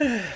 Huh.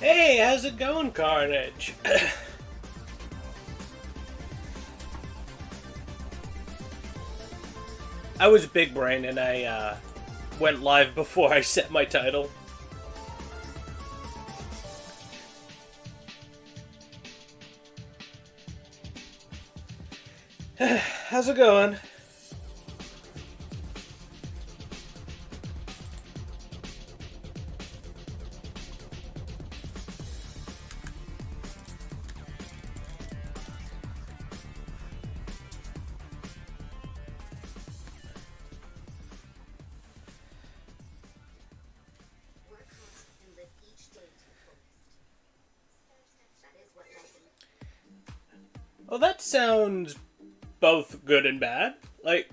Hey, how's it going, Carnage? I was big brain and I went live before I set my title. How's it going? Well, that sounds both good and bad. Like,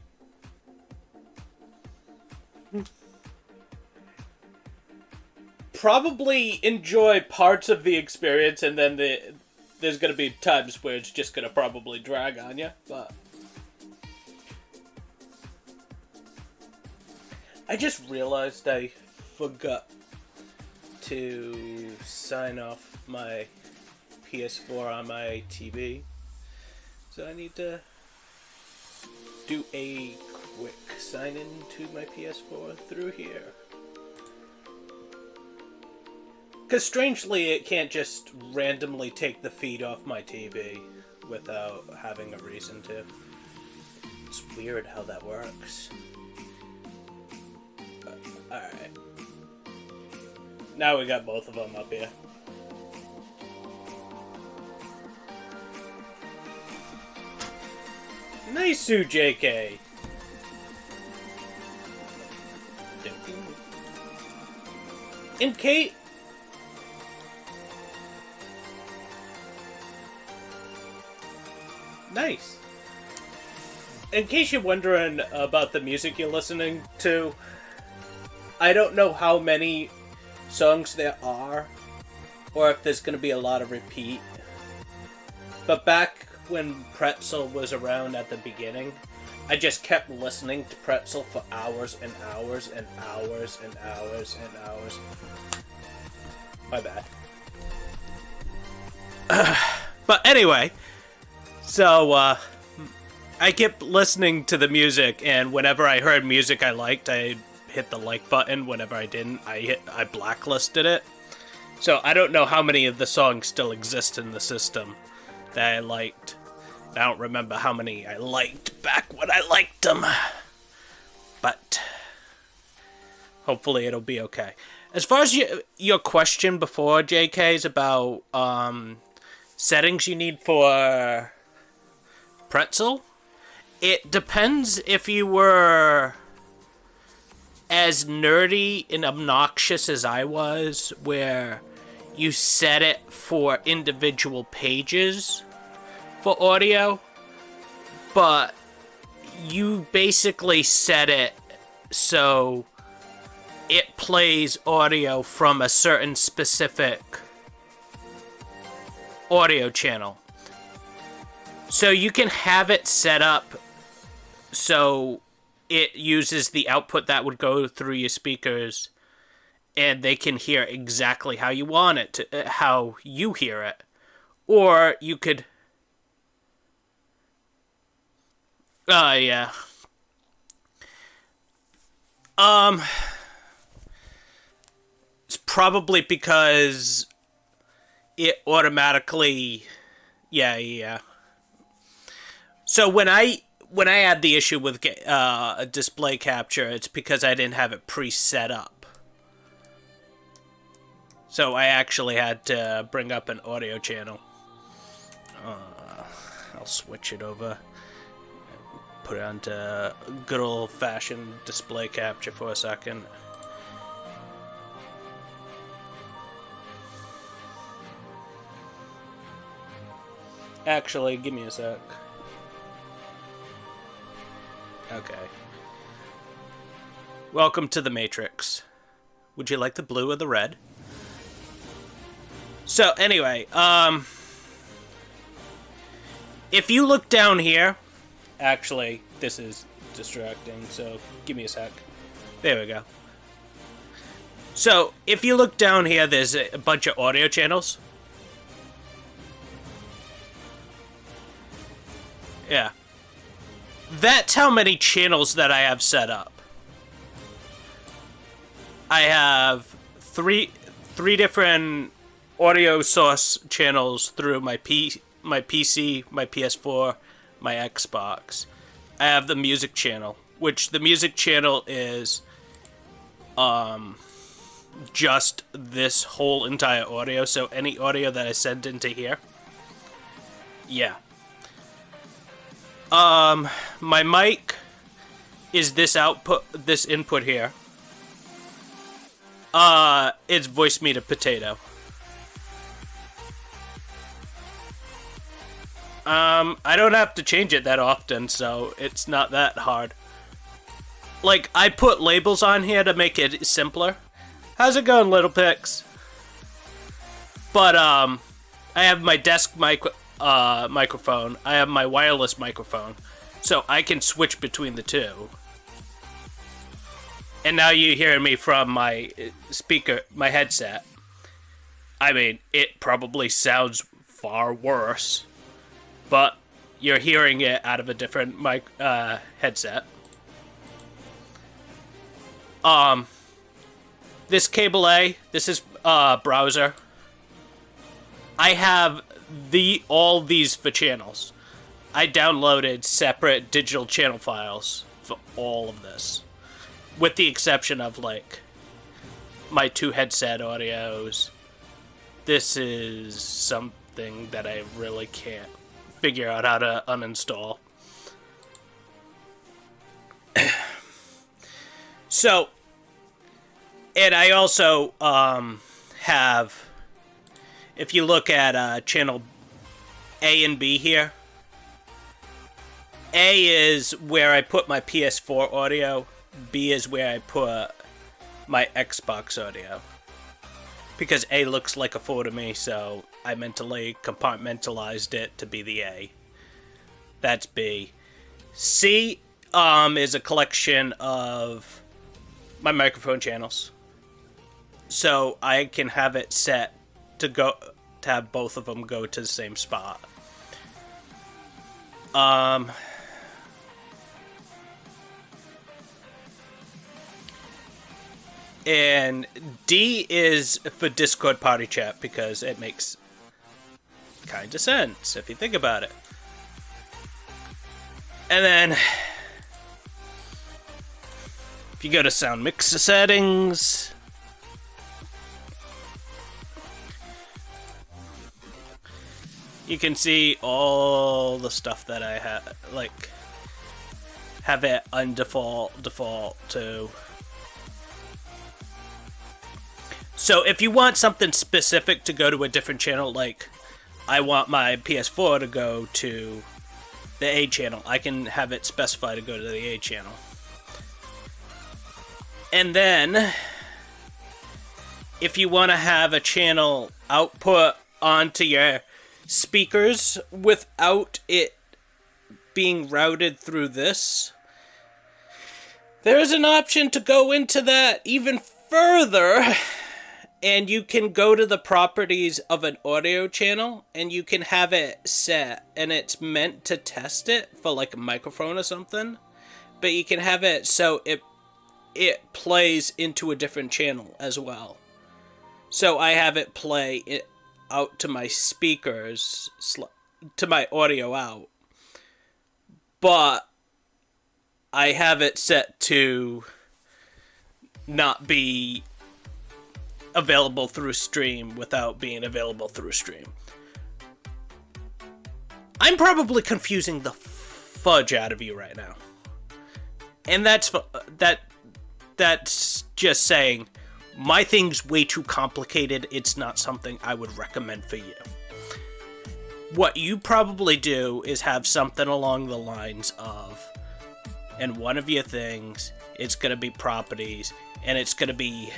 probably enjoy parts of the experience, and then there's gonna be times where it's just gonna probably drag on you. But I just realized I forgot to sign off my PS4 on my TV. So I need to do a quick sign in to my PS4 through here. Because strangely, it can't just randomly take the feed off my TV without having a reason to. It's weird how that works. Alright. Now we got both of them up here. Nice, JK. And Kate. Nice. In case you're wondering about the music you're listening to, I don't know how many songs there are, or if there's going to be a lot of repeat. But back when Pretzel was around at the beginning, I just kept listening to Pretzel for hours and hours and hours and hours and hours. My bad. But anyway, so I kept listening to the music, and whenever I heard music I liked, I hit the like button. Whenever I didn't, I blacklisted it. So I don't know how many of the songs still exist in the system that I liked. I don't remember how many I liked back when I liked them. But hopefully it'll be okay. As far as your question before, JK, is about settings you need for Pretzel, it depends if you were as nerdy and obnoxious as I was, where you set it for individual pages for audio, but you basically set it so it plays audio from a certain specific audio channel. So you can have it set up so it uses the output that would go through your speakers, and they can hear exactly how you want it to, how you hear it. Or you could Yeah. Um, it's probably because it automatically, yeah. So when I had the issue with display capture, it's because I didn't have it pre-set up. So I actually had to bring up an audio channel. I'll switch it over. Put it onto good old-fashioned display capture for a second. Actually, give me a sec. Okay. Welcome to the Matrix. Would you like the blue or the red? So, anyway, if you look down here, actually, this is distracting, so give me a sec. There we go. So, if you look down here, there's a bunch of audio channels. Yeah. That's how many channels that I have set up. I have three different audio source channels through my PC, my PS4, my Xbox. I have the music channel, which the music channel is just this whole entire audio, so any audio that I send into here. Yeah. My mic is this input here. It's voice meter potato. I don't have to change it that often, so it's not that hard. Like, I put labels on here to make it simpler. How's it going, Little Pix? But, I have my desk microphone. I have my wireless microphone. So I can switch between the two. And now you hear me from my speaker, my headset. I mean, it probably sounds far worse. But you're hearing it out of a different headset. This cable A, this is browser. I have all these for channels. I downloaded separate digital channel files for all of this. With the exception of, like, my 2 headset audios. This is something that I really can't figure out how to uninstall. So, and I also have, if you look at channel A and B here, A is where I put my PS4 audio, B is where I put my Xbox audio. Because A looks like a 4 to me, so I mentally compartmentalized it to be the A. That's B. C is a collection of my microphone channels. So I can have it set to have both of them go to the same spot. And D is for Discord party chat because it makes kind of sense if you think about it. And then if you go to sound mixer settings, you can see all the stuff that I have, like, have it on default to. So if you want something specific to go to a different channel, like I want my PS4 to go to the A channel, I can have it specify to go to the A channel. And then, if you want to have a channel output onto your speakers without it being routed through this, there is an option to go into that even further And you can go to the properties of an audio channel and you can have it set, and it's meant to test it for like a microphone or something. But you can have it so it plays into a different channel as well. So I have it play it out to my speakers, to my audio out. But I have it set to not be available through stream without being available through stream. I'm probably confusing the fudge out of you right now. And that's just saying my thing's way too complicated. It's not something I would recommend for you. What you probably do is have something along the lines of, and one of your things, it's going to be properties, and it's going to be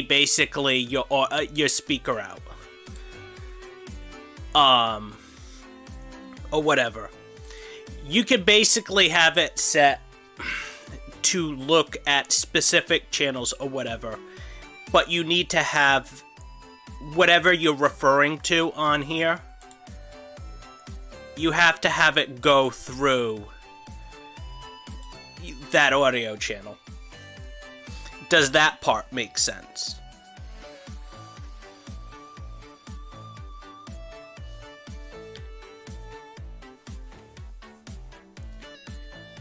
basically your speaker out. Or whatever. You could basically have it set to look at specific channels or whatever, but you need to have whatever you're referring to on here, you have to have it go through that audio channel. Does that part make sense?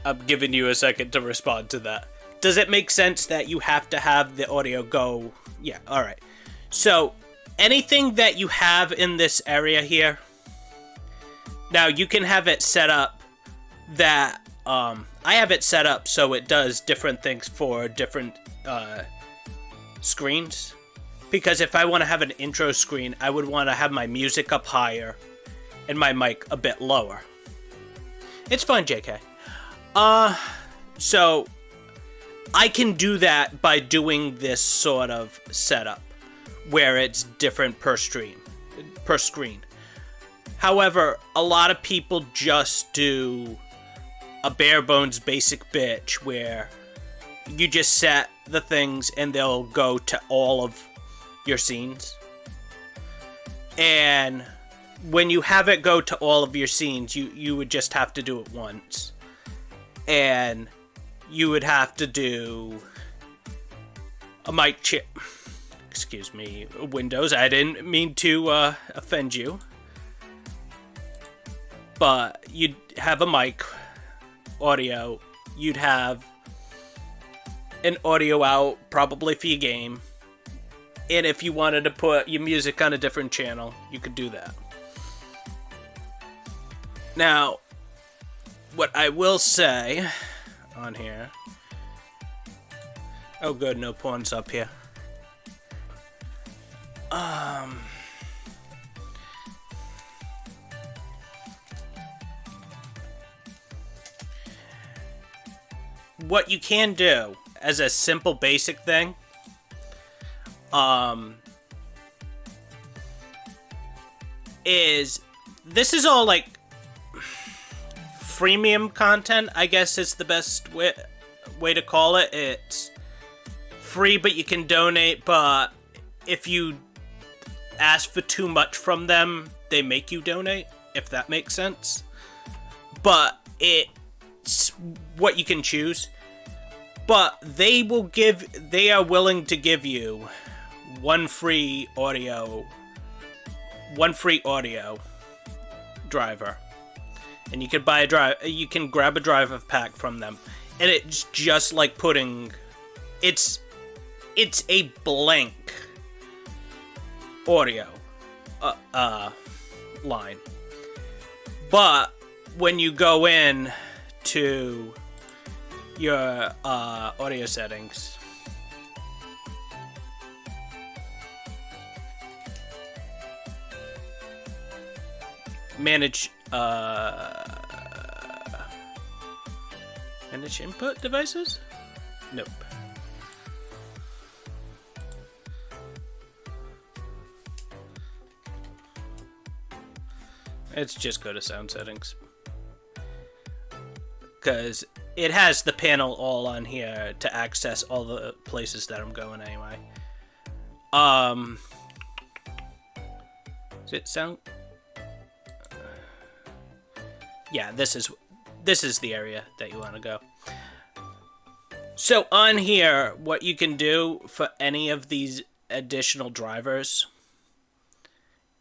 I'm giving you a second to respond to that. Does it make sense that you have to have the audio go? Yeah, alright. So, anything that you have in this area here, now you can have it set up that, I have it set up so it does different things for different screens. Because if I want to have an intro screen, I would want to have my music up higher and my mic a bit lower. It's fine, JK. So I can do that by doing this sort of setup where it's different per screen. However, a lot of people just do a bare bones basic bitch where you just set the things and they'll go to all of your scenes. And when you have it go to all of your scenes, you would just have to do it once. And you would have to do a mic chip. Excuse me, Windows. I didn't mean to offend you. But you'd have a mic, audio. You'd have an audio out, probably for your game. And if you wanted to put your music on a different channel, you could do that. Now, what I will say on here... Oh good, no porn's up here. What you can do as a simple basic thing, is this is all like freemium content, I guess is the best way to call it. It's free, but you can donate, but if you ask for too much from them, they make you donate, if that makes sense. But it's what you can choose. But they are willing to give you one free audio driver. And you could buy you can grab a driver pack from them. And it's just like putting, it's a blank audio line. But when you go in to your audio settings, manage input devices? Nope. Let's just go to sound settings. Because it has the panel all on here to access all the places that I'm going anyway. Does it sound? Yeah, this is the area that you want to go. So on here, what you can do for any of these additional drivers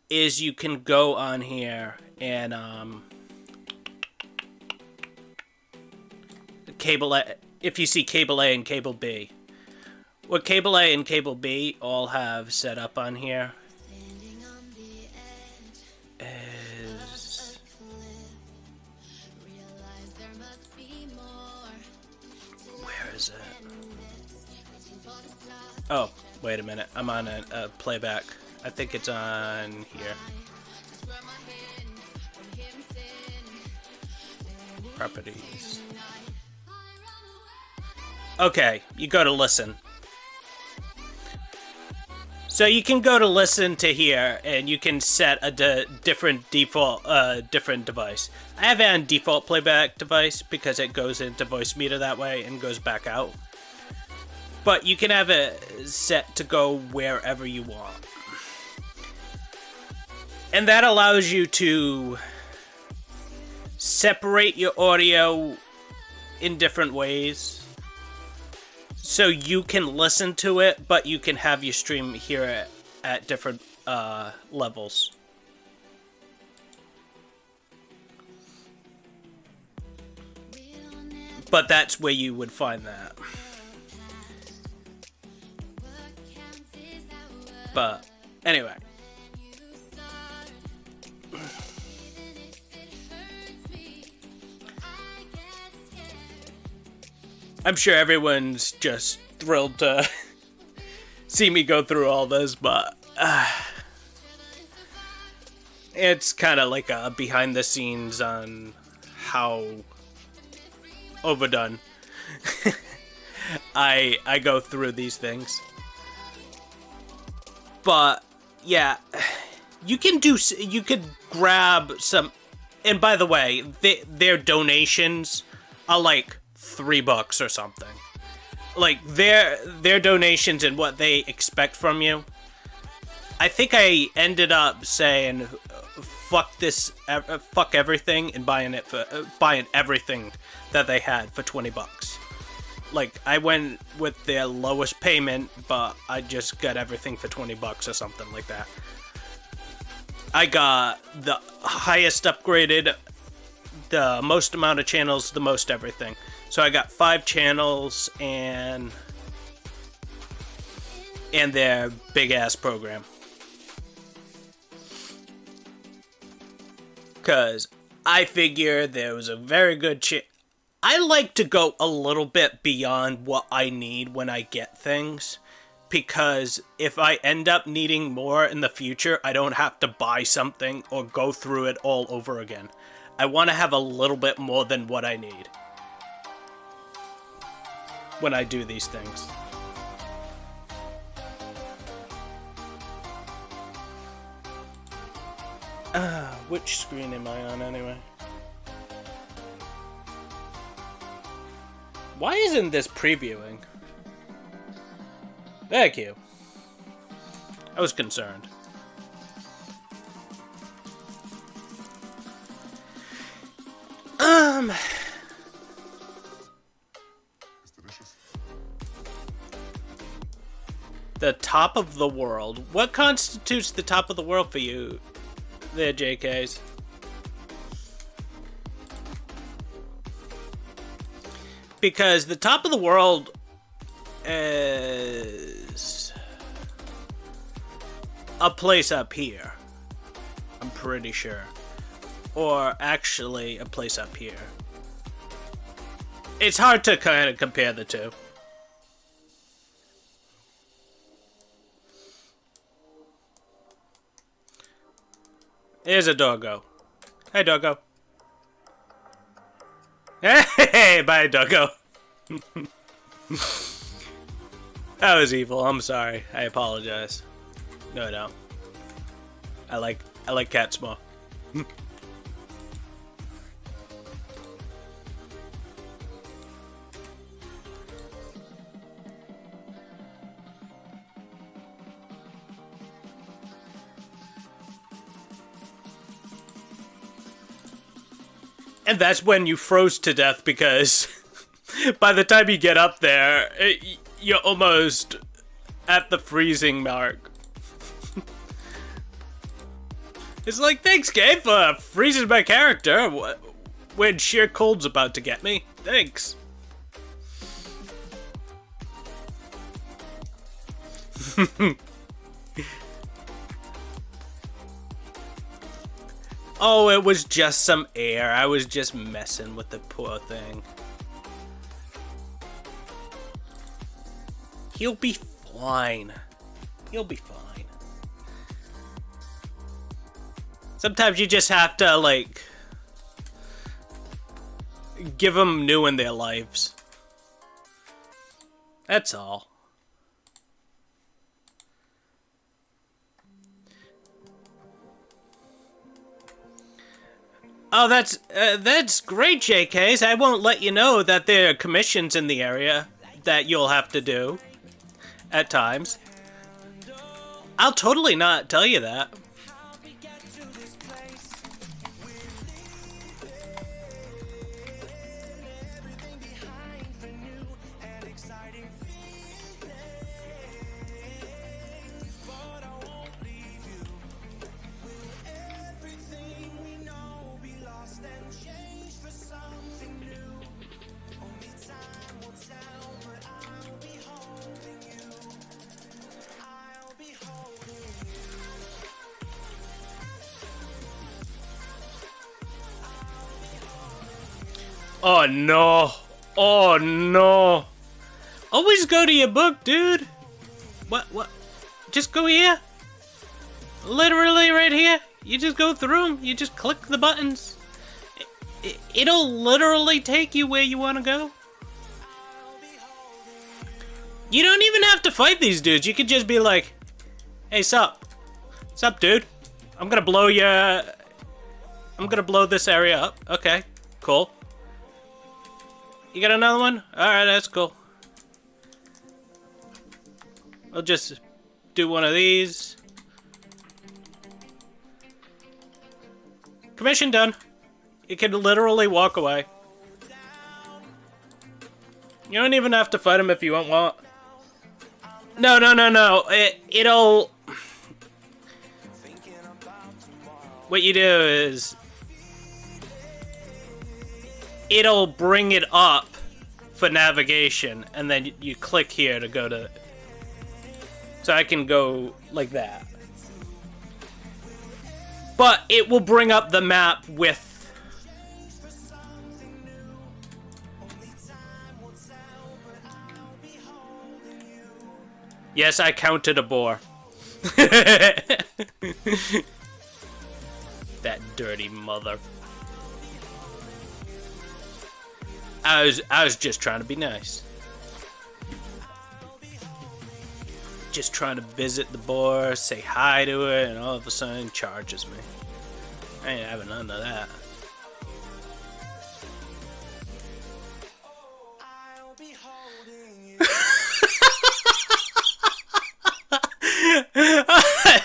is you can go on here and cable A, if you see cable A and cable B. What cable A and cable B all have set up on here is where is it? Oh, wait a minute. I'm on a playback. I think it's on here. Properties. Okay, you go to listen. So you can go to listen to here, and you can set a different default, different device. I have it on default playback device because it goes into voice meter that way and goes back out. But you can have it set to go wherever you want. And that allows you to separate your audio in different ways. So you can listen to it, but you can have your stream hear at different levels. But that's where you would find that. But anyway. I'm sure everyone's just thrilled to see me go through all this, but it's kind of like a behind the scenes on how overdone I go through these things. But yeah, you could grab some, and by the way, their donations are like $3 or something. Like their donations and what they expect from you. I think I ended up saying fuck everything and buying everything that they had for $20. Like I went with their lowest payment, but I just got everything for $20 or something like that. I got the highest upgraded, the most amount of channels, the most everything. So I got 5 channels and their big ass program. Cause I figure there was a very good chance. I like to go a little bit beyond what I need when I get things. Because if I end up needing more in the future, I don't have to buy something or go through it all over again. I want to have a little bit more than what I need when I do these things. Which screen am I on anyway? Why isn't this previewing? Thank you. I was concerned. The top of the world. What constitutes the top of the world for you there, JKs? Because the top of the world is a place up here. I'm pretty sure. Or actually a place up here. It's hard to kind of compare the two. Here's a doggo. Hey, doggo. Hey, bye, doggo. That was evil. I'm sorry. I apologize. No, I don't. I like cats more. And that's when you froze to death because by the time you get up there, you're almost at the freezing mark. It's like, thanks, Gabe, for freezing my character when sheer cold's about to get me. Thanks. Oh, it was just some air. I was just messing with the poor thing. He'll be fine. He'll be fine. Sometimes you just have to, like, give them new in their lives. That's all. Oh, that's great, JKs. I won't let you know that there are commissions in the area that you'll have to do at times. I'll totally not tell you that. Oh no. Oh no. Always go to your book, dude. What? Just go here. Literally right here. You just go through them. You just click the buttons. It'll literally take you where you want to go. You don't even have to fight these dudes. You could just be like, hey, sup? Sup, dude? I'm gonna blow this area up. Okay, cool. You got another one? Alright, that's cool. I'll just do one of these. Commission done. You can literally walk away. You don't even have to fight him if you don't want. No. It'll... What you do is... It'll bring it up for navigation, and then you click here to go to... So I can go like that. But it will bring up the map with... Yes, I counted a boar. That dirty mother... I was just trying to be nice. Just trying to visit the boar, say hi to it, and all of a sudden it charges me. I ain't having none of that.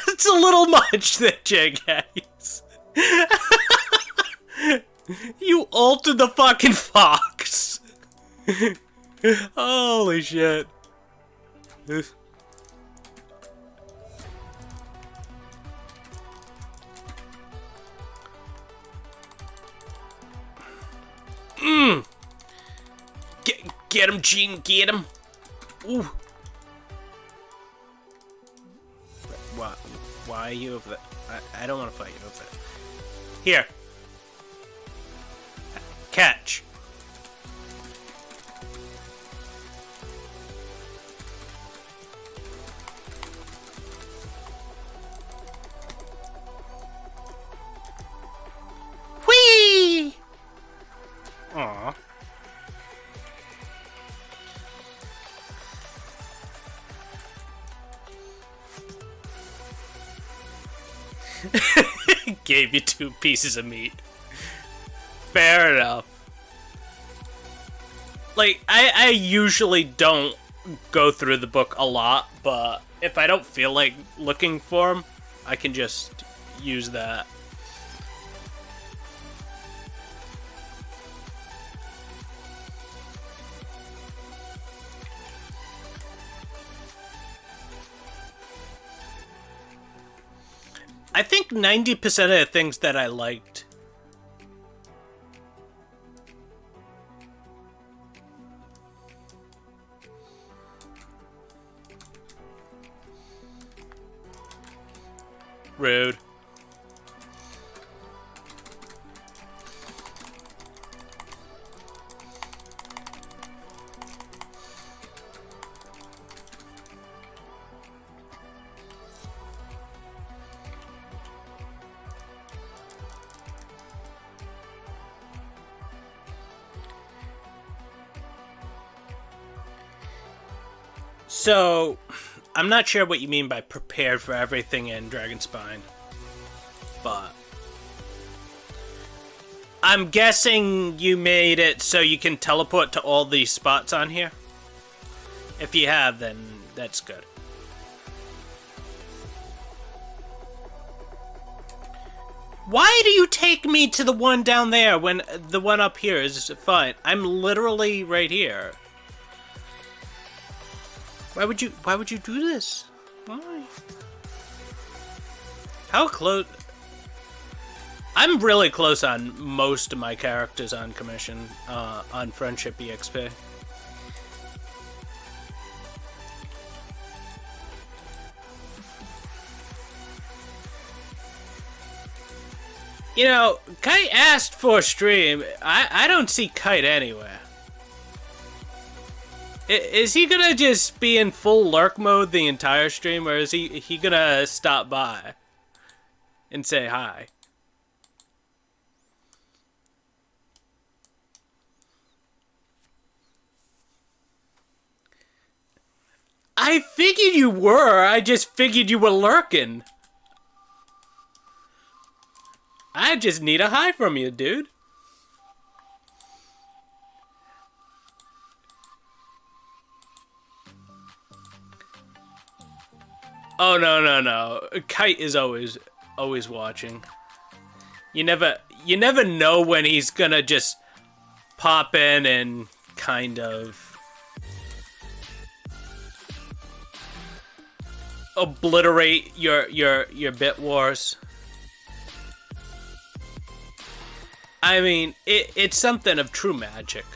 It's a little much there, guys. You altered the fucking fox. Holy shit. Get him, Gene, get him. Ooh. Why are you over there? I don't want to fight you over there. Here. Catch. Whee! Aw. Gave you 2 pieces of meat. Fair enough. Like, I usually don't go through the book a lot, but if I don't feel like looking for them, I can just use that. I think 90% of the things that I liked. Rude. So, I'm not sure what you mean by prepared for everything in Dragon Spine, but I'm guessing you made it so you can teleport to all these spots on here. If you have, then that's good. Why do you take me to the one down there when the one up here is fine? I'm literally right here. Why would you do this? Why? How close? I'm really close on most of my characters on commission, on Friendship EXP. You know, Kite asked for a stream. I don't see Kite anywhere. Is he gonna just be in full lurk mode the entire stream, or is he gonna stop by and say hi? I figured you were. I just figured you were lurking. I just need a hi from you, dude. Oh, no. Kite is always watching. You never know when he's gonna just pop in and kind of obliterate your bit wars. I mean, it's something of true magic.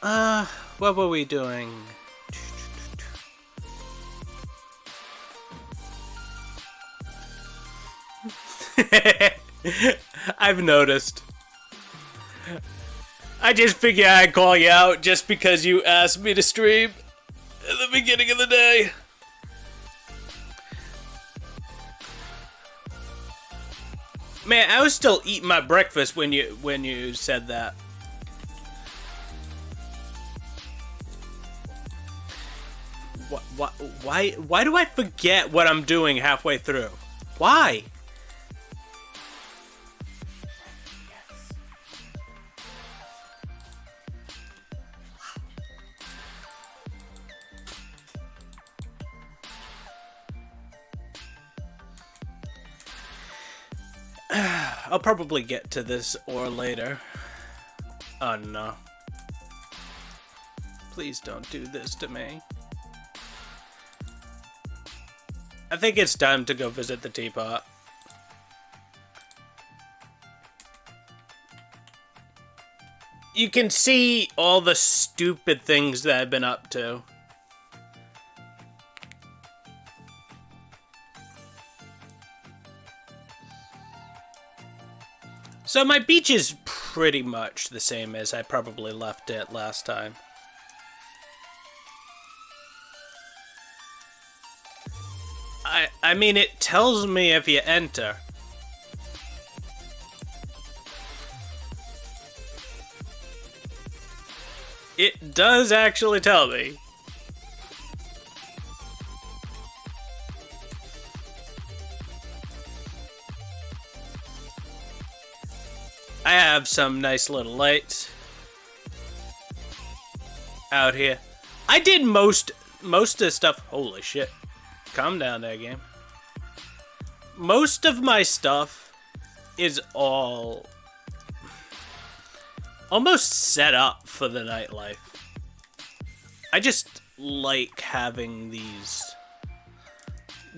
What were we doing? I've noticed. I just figured I'd call you out just because you asked me to stream at the beginning of the day. Man, I was still eating my breakfast when you said that. Why do I forget what I'm doing halfway through? Why? I'll probably get to this or later. Oh no. Please don't do this to me. I think it's time to go visit the teapot. You can see all the stupid things that I've been up to. So my beach is pretty much the same as I probably left it last time. I mean, it tells me if you enter. It does actually tell me. I have some nice little lights out here. I did most of the stuff. Holy shit. Calm down there, game. Most of my stuff is all almost set up for the nightlife. I just like having these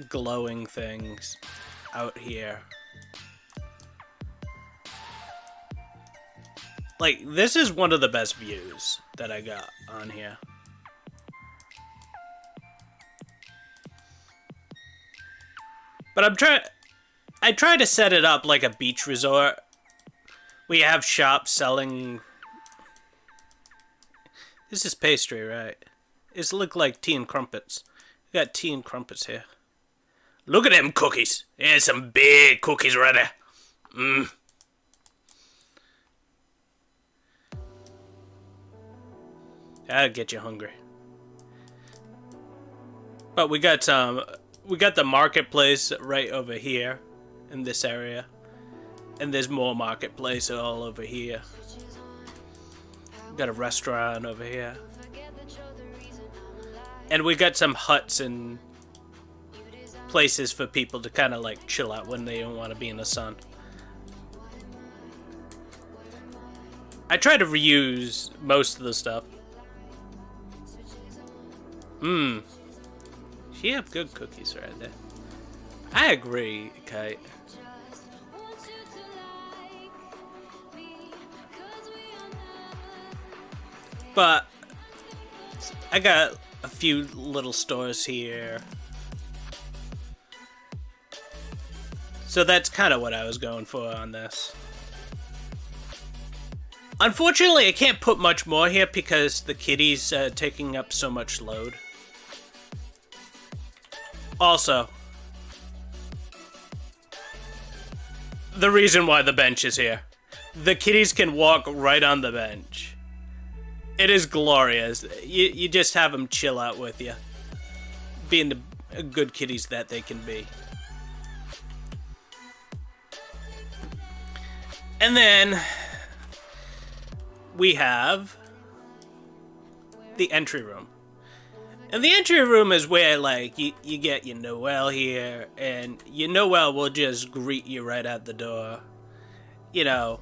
glowing things out here. Like, this is one of the best views that I got on here. But I try to set it up like a beach resort. We have shops selling... This is pastry, right? It's look like tea and crumpets. We got tea and crumpets here. Look at them cookies. There's some big cookies right there. Mmm. That'll get you hungry. But we got the marketplace right over here in this area. And there's more marketplace all over here. We got a restaurant over here. And we got some huts and places for people to kind of like chill out when they don't want to be in the sun. I try to reuse most of the stuff. Mmm. She have good cookies right there. I agree, Kite. But I got a few little stores here. So that's kind of what I was going for on this. Unfortunately, I can't put much more here because the kitty's taking up so much load. Also, the reason why the bench is here. The kitties can walk right on the bench. It is glorious. You just have them chill out with you. Being the good kitties that they can be. And then we have the entry room. And the entry room is where, like, you get your Noel here, and your Noel will just greet you right at the door. You know,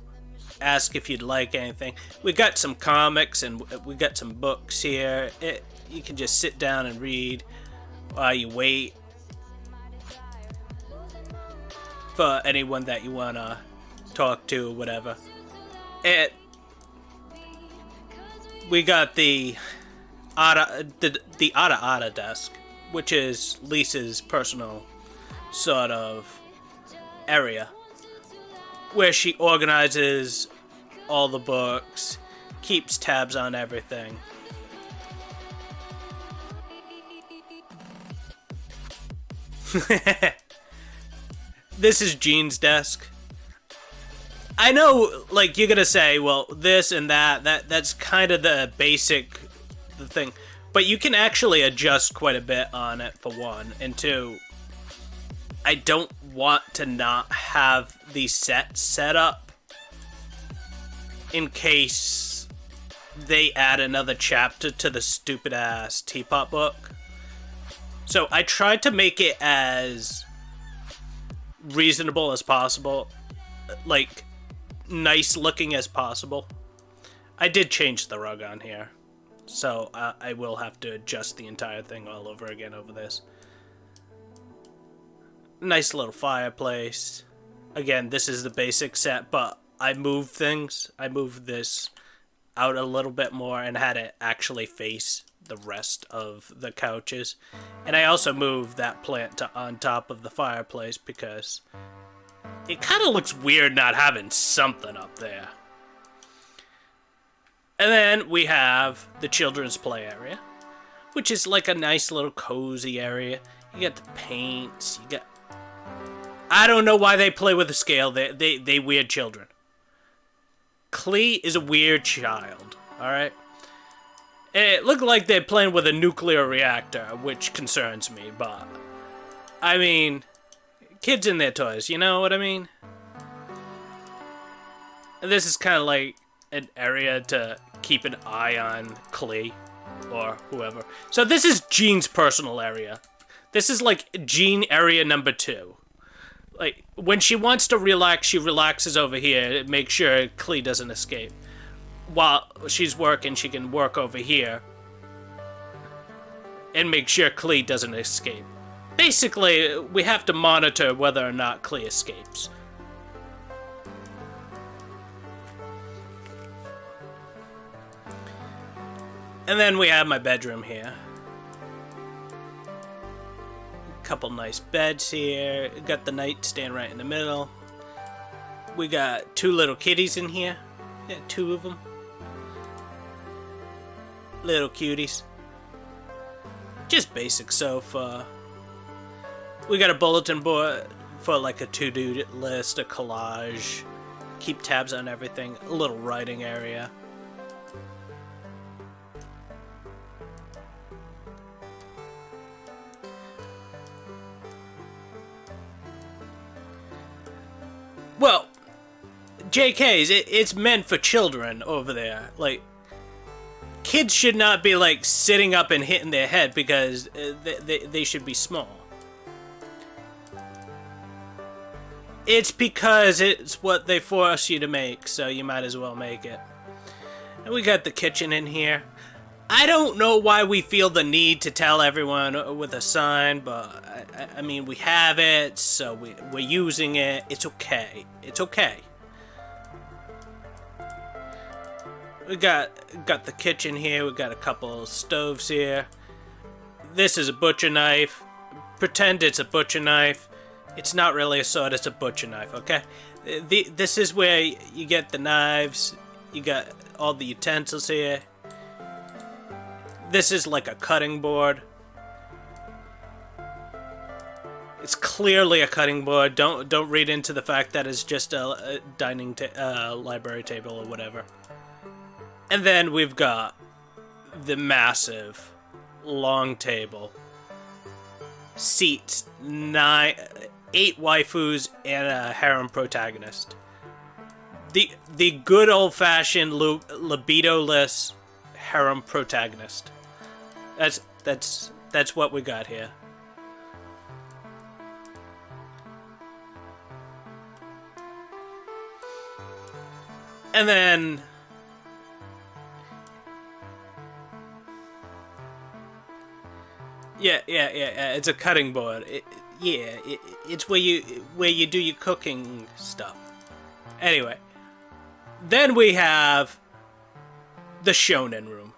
ask if you'd like anything. We got some comics, and we got some books here. You can just sit down and read while you wait for anyone that you want to talk to or whatever. We got the Ada desk, which is Lisa's personal sort of area, where she organizes all the books, keeps tabs on everything. This is Jean's desk. I know, like, you're gonna say, well, this and that's kind of the basic thing. But you can actually adjust quite a bit on it, for one. And two, I don't want to not have the set up in case they add another chapter to the stupid-ass teapot book. So I tried to make it as reasonable as possible. Like, nice looking as possible. I did change the rug on here, so I will have to adjust the entire thing all over again over this. Nice little fireplace. Again, this is the basic set, but I moved things. I moved this out a little bit more and had it actually face the rest of the couches. And I also moved that plant on top of the fireplace because it kind of looks weird not having something up there. And then we have the children's play area, which is like a nice little cozy area. You got the paints, you got... I don't know why they play with the scale. They weird children. Klee is a weird child, alright? It looked like they're playing with a nuclear reactor, which concerns me, but... I mean... kids in their toys, you know what I mean? This is kind of like an area to keep an eye on Klee or whoever. So this is Jean's personal area. This is like Jean area number 2. Like, when she wants to relax, she relaxes over here to make sure Klee doesn't escape. While she's working, she can work over here and make sure Klee doesn't escape. Basically, we have to monitor whether or not Klee escapes. And then we have my bedroom here. Couple nice beds here. Got the nightstand right in the middle. We got 2 little kitties in here. Yeah, 2 of them. Little cuties. Just basic sofa. We got a bulletin board for like a to-do list, a collage. Keep tabs on everything. A little writing area. Well, JK's, it's meant for children over there. Like, kids should not be, like, sitting up and hitting their head because they should be small. It's because it's what they force you to make, so you might as well make it. And we got the kitchen in here. I don't know why we feel the need to tell everyone with a sign, but I mean, we have it, so we're using it. It's okay. It's okay. We got the kitchen here. We got a couple stoves here. This is a butcher knife. Pretend it's a butcher knife. It's not really a sword. It's a butcher knife. Okay. This is where you get the knives. You got all the utensils here. This is like a cutting board. It's clearly a cutting board. Don't read into the fact that it's just a dining library table or whatever. And then we've got the massive long table. Seats, 8 waifus and a harem protagonist. The good old-fashioned libido-less harem protagonist. That's what we got here. And then yeah, it's a cutting board. It's where you do your cooking stuff. Anyway, then we have the shonen room.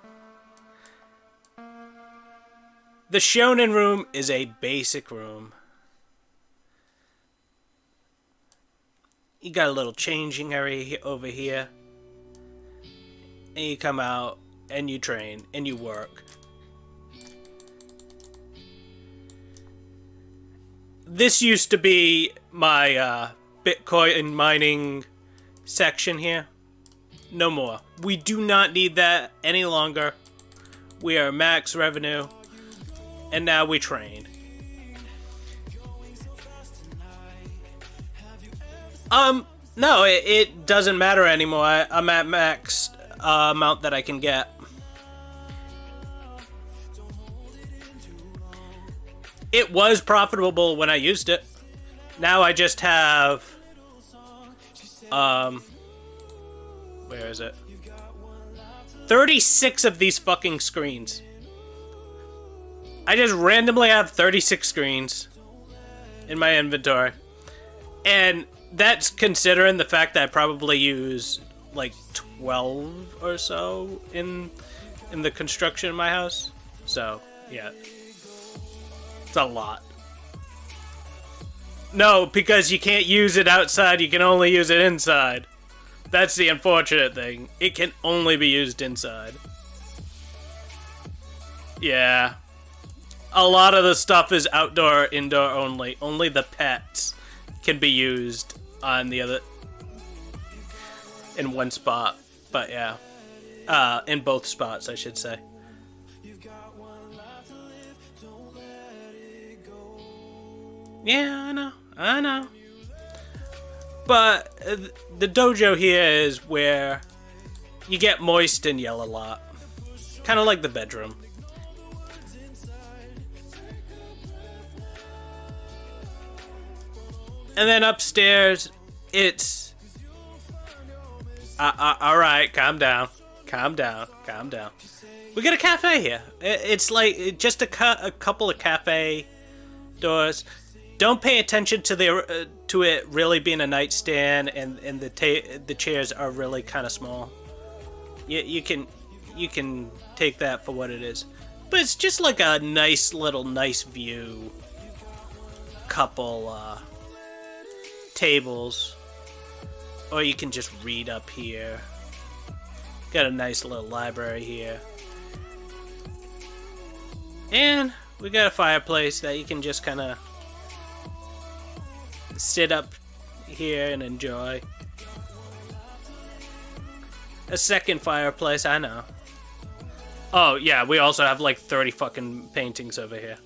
The shonen room is a basic room. You got a little changing area over here. And you come out and you train and you work. This used to be my Bitcoin mining section here. No more. We do not need that any longer. We are max revenue. And now we train. No, it doesn't matter anymore. I'm at max amount that I can get. It was profitable when I used it. Now I just have... where is it? 36 of these fucking screens. I just randomly have 36 screens in my inventory. And that's considering the fact that I probably use like 12 or so in the construction of my house. So, yeah. It's a lot. No, because you can't use it outside, you can only use it inside. That's the unfortunate thing. It can only be used inside. Yeah. A lot of the stuff is outdoor, indoor only. Only the pets can be used on the other... in one spot. But yeah. In both spots, I should say. Yeah, I know. But the dojo here is where you get moist and yell a lot. Kind of like the bedroom. And then upstairs, it's... alright, calm down. Calm down. We got a cafe here. It's like just a couple of cafe doors. Don't pay attention to the to it really being a nightstand, and the chairs are really kind of small. You can take that for what it is, but it's just like a nice view. Couple tables, or you can just read up here. Got a nice little library here, and we got a fireplace that you can just kind of sit up here and enjoy. A second fireplace, I know. Oh, yeah, we also have like 30 fucking paintings over here.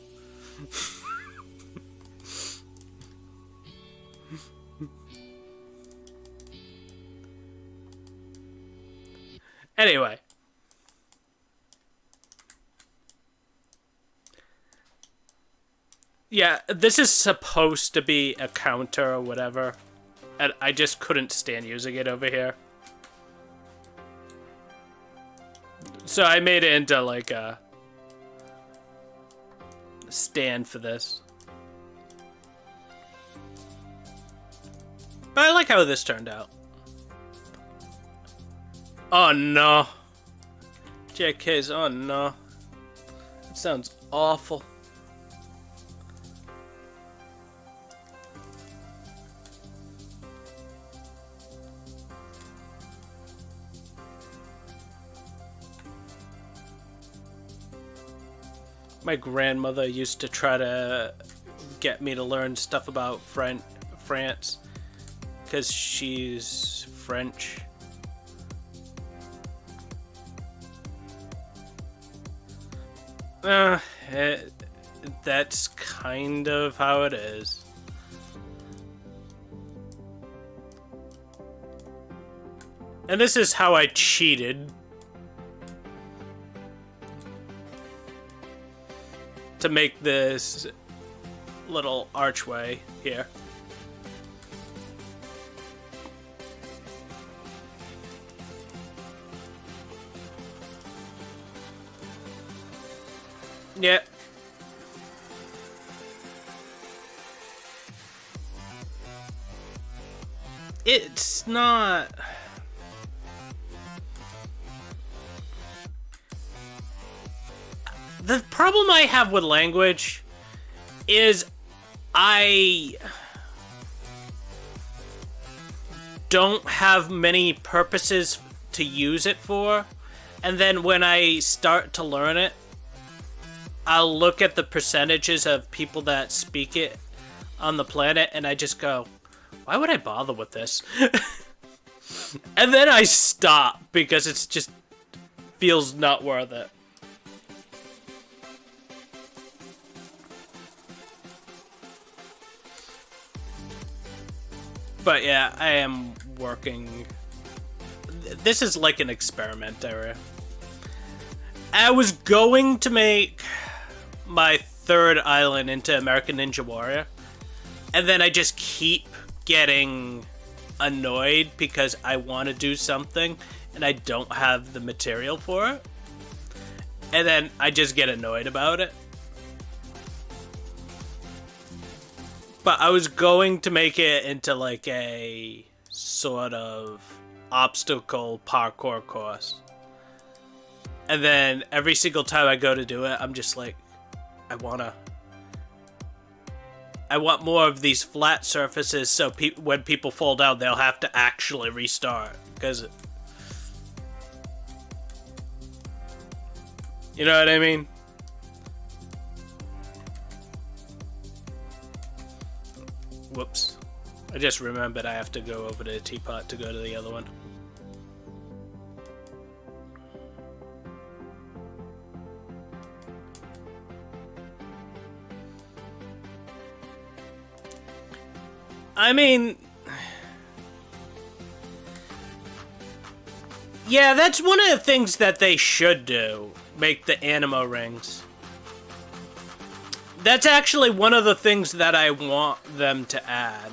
Anyway. Yeah, this is supposed to be a counter or whatever, and I just couldn't stand using it over here. So I made it into like a stand for this. But I like how this turned out. Oh no. JK's, oh no. That sounds awful. My grandmother used to try to get me to learn stuff about France, because she's French. That's kind of how it is. And this is how I cheated to make this little archway here. Yeah. It's not... The problem I have with language is I don't have many purposes to use it for, and then when I start to learn it, I'll look at the percentages of people that speak it on the planet, and I just go, why would I bother with this? And then I stop, because it's just feels not worth it. But yeah, I am working. This is like an experiment area. I was going to make my third island into American Ninja Warrior, and then I just keep getting annoyed because I want to do something and I don't have the material for it, and then I just get annoyed about it. But I was going to make it into like a sort of obstacle parkour course. And then every single time I go to do it, I'm just like, I want more of these flat surfaces, so when people fall down, they'll have to actually restart. Because, you know what I mean? Whoops. I just remembered I have to go over to the teapot to go to the other one. I mean, yeah, that's one of the things that they should do. Make the animo rings. That's actually one of the things that I want them to add.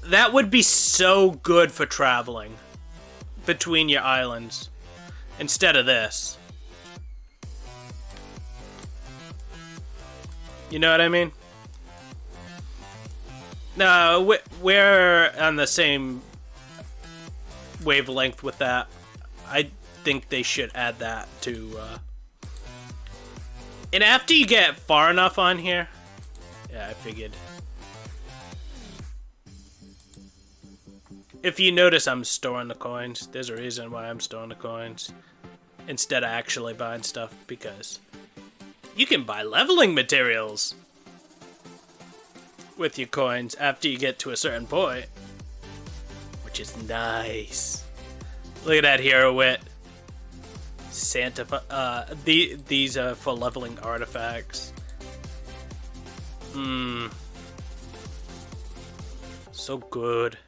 That would be so good for traveling between your islands instead of this. You know what I mean? No, we're on the same wavelength with that. I think they should add that to, And after you get far enough on here... Yeah, I figured. If you notice, I'm storing the coins. There's a reason why I'm storing the coins. Instead of actually buying stuff, because... You can buy leveling materials with your coins after you get to a certain point. Which is nice. Look at that hero wit. Santa, these are for leveling artifacts. So good.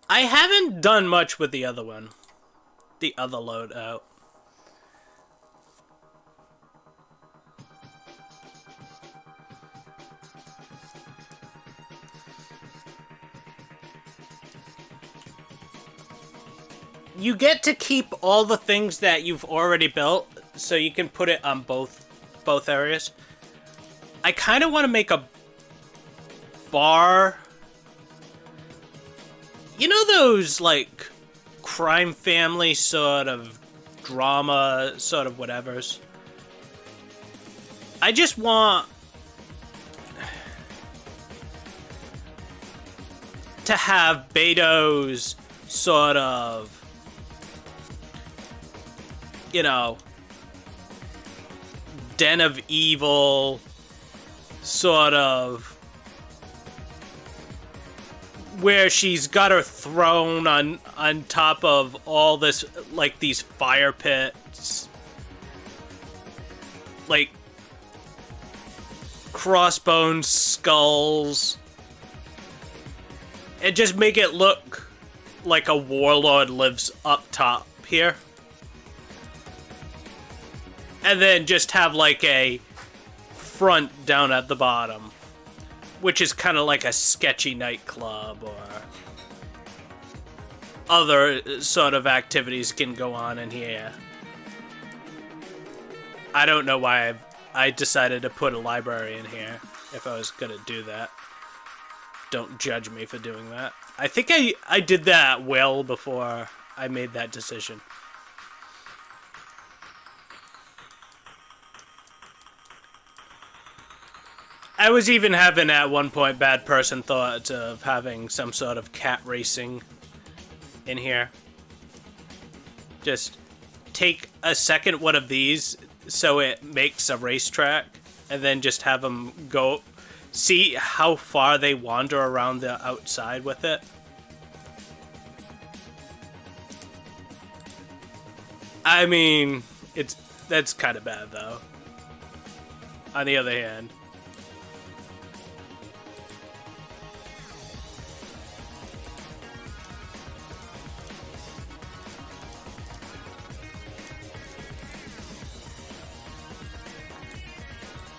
I haven't done much with the other one. The other loadout. You get to keep all the things that you've already built, so you can put it on both areas. I kind of want to make a bar. You know those, like, crime family sort of drama sort of whatevers? I just want to have Beto's sort of, you know, den of evil sort of, where she's got her throne on top of all this, like, these fire pits. Like, crossbones, skulls. And just make it look like a warlord lives up top here. And then just have, like, a front down at the bottom. Which is kind of like a sketchy nightclub, or other sort of activities can go on in here. I don't know why I decided to put a library in here, if I was gonna do that. Don't judge me for doing that. I think I did that well before I made that decision. I was even having, at one point, bad person thoughts of having some sort of cat racing in here. Just take a second one of these so it makes a racetrack, and then just have them go, see how far they wander around the outside with it. I mean, that's kind of bad, though. On the other hand.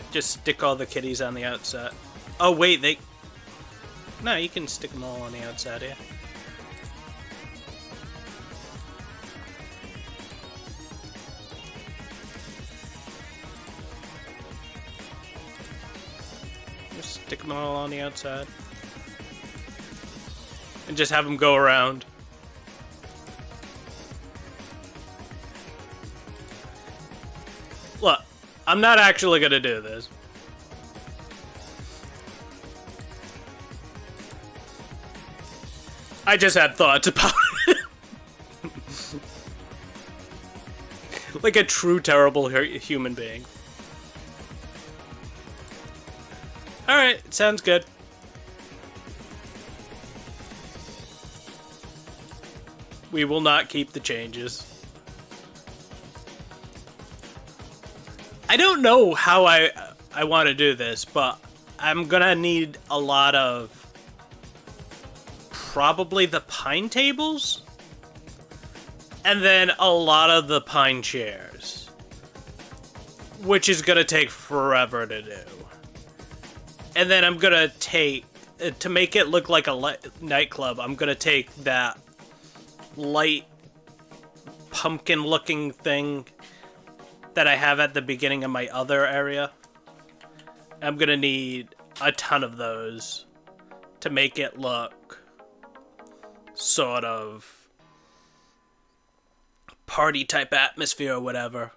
Just stick all the kitties on the outside. Oh, wait, No, you can stick them all on the outside here. Just stick them all on the outside. And just have them go around. Look. I'm not actually gonna do this. I just had thoughts about it. Like a true terrible human being. Alright, sounds good. We will not keep the changes. I don't know how I want to do this, but I'm gonna need a lot of probably the pine tables, and then a lot of the pine chairs, which is gonna take forever to do. And then I'm gonna take, to make it look like a nightclub, I'm gonna take that light pumpkin looking thing that I have at the beginning of my other area. I'm gonna need a ton of those to make it look sort of party type atmosphere or whatever.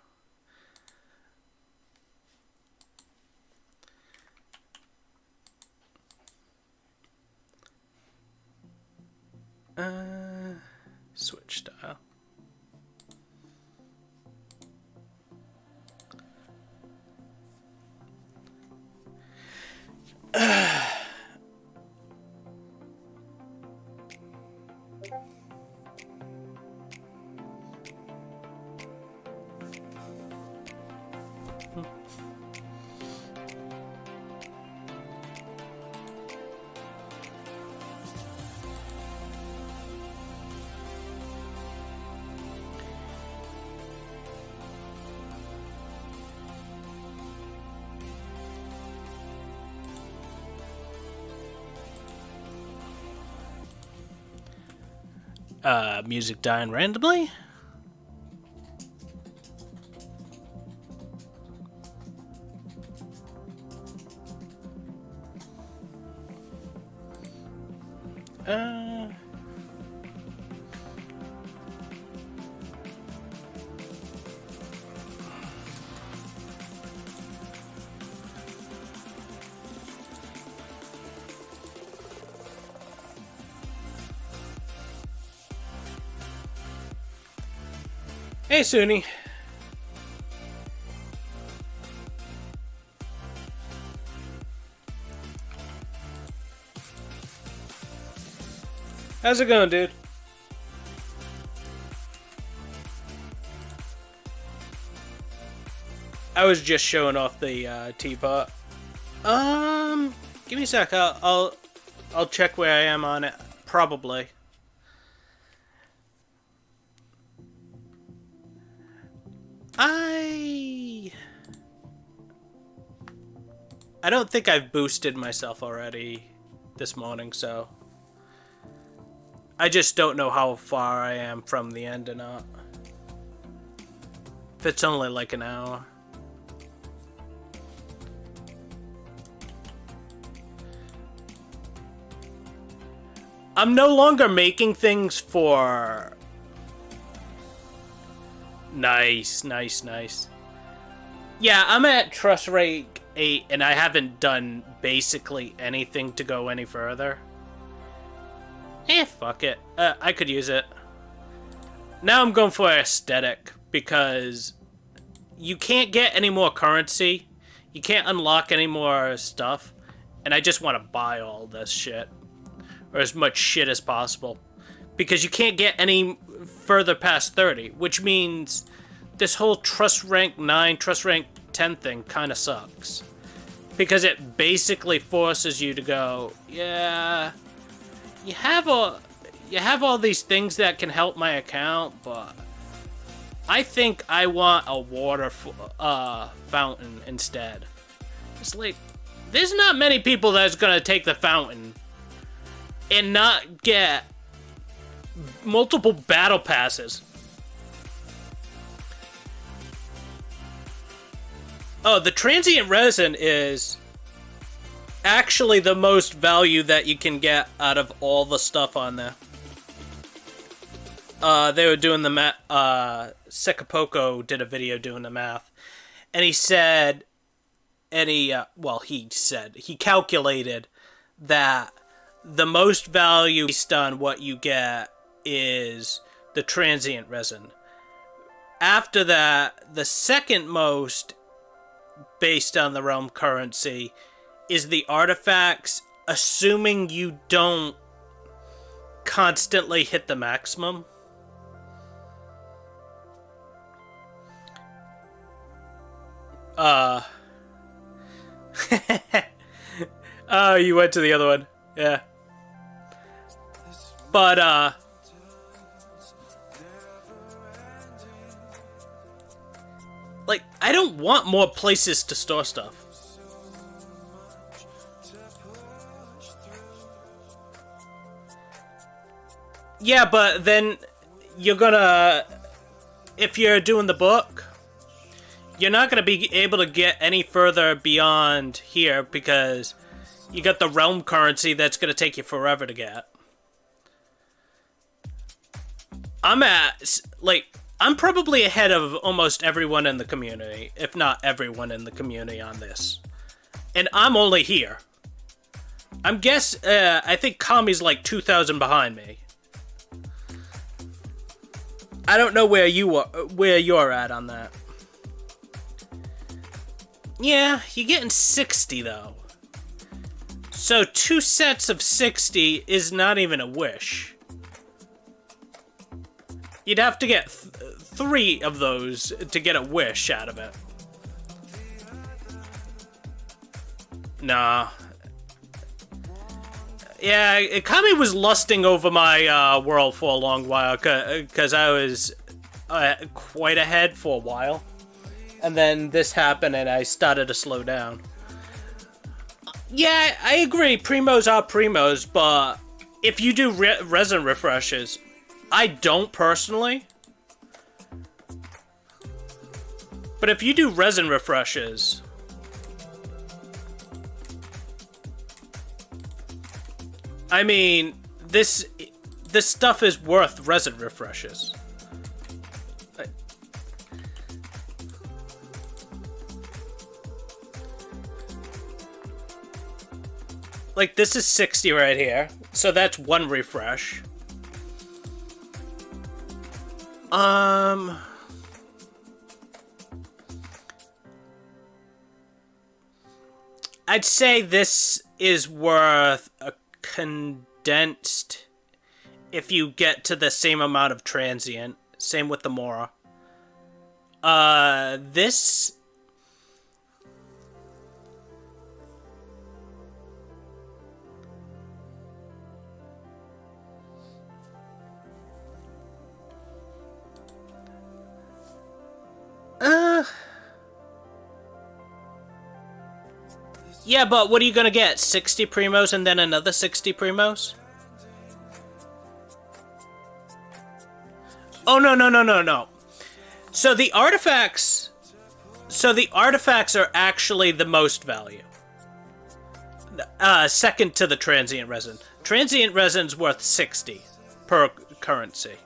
Switch style. Music dying randomly. Hey, Suni. How's it going, dude? I was just showing off the teapot. Give me a sec. I'll check where I am on it. Probably. I don't think I've boosted myself already this morning, so I just don't know how far I am from the end or not. If it's only like an hour. I'm no longer making things for... Nice. Yeah, I'm at trust rate 8, and I haven't done basically anything to go any further. Fuck it. I could use it. Now I'm going for aesthetic, because you can't get any more currency. You can't unlock any more stuff. And I just want to buy all this shit. Or as much shit as possible. Because you can't get any further past 30. Which means this whole trust rank 9, trust rank 10 thing kind of sucks. Because it basically forces you to go, yeah, you have all these things that can help my account, but I think I want a water fountain instead. It's like, there's not many people that's gonna take the fountain and not get multiple battle passes. Oh, the transient resin is actually the most value that you can get out of all the stuff on there. They were doing the math. Sekapoko did a video doing the math. And he said, he calculated that the most value based on what you get is the transient resin. After that, the second most based on the realm currency is the artifacts, assuming you don't constantly hit the maximum. Oh, you went to the other one. Yeah. But, like, I don't want more places to store stuff. Yeah, but then you're gonna, if you're doing the book, you're not gonna be able to get any further beyond here because you got the realm currency that's gonna take you forever to get. I'm probably ahead of almost everyone in the community, if not everyone in the community on this. And I'm only here. I think Kami's like 2,000 behind me. I don't know where you're at on that. Yeah, you're getting 60 though. So 2 sets of 60 is not even a wish. You'd have to get 3 of those to get a wish out of it. Nah. Yeah, Kami was lusting over my world for a long while, because I was quite ahead for a while. And then this happened and I started to slow down. Yeah, I agree, primos are primos, but if you do resin refreshes, I don't personally. But if you do resin refreshes, I mean, this stuff is worth resin refreshes. Like, this is 60 right here, so that's 1 refresh. I'd say this is worth a condensed if you get to the same amount of transient. Same with the Mora. This... Yeah, but what are you gonna get? 60 primos and then another 60 primos? Oh, no. So the artifacts are actually the most value. Second to the transient resin. Transient resin's worth 60 per currency.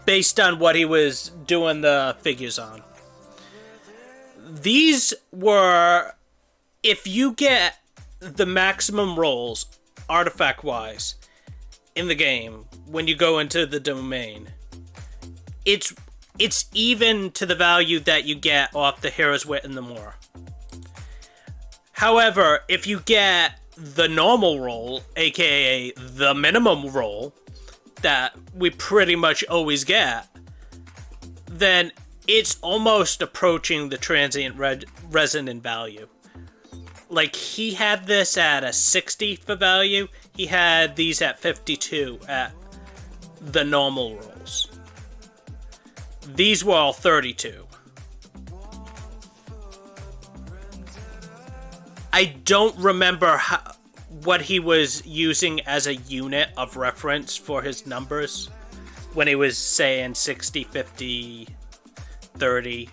Based on what he was doing the figures on. These were... If you get the maximum rolls, artifact-wise, in the game, when you go into the domain, it's even to the value that you get off the Hero's Wit and the Mora. However, if you get the normal roll, aka the minimum roll, that we pretty much always get, then it's almost approaching the transient resin in value. Like, he had this at a 60 for value, he had these at 52 at the normal rolls. These were all 32. I don't remember what he was using as a unit of reference for his numbers when he was saying 60, 50, 30,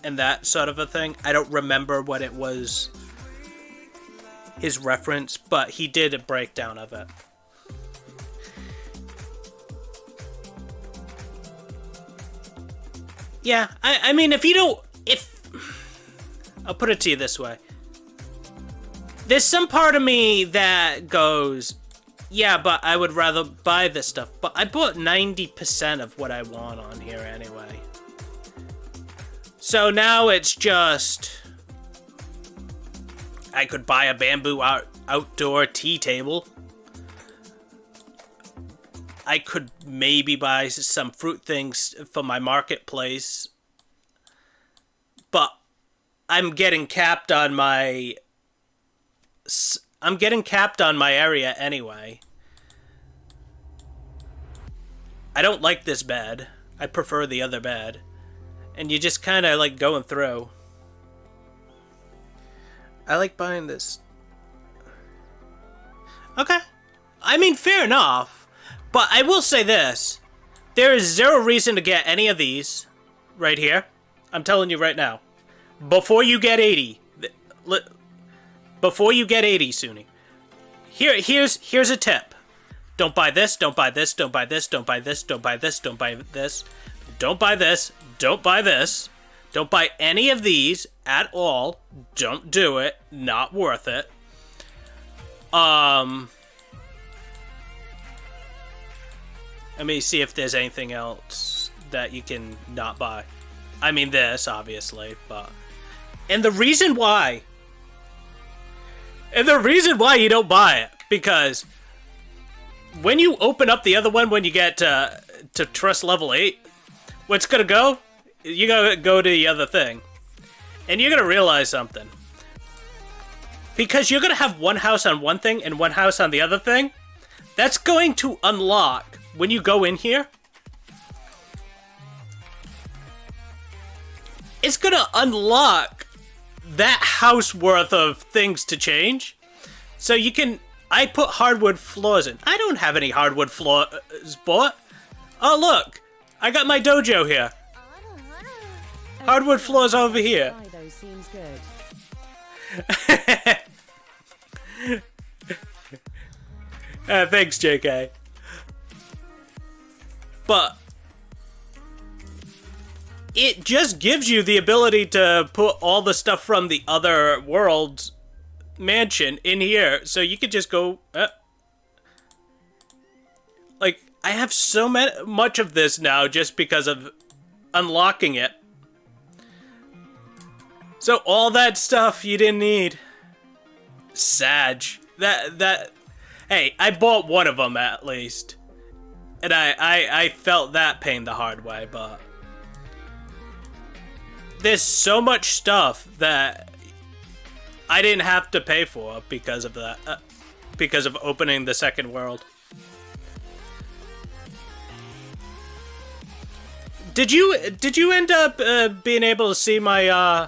and that sort of a thing. I don't remember what it was, his reference, but he did a breakdown of it. Yeah, I mean, I'll put it to you this way. There's some part of me that goes, yeah, but I would rather buy this stuff. But I bought 90% of what I want on here anyway. So now it's just... I could buy a bamboo outdoor tea table. I could maybe buy some fruit things for my marketplace. But I'm getting capped on my... area anyway. I don't like this bed. I prefer the other bed. And you just kind of like going through. I like buying this. Okay. I mean, fair enough. But I will say this. There is zero reason to get any of these right here. I'm telling you right now. Before you get 80. Before you get 80, Suni. Here's a tip. Don't buy this, don't buy this, don't buy this, don't buy this, don't buy this, don't buy this. Don't buy this, don't buy this. Don't buy any of these at all. Don't do it. Not worth it. Let me see if there's anything else that you can not buy. I mean this, obviously, but... And the reason why you don't buy it, because when you open up the other one, when you get to trust level 8, what's gonna go? You gotta go to the other thing. And you're gonna realize something. Because you're gonna have one house on one thing and one house on the other thing, that's going to unlock when you go in here. It's gonna unlock that house worth of things to change. So you can... I put hardwood floors in. I don't have any hardwood floors bought. Oh, look. I got my dojo here. Hardwood floors over here. Seems good. Thanks, JK. But it just gives you the ability to put all the stuff from the other world's mansion in here, so you could just go. Like, I have so much of this now just because of unlocking it. So all that stuff you didn't need. Sag. Hey, I bought one of them at least. And I felt that pain the hard way, but... There's so much stuff that I didn't have to pay for because of that. Because of opening the second world. Did you end up being able to see my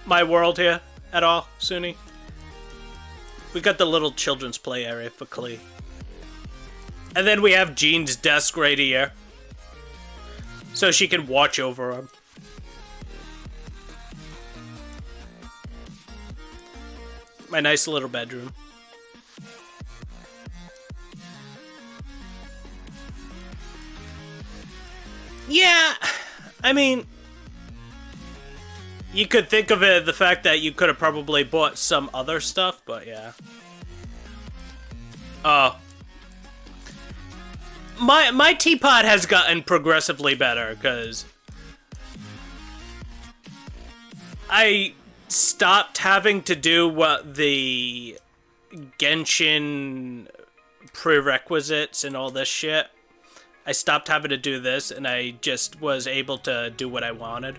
my world here at all, Suni? We got the little children's play area for Klee. And then we have Jean's desk right here. So she can watch over him. My nice little bedroom. Yeah, I mean... You could think of it the fact that you could have probably bought some other stuff, but yeah. My teapot has gotten progressively better, because I stopped having to do what the Genshin prerequisites and all this shit. I stopped having to do this, and I just was able to do what I wanted.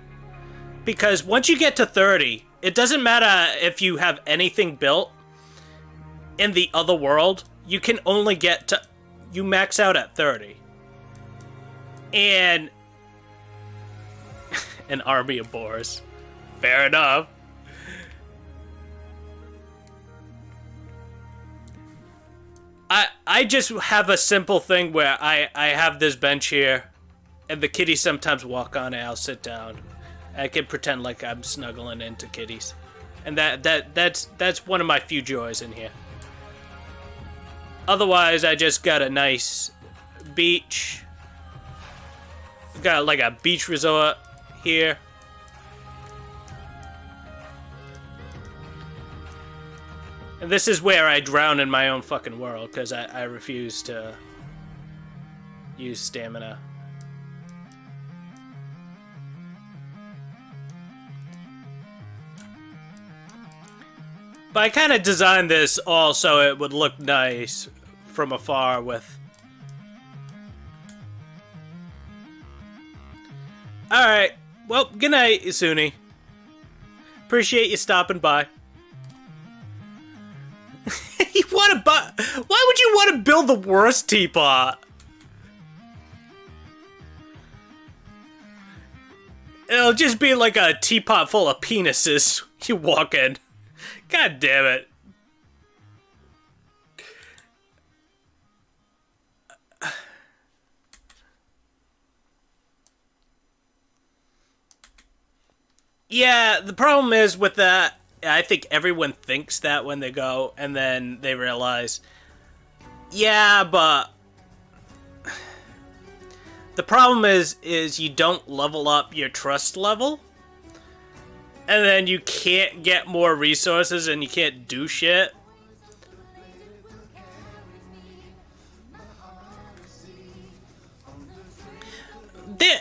Because once you get to 30, it doesn't matter if you have anything built in the other world, you can only get to... You max out at 30. And... An army of boars. Fair enough. I just have a simple thing where I have this bench here, and the kitties sometimes walk on it, I'll sit down. I can pretend like I'm snuggling into kitties. And that's one of my few joys in here. Otherwise, I just got a nice beach. Got like a beach resort here. And this is where I drown in my own fucking world, because I refuse to use stamina. But I kind of designed this all so it would look nice from afar with... Alright, well, good night, Isuni. Appreciate you stopping by. You want to buy... Why would you want to build the worst teapot? It'll just be like a teapot full of penises. You walk in. God damn it. Yeah, the problem is with that, I think everyone thinks that when they go, and then they realize, yeah, but the problem is you don't level up your trust level, and then you can't get more resources and you can't do shit.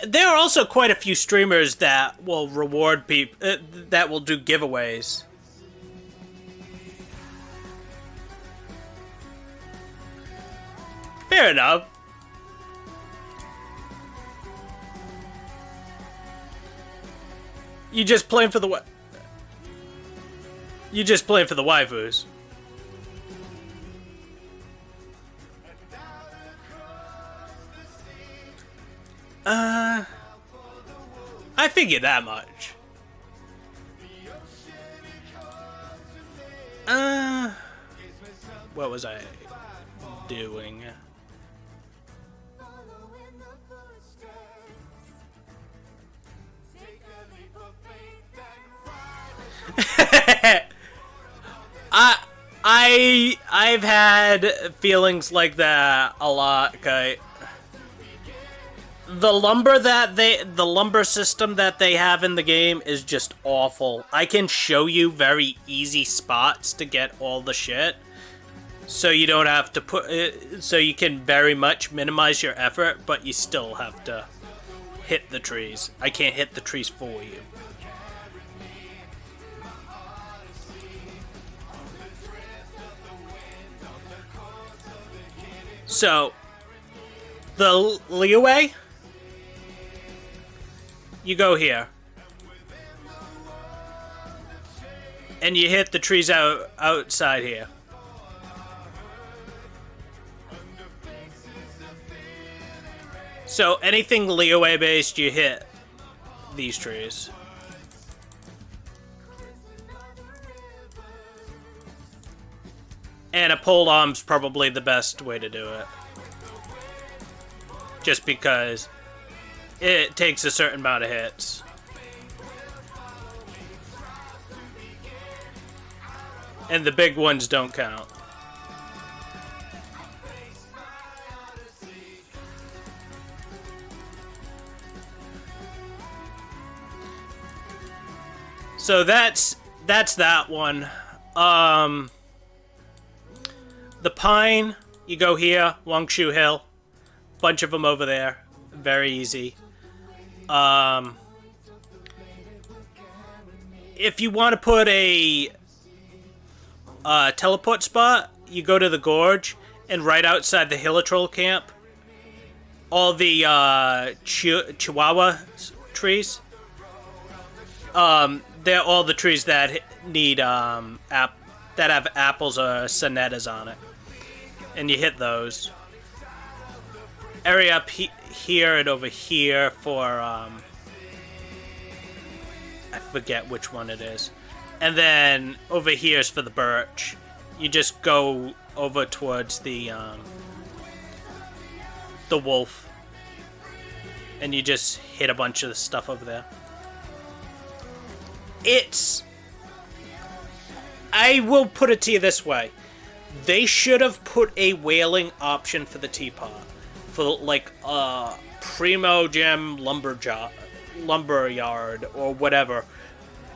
There are also quite a few streamers that will reward people, that will do giveaways. Fair enough. You just playing for the You just playing for the waifus. I figured that much. What was I doing? I've had feelings like that a lot, okay? The lumber system that they have in the game is just awful. I can show you very easy spots to get all the shit, so you don't have to so you can very much minimize your effort, but you still have to hit the trees. I can't hit the trees for you. So, the leeway, you go here. And you hit the trees outside here. So, anything leeway based, you hit these trees. And a pulled arm's probably the best way to do it. Just because it takes a certain amount of hits. And the big ones don't count. So that's that one. The pine, you go here, Wangshu Hill. Bunch of them over there. Very easy. If you want to put a teleport spot, you go to the gorge, and right outside the Hilitrol camp, all the Chihuahua trees. They're all the trees that need that have apples or sonnetas on it, and you hit those. Area up here and over here for I forget which one it is, and then over here is for the birch. You just go over towards the wolf, and you just hit a bunch of the stuff over there. I will put it to you this way. They should have put a whaling option for the teapot. For, like, Primo Gem Lumberyard or whatever.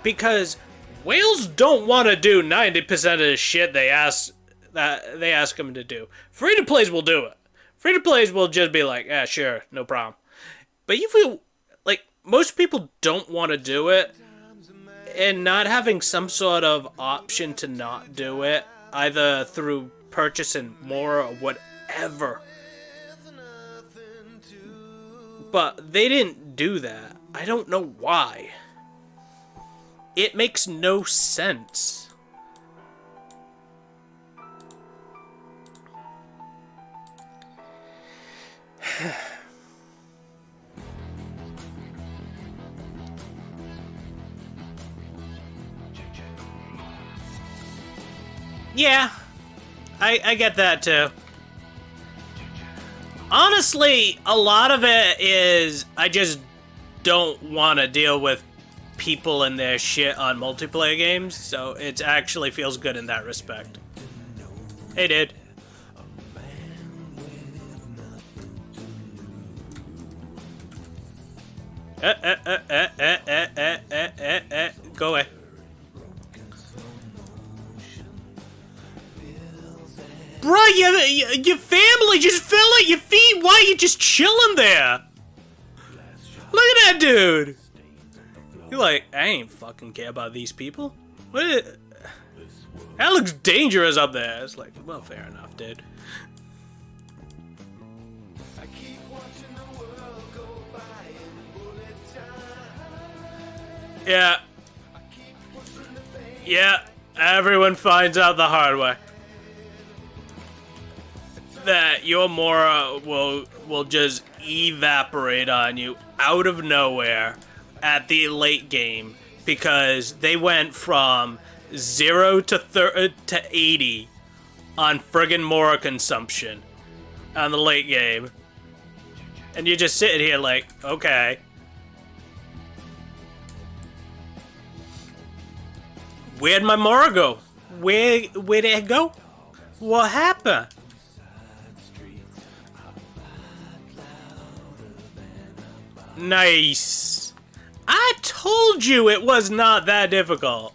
Because whales don't want to do 90% of the shit they ask them to do. Free-to-plays will do it. Free-to-plays will just be like, yeah, sure, no problem. But you feel like most people don't want to do it. And not having some sort of option to not do it, either through purchasing more or whatever. But they didn't do that. I don't know why. It makes no sense. Yeah, I get that too. Honestly, a lot of it is I just don't want to deal with people and their shit on multiplayer games, so it actually feels good in that respect. Hey, dude. Go away. Bro, your family just fell at your feet. Why are you just chilling there? Look at that dude. You're like, I ain't fucking care about these people. What? That looks dangerous up there. It's like, well, fair enough, dude. Yeah. Yeah, everyone finds out the hard way. That your Mora will just evaporate on you out of nowhere at the late game because they went from 0 to 80 on friggin' Mora consumption on the late game, and you're just sitting here like, okay. Where'd my Mora go? Where did it go? What happened? Nice. I told you it was not that difficult.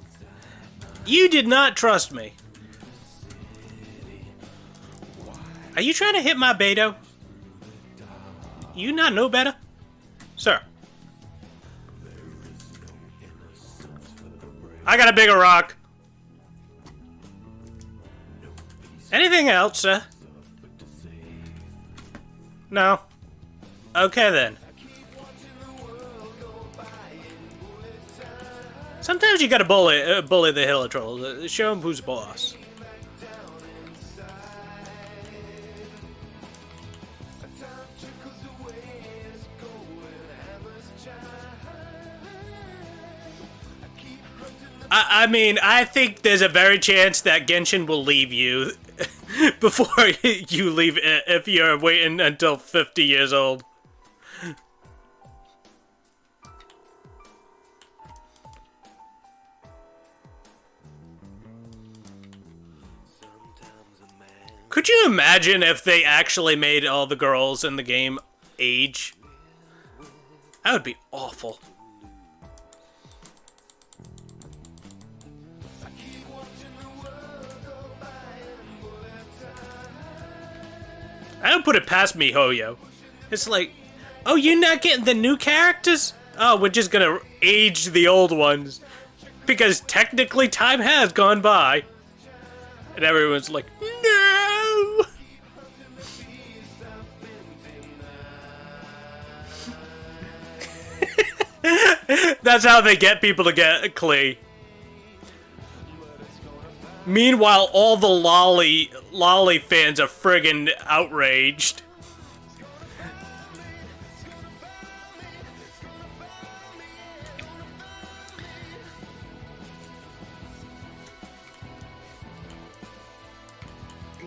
You did not trust me. Are you trying to hit my Beto? You not know better? Sir. I got a bigger rock. Anything else, sir? No. Okay then. Sometimes you gotta bully the hill trolls. Show them who's boss. I mean, I think there's a very chance that Genshin will leave you before you leave if you're waiting until 50 years old. Could you imagine if they actually made all the girls in the game age? That would be awful. I don't put it past me, Hoyo. It's like, oh, you're not getting the new characters? Oh, we're just gonna age the old ones. Because technically time has gone by. And everyone's like, no! That's how they get people to get Klee. Meanwhile, all the lolly fans are friggin' outraged.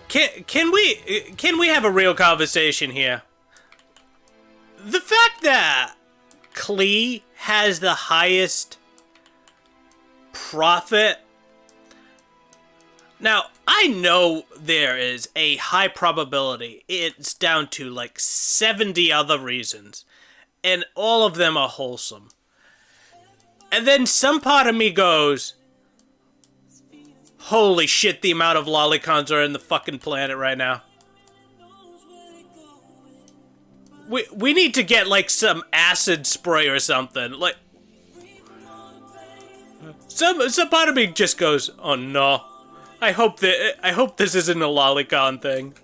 Can we have a real conversation here? The fact that Klee has the highest profit. Now, I know there is a high probability it's down to like 70 other reasons, and all of them are wholesome. And then some part of me goes, holy shit, the amount of lolicons are in the fucking planet right now. We need to get like some acid spray or something. Like some part of me just goes, oh no. I hope this isn't a lolicon thing.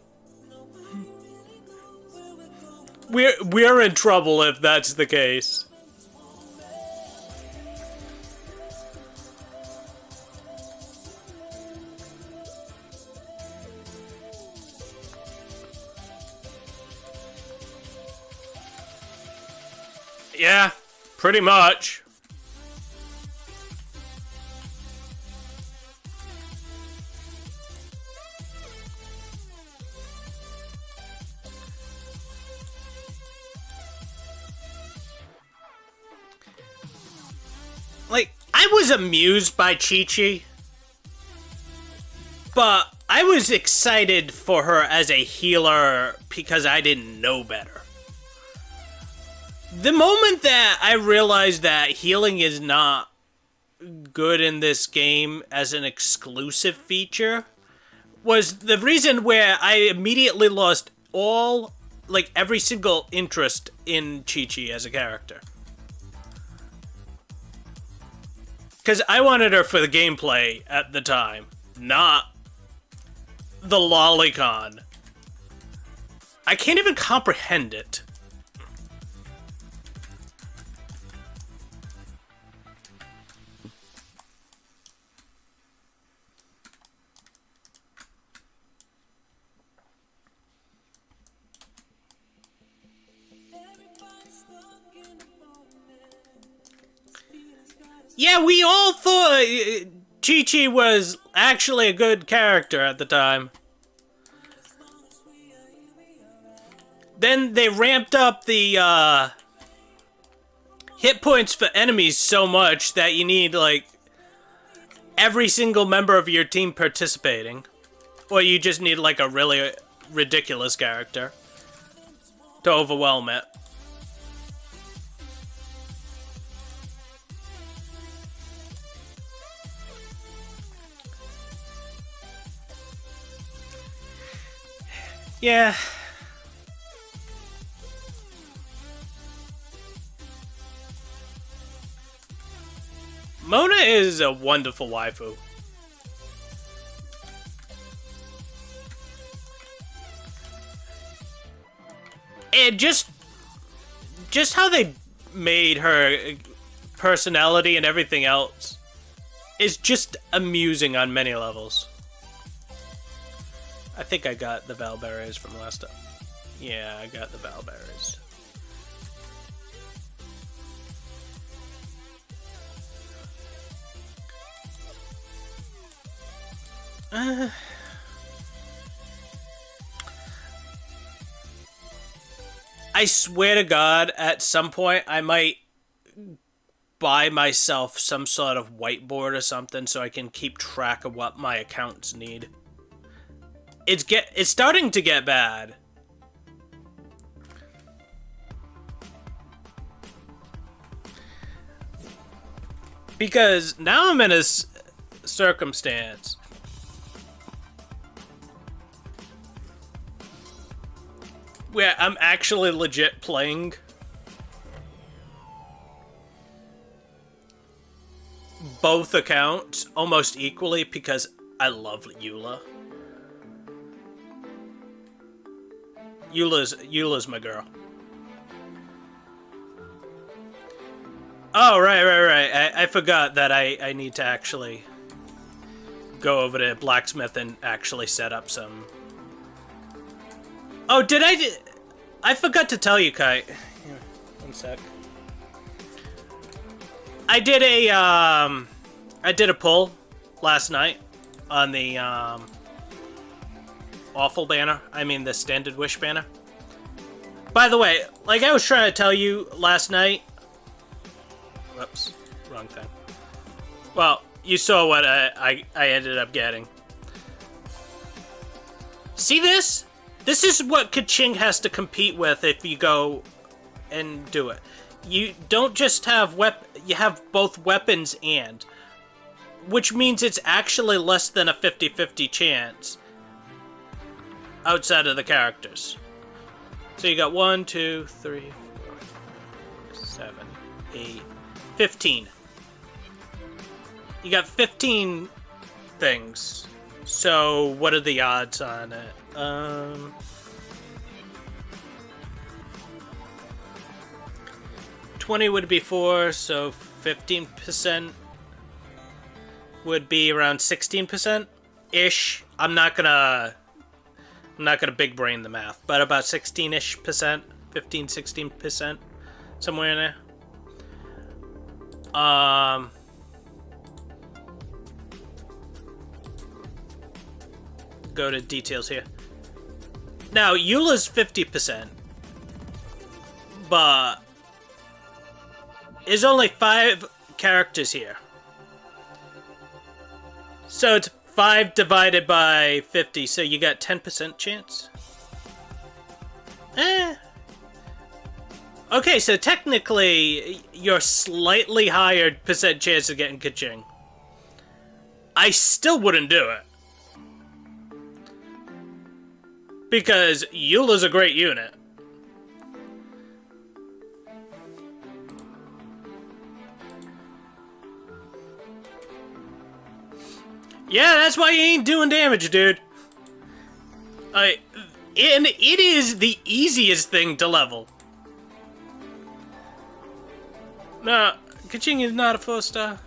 We're in trouble if that's the case. Yeah, pretty much. I was amused by Chi-Chi, but I was excited for her as a healer because I didn't know better. The moment that I realized that healing is not good in this game as an exclusive feature was the reason where I immediately lost every single interest in Chi-Chi as a character. Because I wanted her for the gameplay at the time, not the lolicon. I can't even comprehend it. Yeah, we all thought Chi-Chi was actually a good character at the time. Then they ramped up the hit points for enemies so much that you need, every single member of your team participating. Or you just need, a really ridiculous character to overwhelm it. Yeah. Mona is a wonderful waifu. And just how they made her personality and everything else is just amusing on many levels. I think I got the Valberries from last time. Yeah, I got the Valberries. I swear to God, at some point, I might buy myself some sort of whiteboard or something so I can keep track of what my accounts need. It's starting to get bad. Because now I'm in a circumstance where I'm actually legit playing both accounts almost equally because I love Eula. Eula's my girl. Oh, right. I forgot that I need to actually go over to Blacksmith and actually set up some... Oh, did I forgot to tell you, Kite. Here, one sec. I did a poll last night on the awful banner. I mean the Standard Wish banner. By the way, like I was trying to tell you last night. Whoops, wrong thing. Well, you saw what I ended up getting. See this? This is what Kaching has to compete with if you go and do it. You don't just have you have both weapons and, which means it's actually less than a 50-50 chance outside of the characters. So you got 1, 2, 3, 4, 7, 8, 15. You got 15 things. So what are the odds on it? 20 would be 4, so 15% would be around 16%-ish. I'm not gonna big brain the math, but about 16-ish percent, 15, 16%, somewhere in there. Go to details here. Now, Eula's 50%, but there's only 5 characters here. So it's 5 divided by 50, so you got 10% chance? Okay, so technically, you're slightly higher percent chance of getting Kaching. I still wouldn't do it. Because Eula's a great unit. Yeah, that's why you ain't doing damage, dude. And it is the easiest thing to level. No, Kaching is not a 4-star.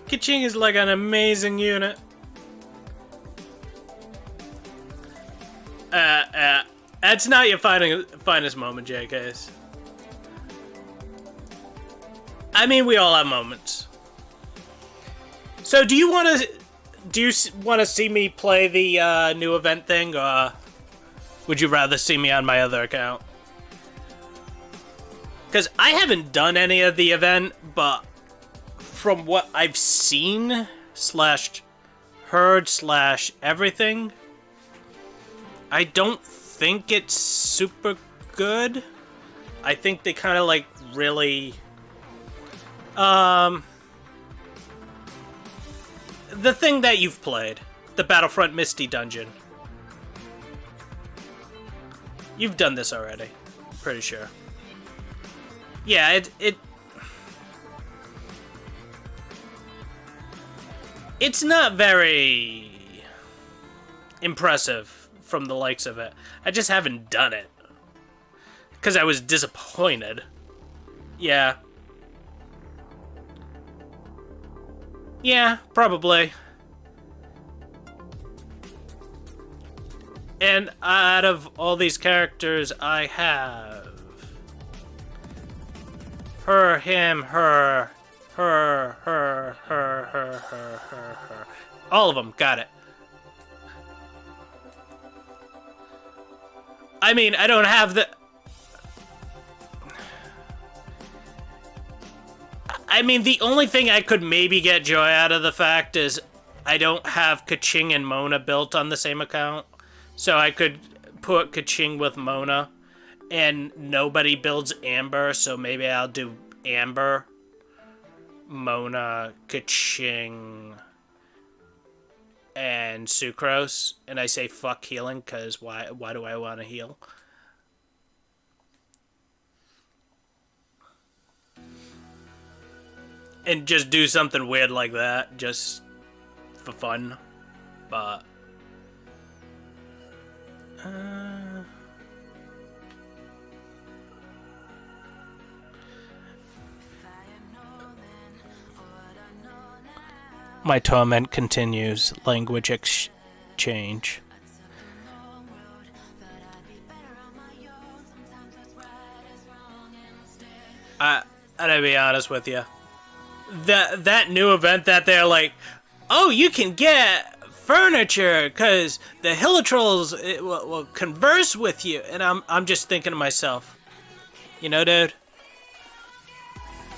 Kaching is like an amazing unit. That's not your finest moment, JKs. I mean, we all have moments. So, do you want to see me play the new event thing, or would you rather see me on my other account? Because I haven't done any of the event, but from what I've seen / heard / everything, I don't think it's super good. I think they kind of like really the thing that you've played, the Battlefront Misty dungeon. You've done this already, pretty sure. Yeah, it's not very impressive from the likes of it. I just haven't done it because I was disappointed. Yeah. Yeah, probably. And out of all these characters, I have her, him, her. All of them, got it. I mean, I don't have the... I mean, the only thing I could maybe get joy out of the fact is I don't have Kaching and Mona built on the same account. So I could put Kaching with Mona, and nobody builds Amber, so maybe I'll do Amber, Mona, Kaching, and Sucrose. And I say fuck healing, because why do I want to heal? And just do something weird like that, just for fun. But... My torment continues. Language exchange. I gotta be honest with you. That new event that they're like, oh, you can get furniture because the Hilitrolls will converse with you, and I'm just thinking to myself, you know, dude,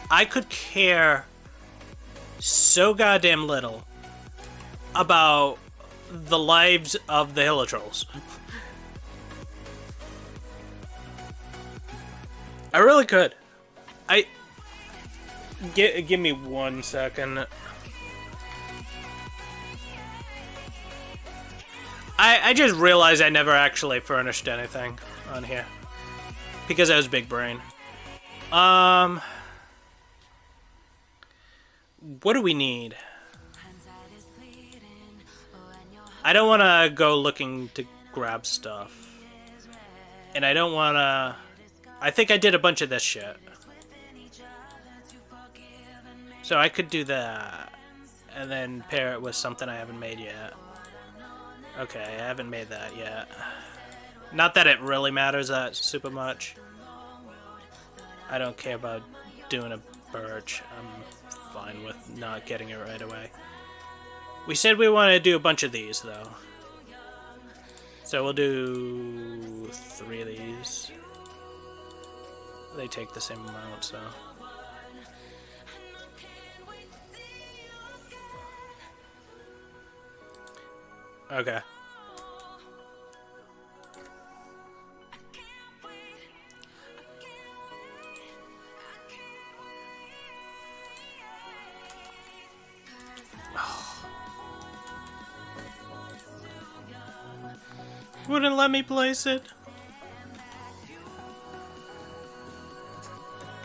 I could care so goddamn little about the lives of the Hilitrolls. I really could. Give me 1 second. I just realized I never actually furnished anything on here because I was big brain. What do we need? I don't want to go looking to grab stuff. And I don't want to... I think I did a bunch of this shit. So I could do that. And then pair it with something I haven't made yet. Okay, I haven't made that yet. Not that it really matters that super much. I don't care about doing a birch. I'm fine with not getting it right away. We said we want to do a bunch of these, though. So we'll do 3 of these. They take the same amount, so... Okay. Wouldn't let me place it.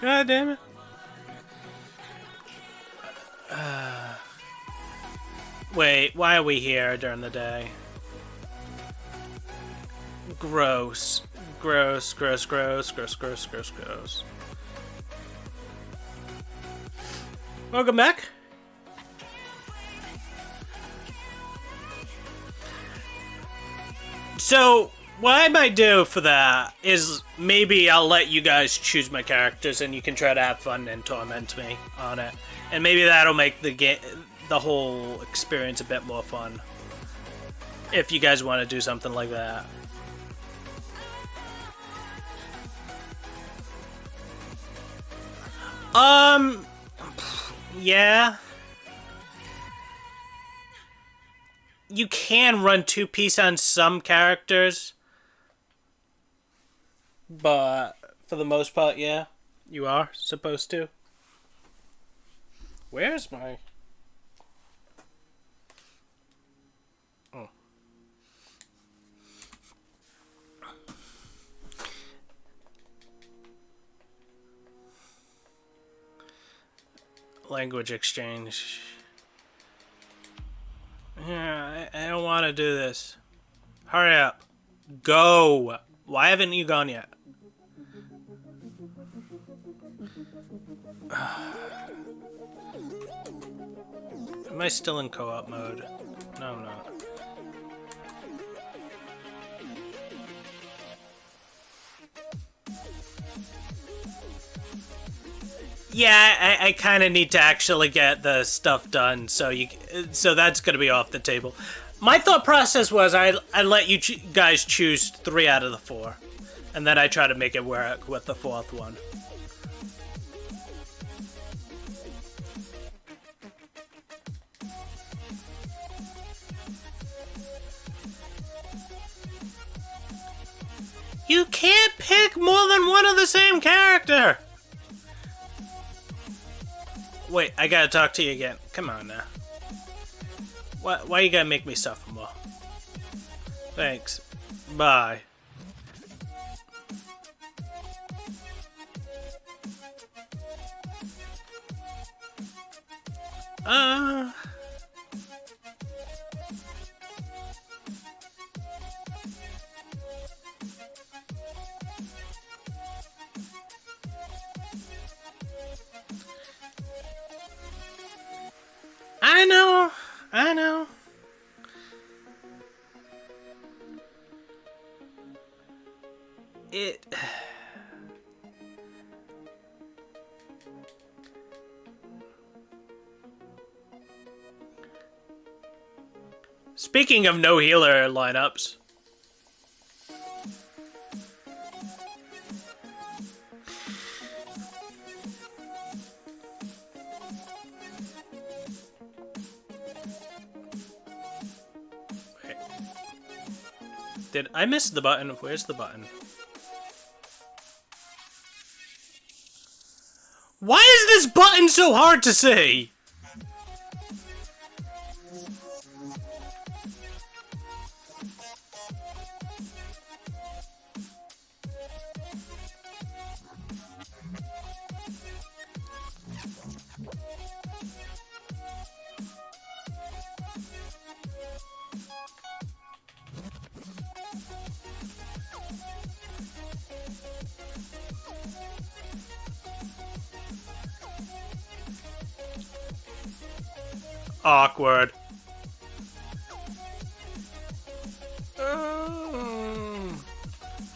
God damn it. Wait, why are we here during the day? Gross. Gross, gross, gross, gross, gross, gross, gross. Welcome back. So, what I might do for that is maybe I'll let you guys choose my characters and you can try to have fun and torment me on it. And maybe that'll make the whole experience a bit more fun. If you guys want to do something like that. Yeah. You can run 2-piece on some characters. But for the most part, yeah. You are supposed to. Where's my... Oh. Language exchange. Yeah, I don't want to do this. Hurry up. Go. Why haven't you gone yet? Am I still in co-op mode? No, I'm not. Yeah, I kind of need to actually get the stuff done, so that's gonna be off the table. My thought process was I let you guys choose 3 out of the 4, and then I try to make it work with the 4th one. You can't pick more than one of the same character! Wait, I gotta talk to you again. Come on now. Why you gotta make me suffer more? Thanks. Bye. I know. Speaking of no healer lineups. Did I miss the button? Where's the button? Why is this button so hard to see? Awkward.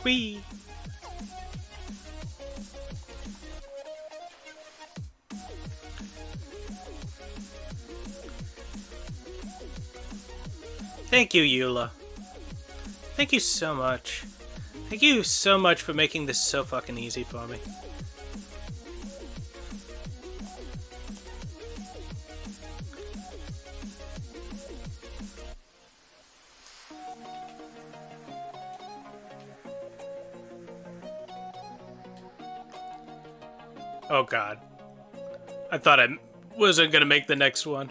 Wee. Thank you, Eula. Thank you so much. Thank you so much for making this so fucking easy for me. Oh god. I thought I wasn't gonna make the next one.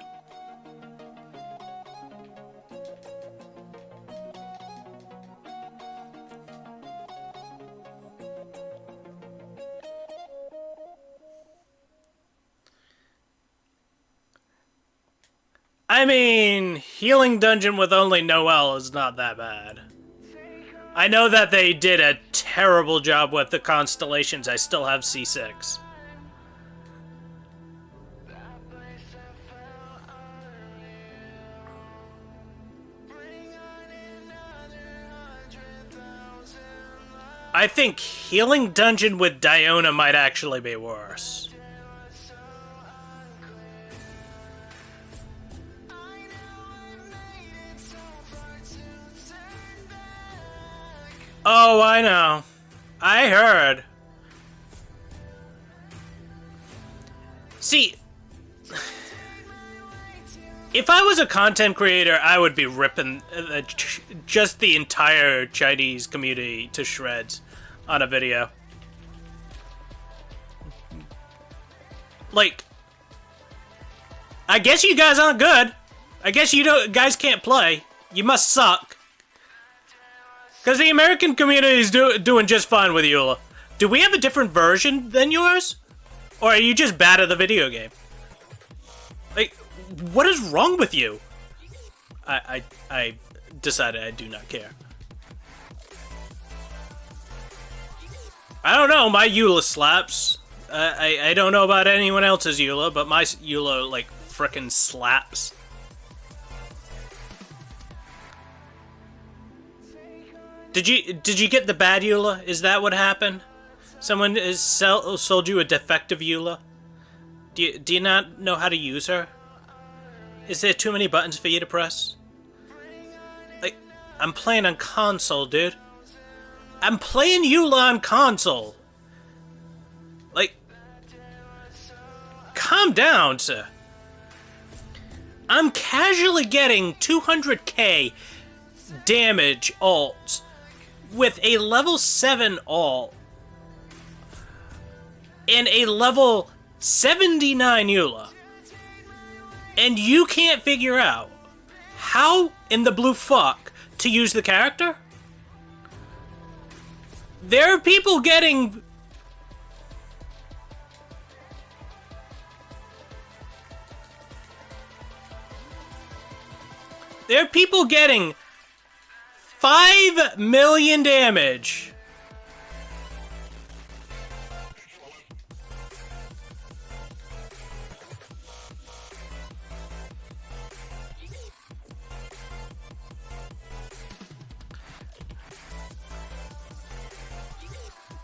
I mean, healing dungeon with only Noelle is not that bad. I know that they did a terrible job with the constellations. I still have C6. I think healing dungeon with Diona might actually be worse. Oh, I know. I heard. See, if I was a content creator, I would be ripping just the entire Chinese community to shreds on a video. Like, I guess you guys aren't good. I guess guys can't play. You must suck. Because the American community is doing just fine with Eula. Do we have a different version than yours? Or are you just bad at the video game? Like, what is wrong with you? I decided I do not care. I don't know, my Eula slaps. I don't know about anyone else's Eula, but my Eula, like, frickin' slaps. Did you get the bad Eula? Is that what happened? Someone sold you a defective Eula? Do you not know how to use her? Is there too many buttons for you to press? Like, I'm playing on console, dude. I'm playing Eula on console. Like, calm down, sir. I'm casually getting 200k damage ults with a level 7 ult and a level 79 Eula. And you can't figure out how in the blue fuck to use the character? There are people getting... There are people getting 5 million damage.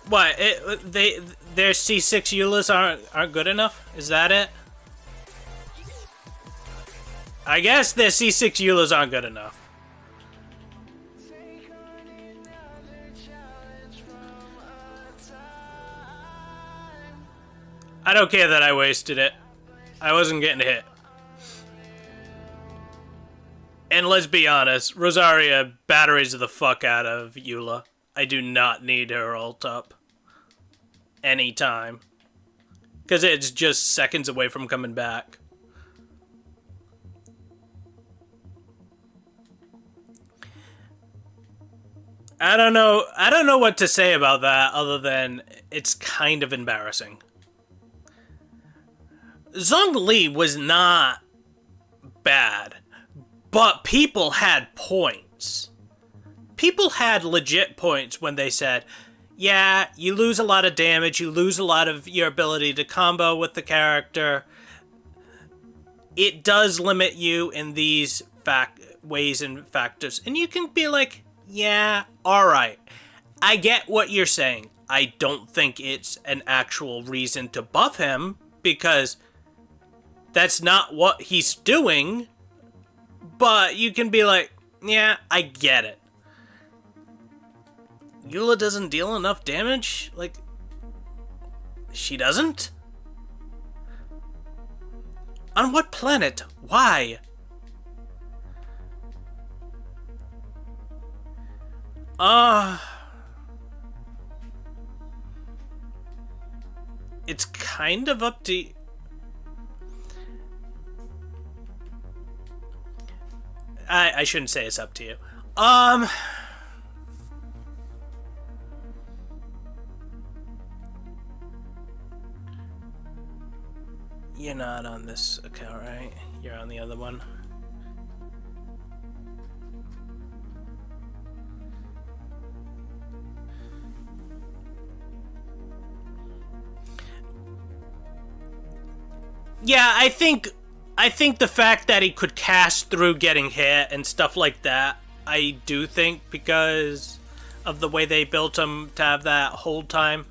What? Their C6 Eulas aren't good enough? Is that it? I guess their C6 Eulas aren't good enough. I don't care that I wasted it. I wasn't getting hit. And let's be honest, Rosaria batteries the fuck out of Eula. I do not need her ult up. Anytime. Because it's just seconds away from coming back. I don't know what to say about that other than it's kind of embarrassing. Zhongli was not bad, but people had points. People had legit points when they said, yeah, you lose a lot of damage, you lose a lot of your ability to combo with the character. It does limit you in these ways and factors. And you can be like, yeah, alright. I get what you're saying. I don't think it's an actual reason to buff him, because that's not what he's doing. But you can be like, yeah, I get it. Eula doesn't deal enough damage? Like, she doesn't? On what planet? Why? It's kind of up to... I shouldn't say it's up to you. You're not on this account, right? You're on the other one. Yeah, I think the fact that he could cast through getting hit and stuff like that, I do think because of the way they built him to have that hold time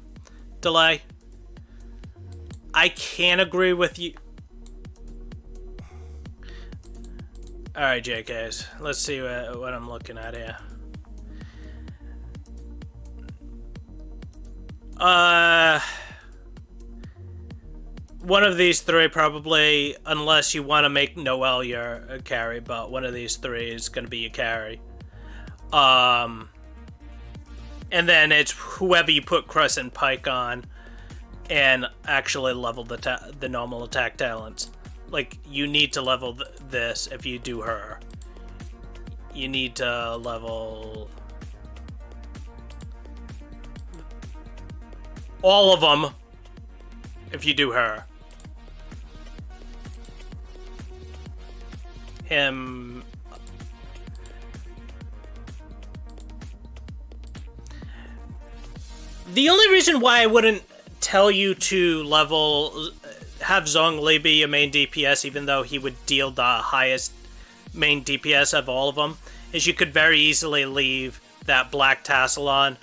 delay. I can't agree with you. Alright, JKs. Let's see what I'm looking at here. One of these three probably, unless you want to make Noelle your carry, but one of these three is going to be your carry. And then it's whoever you put Crescent Pike on and actually level the normal attack talents. Like, you need to level this if you do her. You need to level all of them if you do her. Him... The only reason why I wouldn't tell you to have Zhongli be your main DPS, even though he would deal the highest main DPS of all of them, is you could very easily leave that black tassel on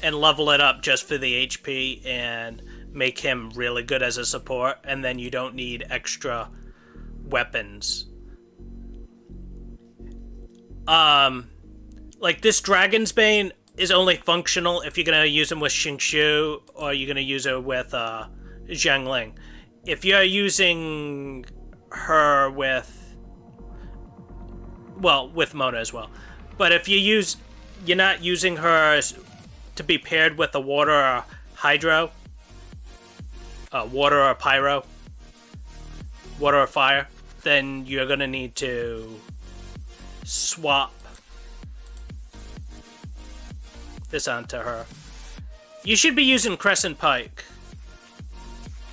and level it up just for the HP and make him really good as a support, and then you don't need extra weapons. Like this Dragon's Bane is only functional if you're gonna use him with Xingqiu or you're gonna use her with Zhangling. If you're using her with, well, with Mona as well, but if you're not using her to be paired with a water or hydro, water or pyro, water or fire, then you're gonna need to swap this onto her. You should be using Crescent Pike.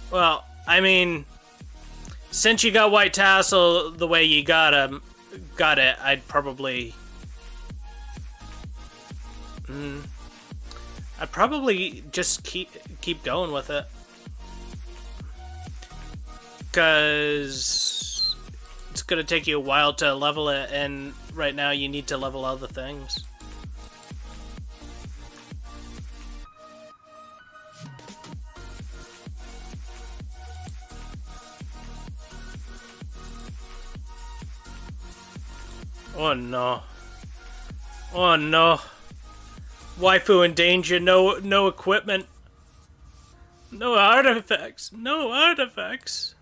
Well, I mean, since you got White Tassel the way you got it, I'd probably... I'd probably just keep going with it. Because it's gonna take you a while to level it, and right now you need to level other things. Oh no. Oh no. Waifu in danger, no equipment. No artifacts. No artifacts.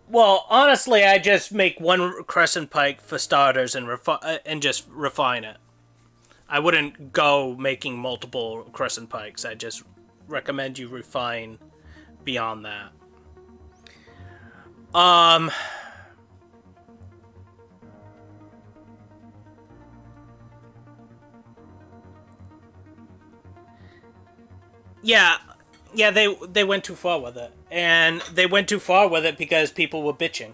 Well, honestly, I just make one Crescent Pike for starters and just refine it. I wouldn't go making multiple Crescent Pikes. I just recommend you refine beyond that. Yeah, they went too far with it. And they went too far with it because people were bitching.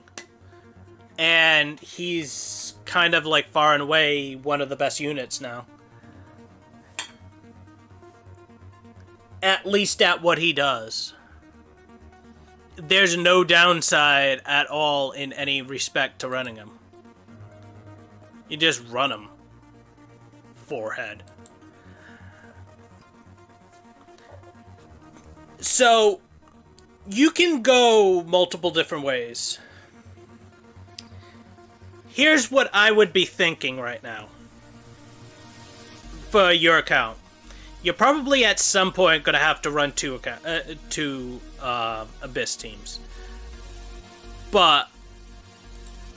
And he's kind of like far and away one of the best units now. At least at what he does. There's no downside at all in any respect to running him. You just run him. Forehead. So, you can go multiple different ways. Here's what I would be thinking right now. For your account. you're probably at some point going to have to run two Abyss teams. But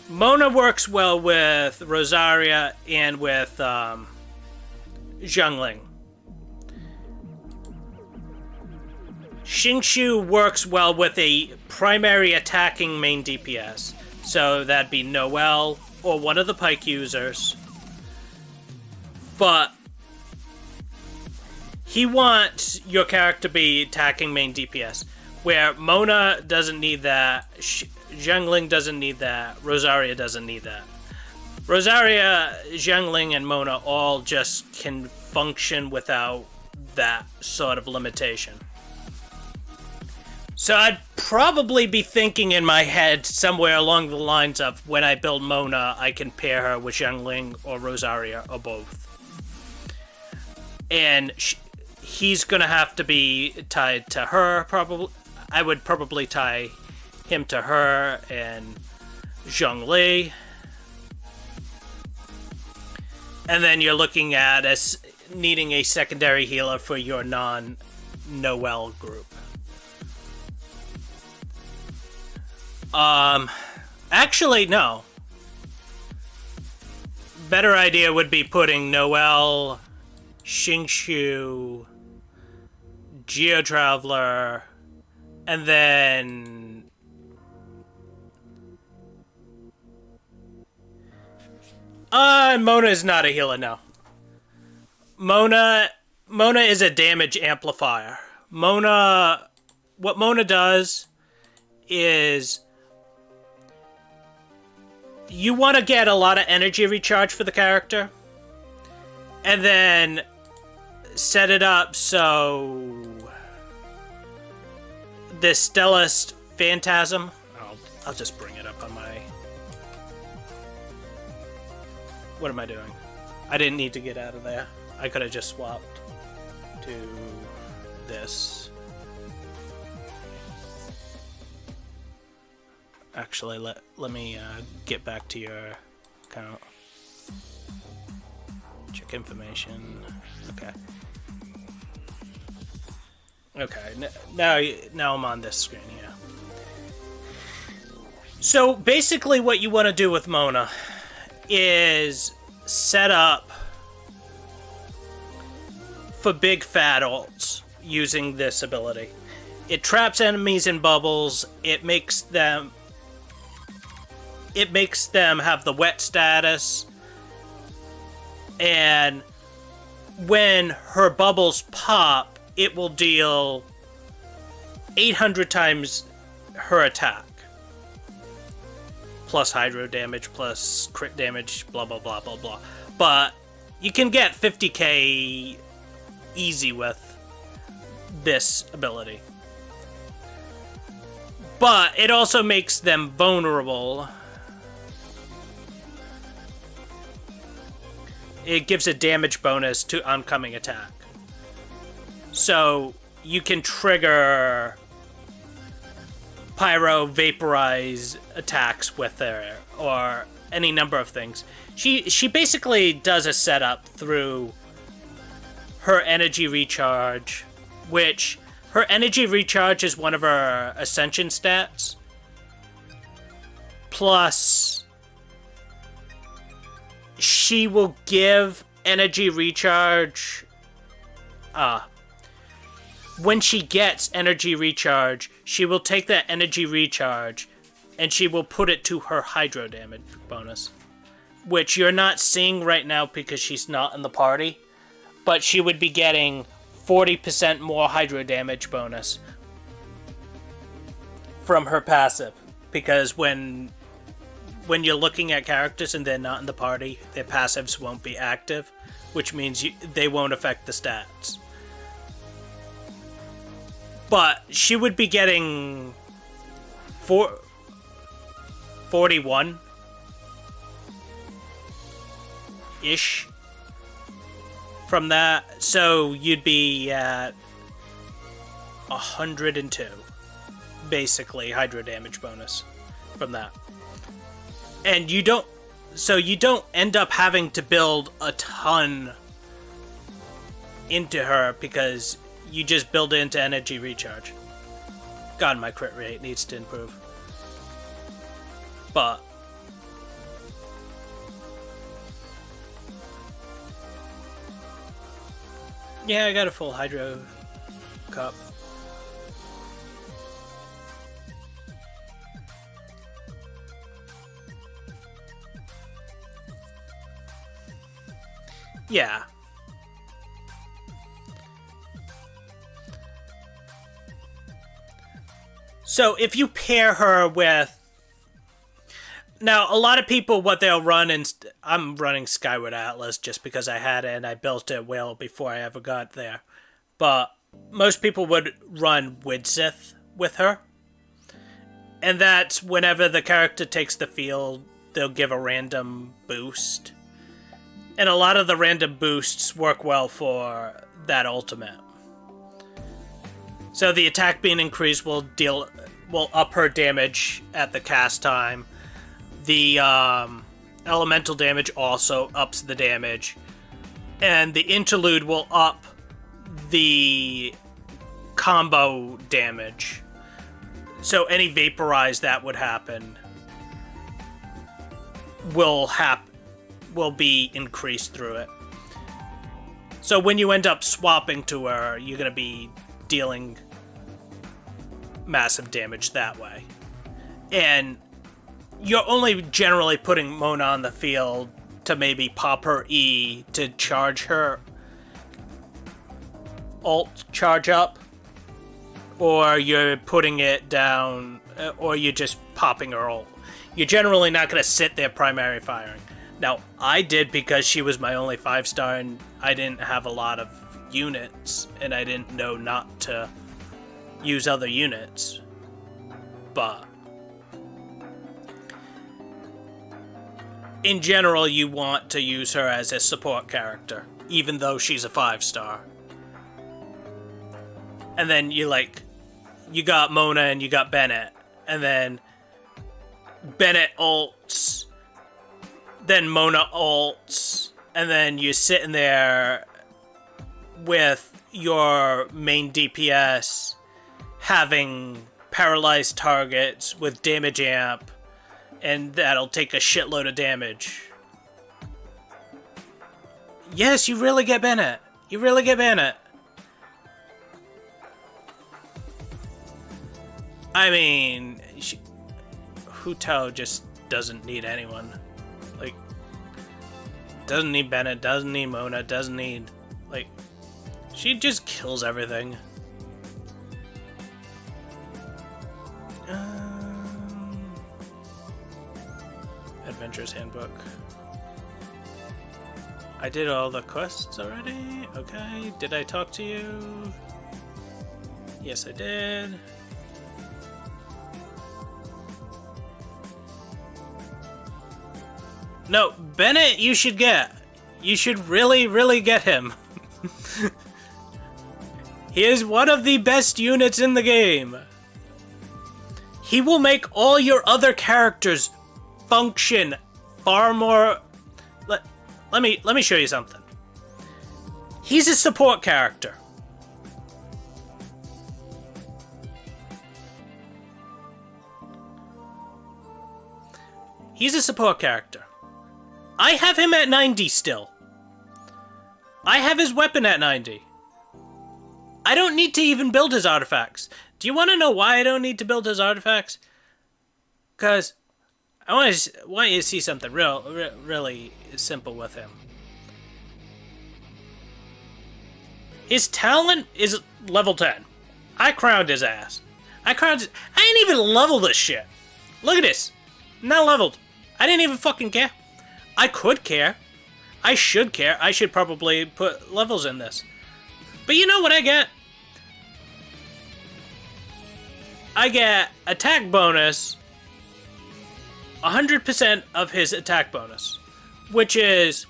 Mona works well with Rosaria and with Zhongling. Xingqiu works well with a primary attacking main DPS. So that'd be Noelle or one of the Pike users. But he wants your character to be attacking main DPS. Where Mona doesn't need that, Zhongling doesn't need that, Rosaria doesn't need that. Rosaria, Zhongling, and Mona all just can function without that sort of limitation. So I'd probably be thinking in my head somewhere along the lines of when I build Mona, I can pair her with Zhongling or Rosaria or both. And he's going to have to be tied to her, probably. I would probably tie him to her and Zhongli. And then you're looking at as needing a secondary healer for your non-Noelle group. Actually, no. Better idea would be putting Noelle, Xingqiu, Geo-Traveler, and then Mona is not a healer, no. Mona is a damage amplifier. What Mona does is you want to get a lot of energy recharge for the character, and then set it up so this Stellist Phantasm. I'll just bring it up on my. What am I doing? I didn't need to get out of there. I could have just swapped to this. Actually, let me get back to your account. Check information. Okay, now I'm on this screen here. So basically what you want to do with Mona is set up for big fat ults using this ability. It traps enemies in bubbles, it makes them have the wet status, and when her bubbles pop, it will deal 800 times her attack. Plus hydro damage, plus crit damage, blah blah blah blah blah. But you can get 50k easy with this ability. But it also makes them vulnerable. It gives a damage bonus to oncoming attack. So you can trigger pyro vaporize attacks with her, or any number of things. She basically does a setup through her energy recharge, which her energy recharge is one of her ascension stats. Plus, she will give energy recharge. When she gets energy recharge, she will take that energy recharge and she will put it to her hydro damage bonus, which you're not seeing right now because she's not in the party, but she would be getting 40% more hydro damage bonus from her passive, because when you're looking at characters and they're not in the party, their passives won't be active, which means they won't affect the stats. But she would be getting 41-ish from that. So you'd be at 102, basically, hydro damage bonus from that. And you don't end up having to build a ton into her because you just build it into energy recharge. God, my crit rate needs to improve. But yeah, I got a full hydro cup. Yeah. So if you pair her with... Now, a lot of people, what they'll run, and I'm running Skyward Atlas just because I had it and I built it well before I ever got there. But most people would run Widsith with her. And that's whenever the character takes the field, they'll give a random boost. And a lot of the random boosts work well for that ultimate. So the attack being increased will up her damage at the cast time. The elemental damage also ups the damage. And the interlude will up the combo damage. So any vaporize that would happen will be increased through it. So when you end up swapping to her, you're going to be dealing massive damage that way. And you're only generally putting Mona on the field to maybe pop her E to charge her ult charge up, or you're putting it down, or you're just popping her ult. You're generally not going to sit there primary firing. Now, I did because she was my only 5-star and I didn't have a lot of units, and I didn't know not to use other units. But in general, you want to use her as a support character, even though she's a 5-star. And then you got Mona and you got Bennett, and then Bennett ults, then Mona ults, and then you're sitting there with your main DPS having paralyzed targets with damage amp, and that'll take a shitload of damage. Yes, you really get Bennett. You really get Bennett. I mean, Hu Tao just doesn't need anyone. Like, doesn't need Bennett, doesn't need Mona, doesn't need... Like, she just kills everything. Adventurer's Handbook. I did all the quests already? Okay, did I talk to you? Yes, I did. No, Bennett you should get. You should really, really get him. He is one of the best units in the game. He will make all your other characters function far more... Let me show you something. He's a support character. He's a support character. I have him at 90 still. I have his weapon at 90. I don't need to even build his artifacts. Do you want to know why I don't need to build his artifacts? Because I want you to see something really simple with him. His talent is level 10. I crowned his ass. I ain't even leveled this shit. Look at this. Not leveled. I didn't even fucking care. I could care. I should care. I should probably put levels in this. But you know what I get? I get attack bonus, 100% of his attack bonus, which is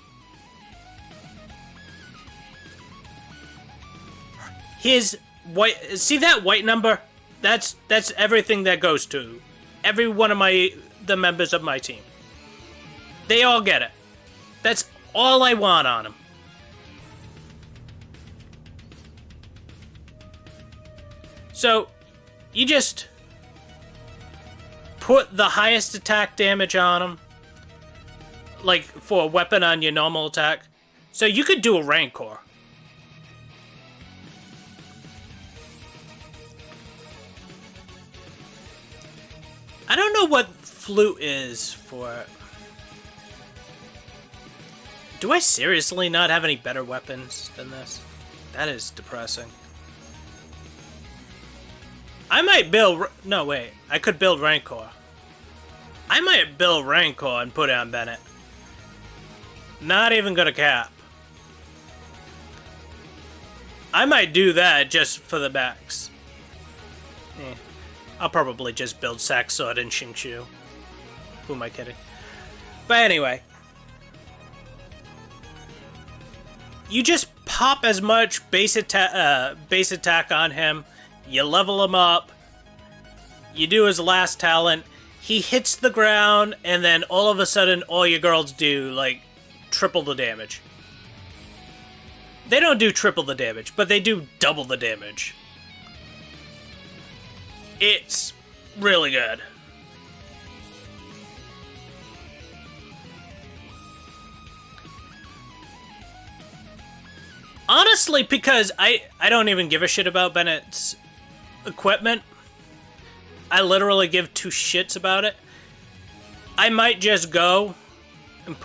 his white. See that white number? That's everything that goes to every one of the members of my team. They all get it. That's all I want on him. So, you just put the highest attack damage on him, like for a weapon on your normal attack. So you could do a Rancor. I don't know what flute is for it. Do I seriously not have any better weapons than this? That is depressing. I might build... No, wait. I could build Rancor. I might build Rancor and put it on Bennett. Not even gonna cap. I might do that just for the backs. I'll probably just build Sack Sword and Xing Shu. Who am I kidding? But anyway. You just pop as much base attack on him. You level him up. You do his last talent. He hits the ground, and then all of a sudden, all your girls do, like, triple the damage. They don't do triple the damage, but they do double the damage. It's really good. Honestly, because I don't even give a shit about Bennett's equipment. I literally give two shits about it. I might just go and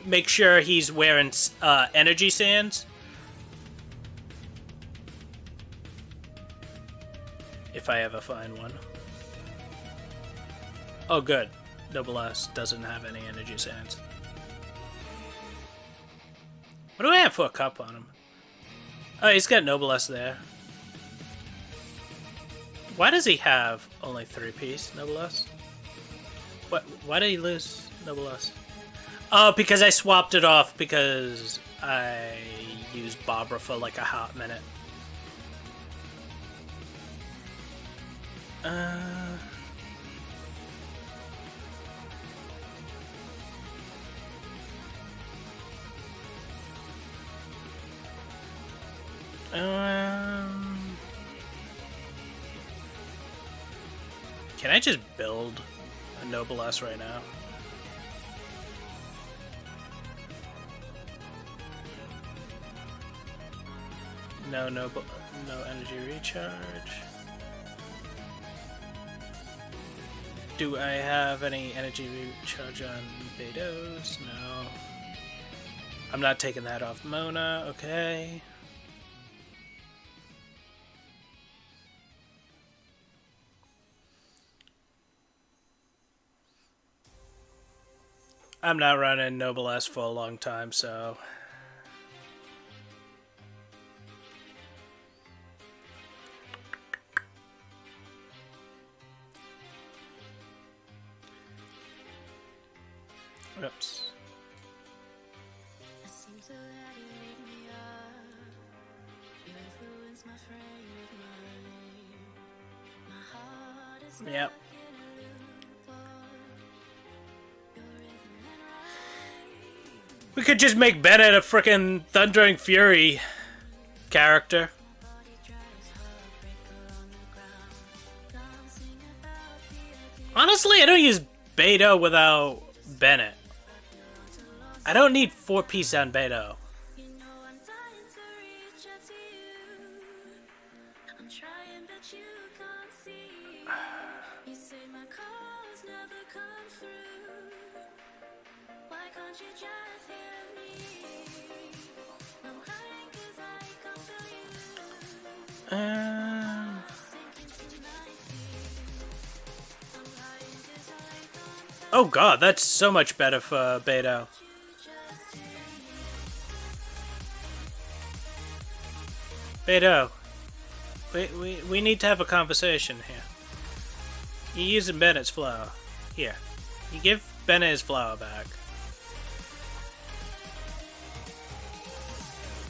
make sure he's wearing energy sands. If I ever find one. Oh, good. Double S doesn't have any energy sands. What do I have for a cup on him? Oh, he's got Noblesse there. Why does he have only 3-piece Noblesse? What? Why did he lose Noblesse? Oh, because I swapped it off because I used Barbara for like a hot minute. Can I just build a Noblesse right now? No energy recharge. Do I have any energy recharge on Betos? No. I'm not taking that off Mona, okay. I'm not running Noblesse for a long time, so... Oops. Yep. We could just make Bennett a frickin' Thundering Fury character. Honestly, I don't use Beto without Bennett. I don't need 4-piece on Beto. Oh god, that's so much better for Beto. Beto, we need to have a conversation here. You're using Bennett's flower. Here, you give Bennett his flower back.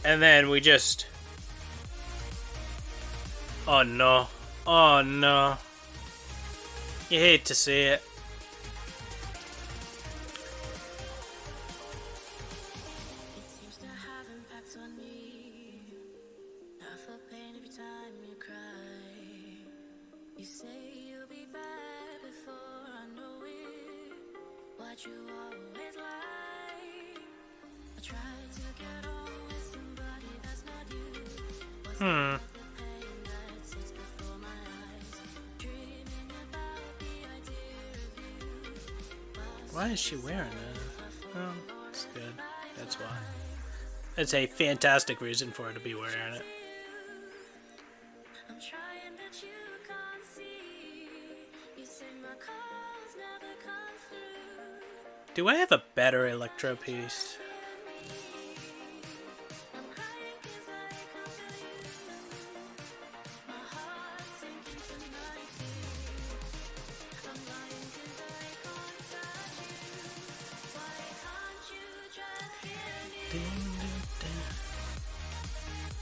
And then we just... Oh no. Oh no. You hate to see it. Why is she wearing it? Oh, it's good. That's why. It's a fantastic reason for her to be wearing it. Do I have a better electro piece?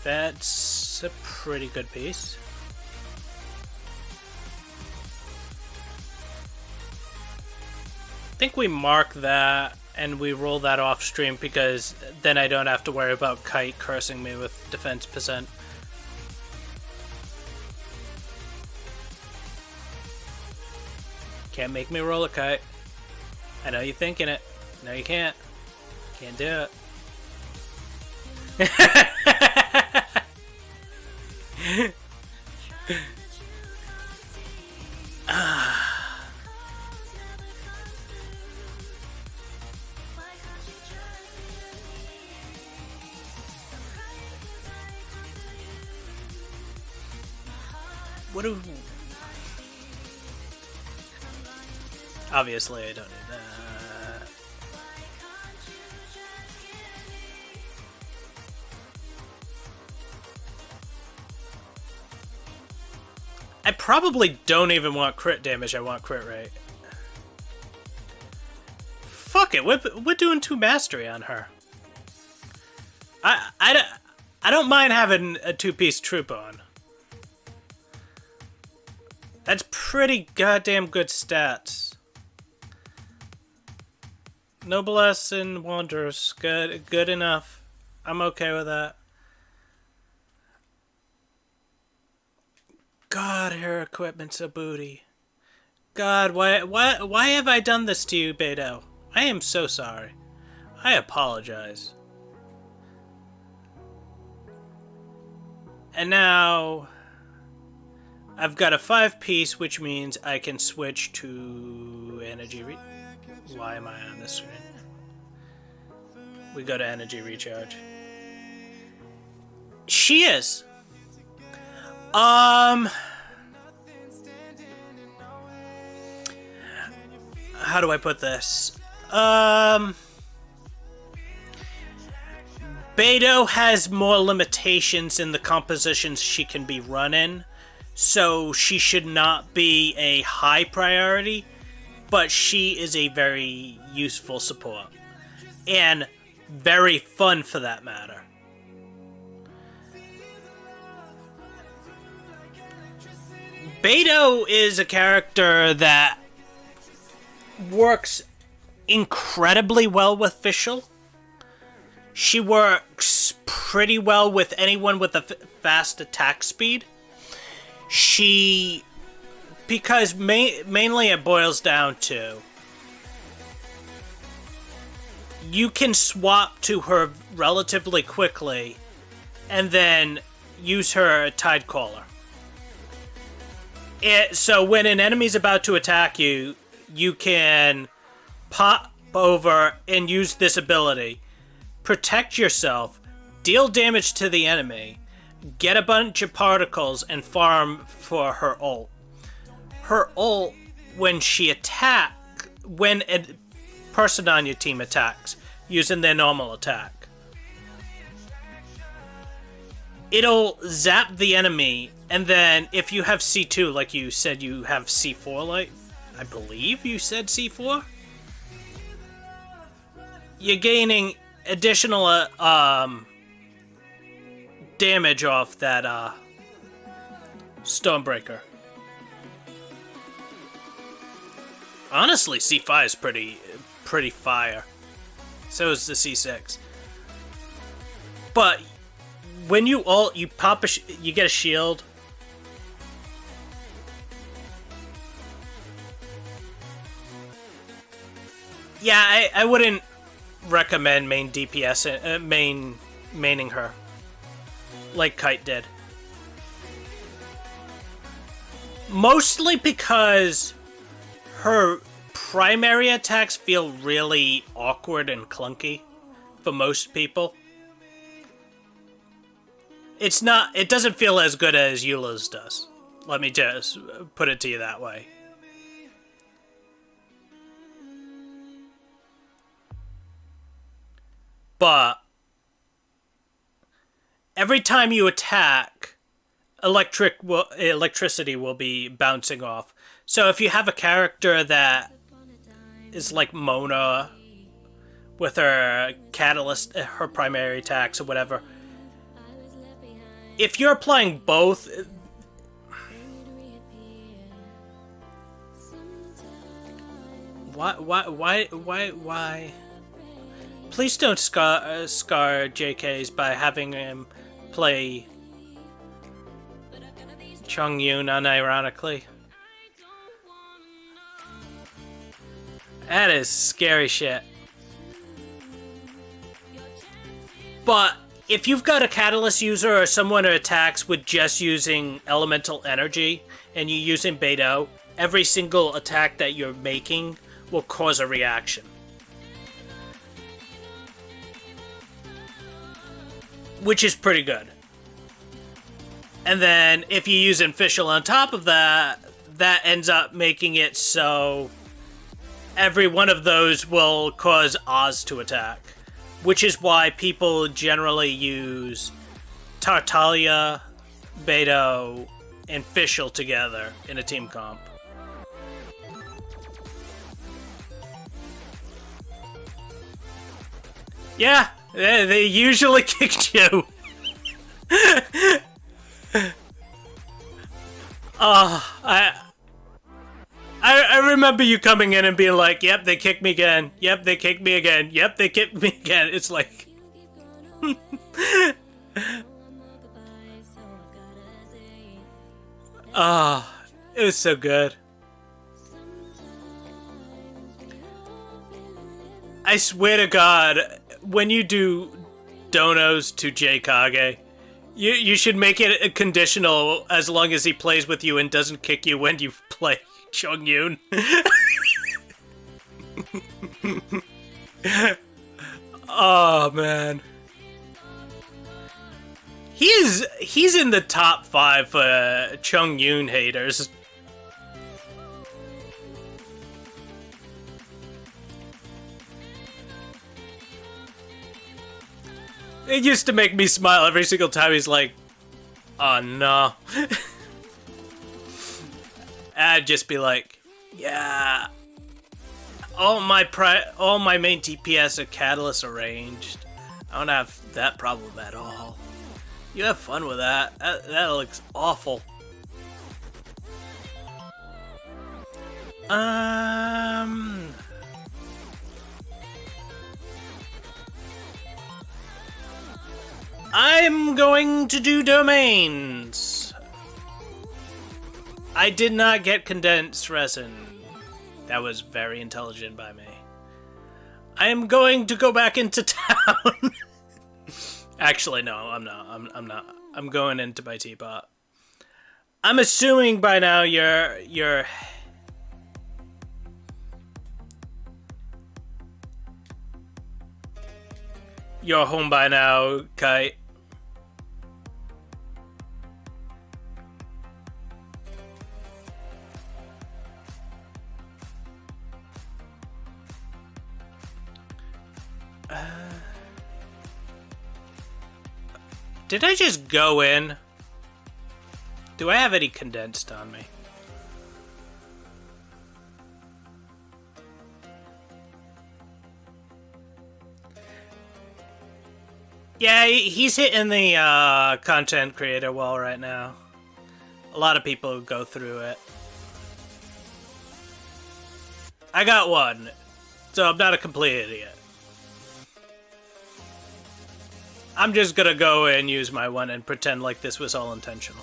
That's a pretty good piece. I think we mark that and we roll that off stream because then I don't have to worry about Kite cursing me with defense percent. Can't make me roll a Kite. I know you're thinking it. No, you can't. Can't do it. What do... Obviously, I don't need that. I probably don't even want crit damage, I want crit rate. Fuck it, we're doing 2 mastery on her. I don't mind having a 2-piece troop on. That's pretty goddamn good stats. Noblesse and Wanderers, good enough. I'm okay with that. God, her equipment's a booty. God, why have I done this to you, Beto? I am so sorry. I apologize. And now I've got a 5-piece, which means I can switch to energy. Why am I on this screen? We go to energy recharge. She is. How do I put this? Beto has more limitations in the compositions she can be run in, so she should not be a high priority, but she is a very useful support. And very fun for that matter. Beto is a character that works incredibly well with Fischl. She works pretty well with anyone with a fast attack speed. Because mainly it boils down to you can swap to her relatively quickly and then use her Tide Caller. So when an enemy's about to attack you, you can pop over and use this ability. Protect yourself, deal damage to the enemy, get a bunch of particles, and farm for her ult. Her ult, when a person on your team attacks, using their normal attack, it'll zap the enemy, and then if you have C2, like you said you have C4, like, I believe you said C4? You're gaining additional damage off that Stormbreaker. Honestly, C5 is pretty fire. So is the C6. But when you ult, you pop you get a shield. Yeah, I wouldn't recommend main DPS, maining her. Like Kite did. Mostly because her primary attacks feel really awkward and clunky for most people. It doesn't feel as good as Eula's does. Let me just put it to you that way. But every time you attack, electricity will be bouncing off. So if you have a character that is like Mona with her catalyst, her primary attacks or whatever, if you're applying both, why? Please don't scar JK's by having him play Chongyun unironically. That is scary shit. But if you've got a catalyst user or someone who attacks with just using elemental energy and you're using Beidou, every single attack that you're making will cause a reaction. Which is pretty good. And then if you use Official on top of that, that ends up making it so every one of those will cause Oz to attack. Which is why people generally use Tartaglia, Beidou, and Fischl together in a team comp. Yeah, they usually kicked you. I remember you coming in and being like, yep, they kicked me again. Yep, they kicked me again. Yep, they kicked me again. It's like... it was so good. I swear to God, when you do donos to J-Kage, you should make it a conditional as long as he plays with you and doesn't kick you when you play Chongyun. Oh man, he's in the top 5 for Chongyun haters. It used to make me smile every single time he's like, oh no. I'd just be like, yeah, all my main TPS are Catalyst arranged. I don't have that problem at all. You have fun with that. That looks awful. I'm going to do domains. I did not get condensed resin. That was very intelligent by me. I am going to go back into town. Actually, no, I'm not. I'm not. I'm going into my teapot. I'm assuming by now you're home by now, Kite. Did I just go in? Do I have any condensed on me? Yeah, he's hitting the content creator wall right now. A lot of people go through it. I got one, so I'm not a complete idiot. I'm just gonna go and use my one and pretend like this was all intentional.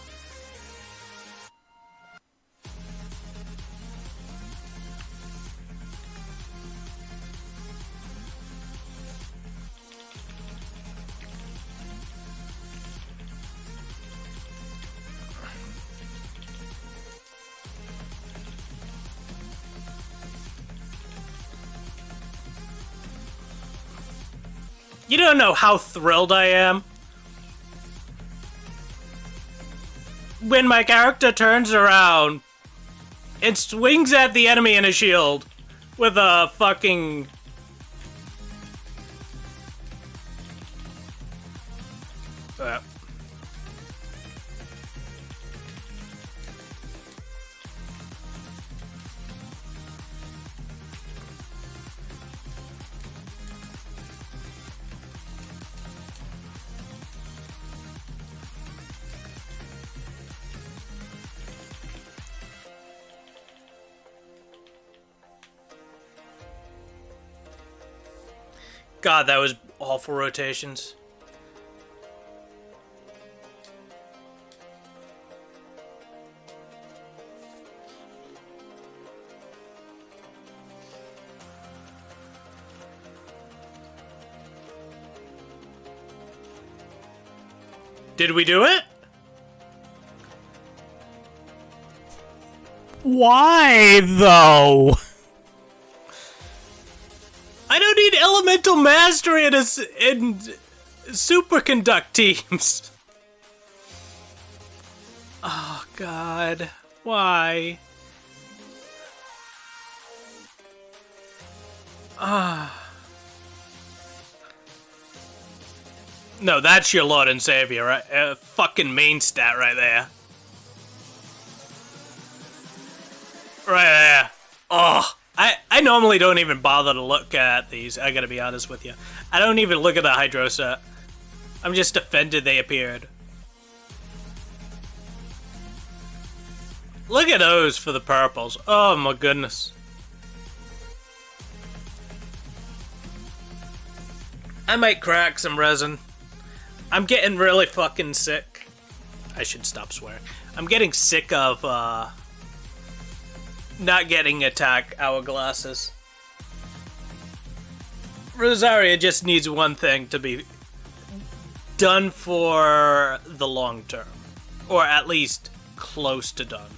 You don't know how thrilled I am when my character turns around and swings at the enemy in a shield with a fucking... God, that was awful rotations. Did we do it? Why, though? I don't need elemental mastery in superconduct teams. Oh, God. Why? No, that's your Lord and Savior, right? Fucking main stat right there. Right there. Oh, I normally don't even bother to look at these, I gotta be honest with you. I don't even look at the Hydro set. I'm just offended they appeared. Look at those for the purples. Oh my goodness. I might crack some resin. I'm getting really fucking sick. I should stop swearing. I'm getting sick of, not getting attack hourglasses. Rosaria just needs one thing to be done for the long term. Or at least close to done.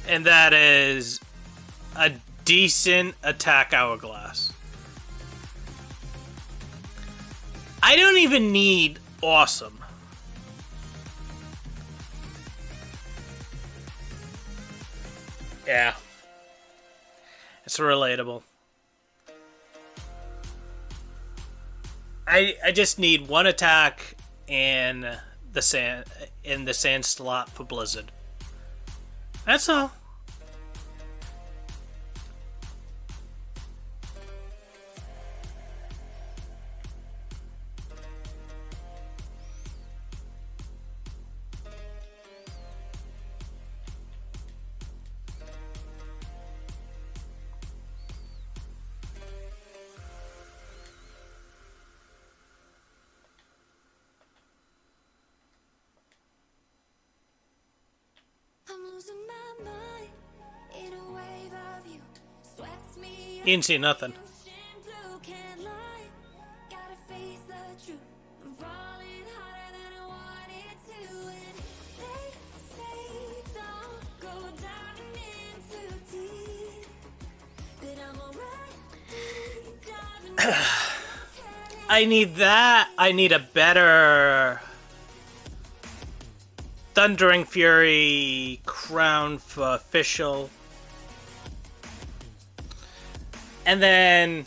And that is a decent attack hourglass. I don't even need awesome. Yeah. It's relatable. I just need one attack and the sand slot for Blizzard. That's all. You didn't see nothing. I need that. I need a better Thundering Fury crown for official. And then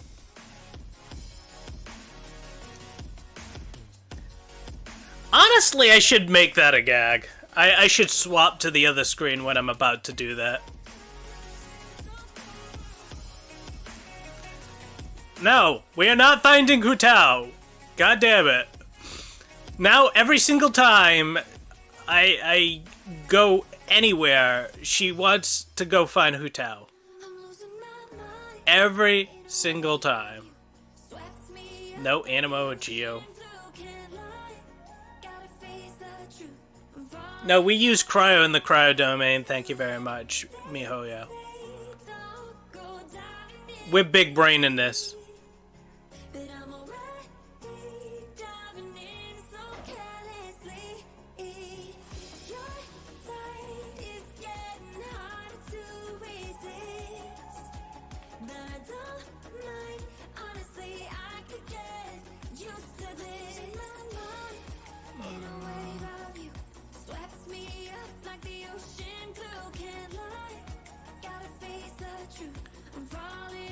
honestly, I should make that a gag. I should swap to the other screen when I'm about to do that. No, we are not finding Hu Tao. God damn it. Now, every single time I go anywhere, she wants to go find Hu Tao. Every single time. No Animo or Geo. No, we use Cryo in the Cryo domain. Thank you very much, MiHoYo. We're big brain in this.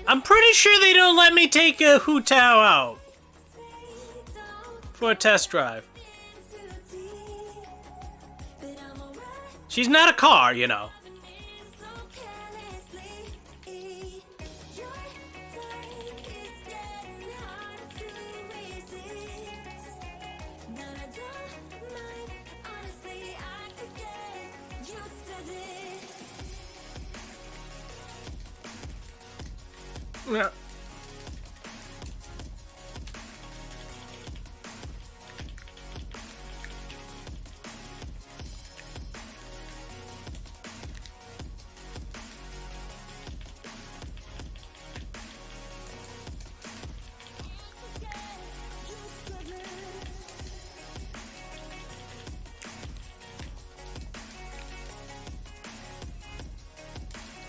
I'm pretty sure they don't let me take a Hu Tao out for a test drive. She's not a car, you know. Yeah.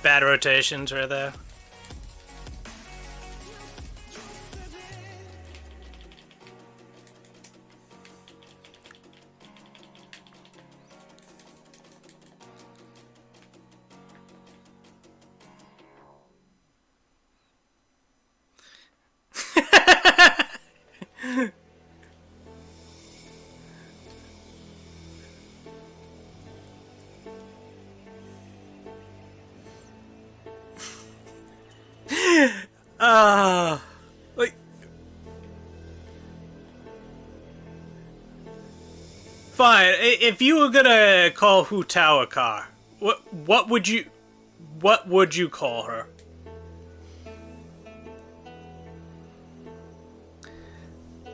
Bad rotations right there. Like, fine. If you were gonna call Hu Tao a car, what would you call her?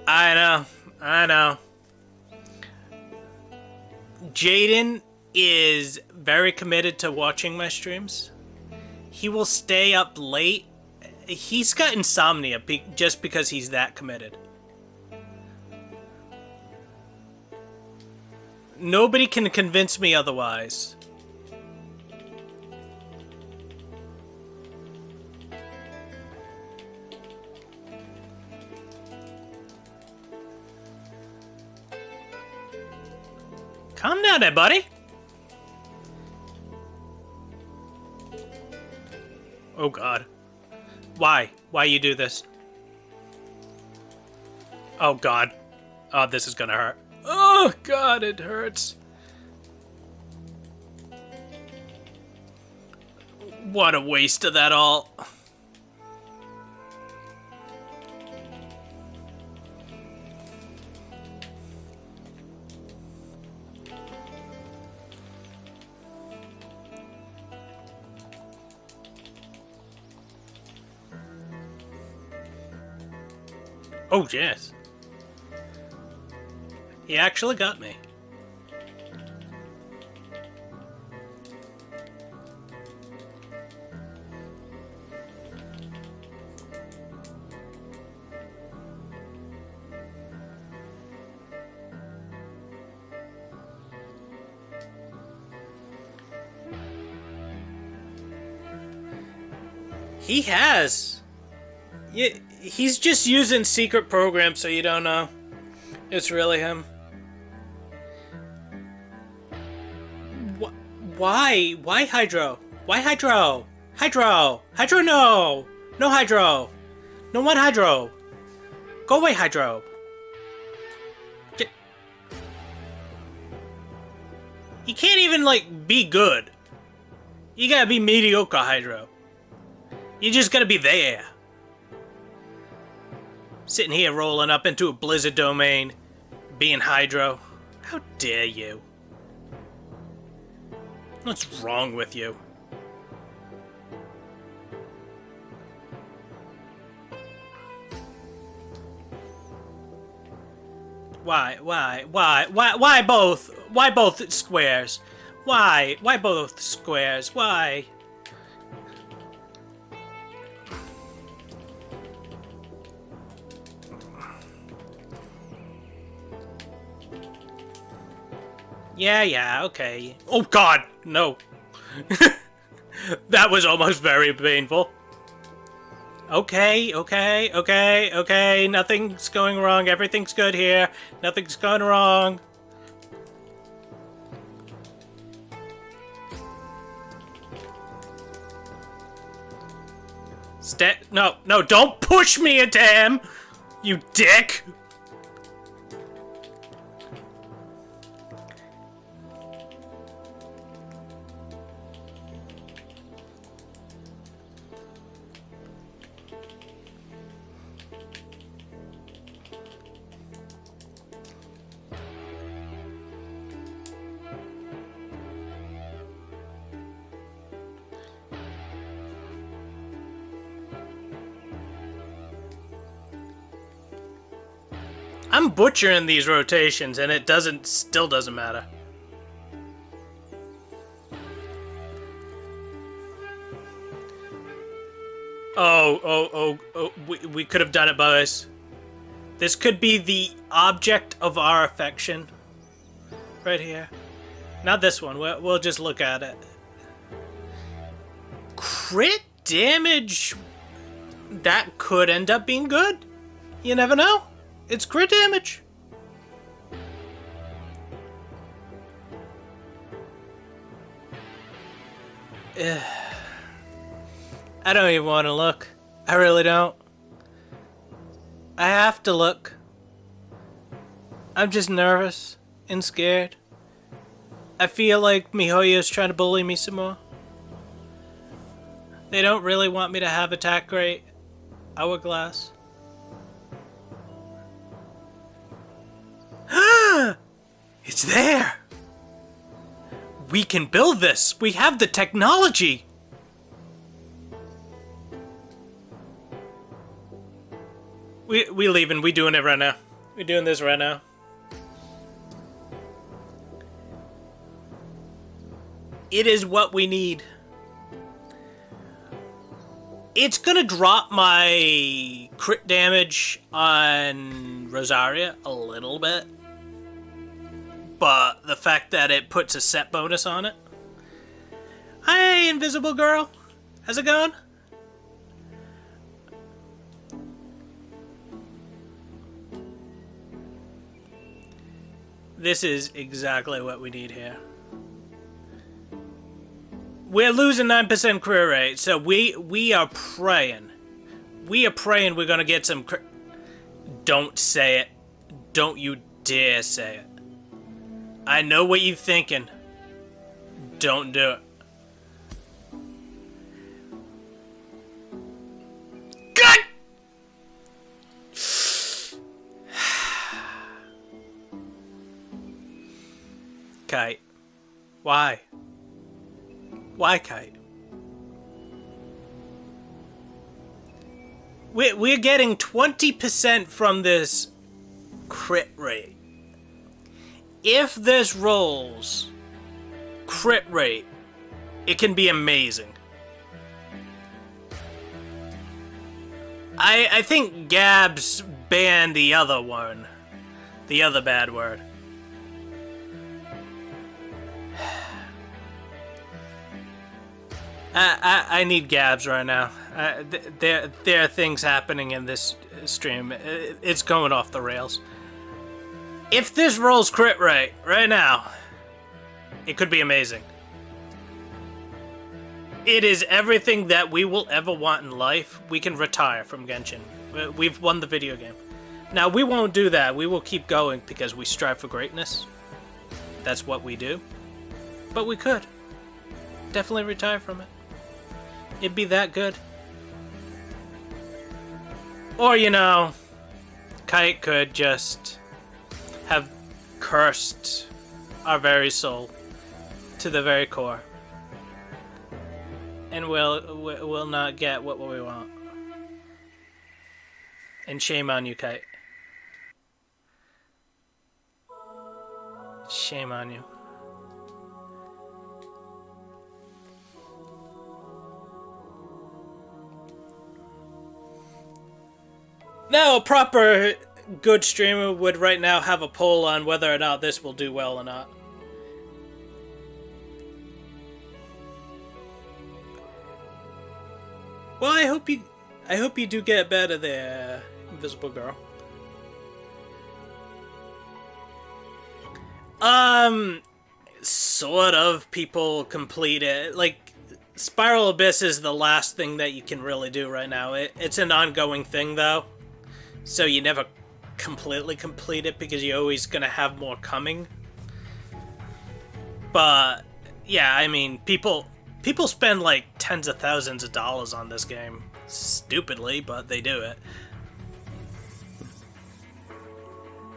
I know. Jaden is very committed to watching my streams. He will stay up late. He's got insomnia just because he's that committed. Nobody can convince me otherwise. Calm down there, buddy. Oh, God. Why? Why you do this? Oh, God. Oh, this is gonna hurt. Oh, God, it hurts. What a waste of that all. Oh, yes. He actually got me. He has. Yeah, he's just using secret programs so you don't know. It's really him. Why? Why Hydro? Why Hydro? Hydro! Hydro, no! No Hydro! No one Hydro! Go away, Hydro! You can't even, like, be good. You gotta be mediocre, Hydro. You just gotta be there. Sitting here rolling up into a Blizzard domain, being Hydro. How dare you? What's wrong with you? Why both? Why both squares? Why both squares? Why? Yeah, okay. Oh, God, no. That was almost very painful. Okay, nothing's going wrong, everything's good here. Nothing's going wrong. No, no, don't push me into him! You dick! I'm butchering these rotations, and it still doesn't matter. Oh, we could have done it, boys. This could be the object of our affection. Right here. Not this one, we'll just look at it. Crit damage, that could end up being good. You never know. It's crit damage. I don't even want to look. I really don't. I have to look. I'm just nervous and scared. I feel like MiHoYo's trying to bully me some more. They don't really want me to have attack rate. Hourglass. It's there! We can build this! We have the technology! We leaving. We doing it right now. We doing this right now. It is what we need. It's gonna drop my crit damage on Rosaria a little bit. But the fact that it puts a set bonus on it. Hi, Invisible Girl. How's it going? This is exactly what we need here. We're losing 9% crit rate, so we are praying. We are praying we're gonna get some crit. Don't say it. Don't you dare say it. I know what you're thinking. Don't do it. God! Kite. Why? Why, Kite? We're getting 20% from this crit rate. If this rolls crit rate, it can be amazing. I think Gabs banned the other one. The other bad word. I need Gabs right now. There are things happening in this stream. It's going off the rails. If this rolls crit right now, it could be amazing. It is everything that we will ever want in life. We can retire from Genshin. We've won the video game. Now, we won't do that. We will keep going because we strive for greatness. That's what we do. But we could. Definitely retire from it. It'd be that good. Or, you know, Kite could just have cursed our very soul to the very core. And we'll not get what we want. And shame on you, Kite. Shame on you. Now, a proper good streamer would right now have a poll on whether or not this will do well or not. Well, I hope you do get better there, Invisible Girl. Sort of people complete it. Like, Spiral Abyss is the last thing that you can really do right now. It's an ongoing thing, though. So you never completely complete it because you're always going to have more coming. But, yeah, I mean, people spend, like, tens of thousands of dollars on this game. Stupidly, but they do it.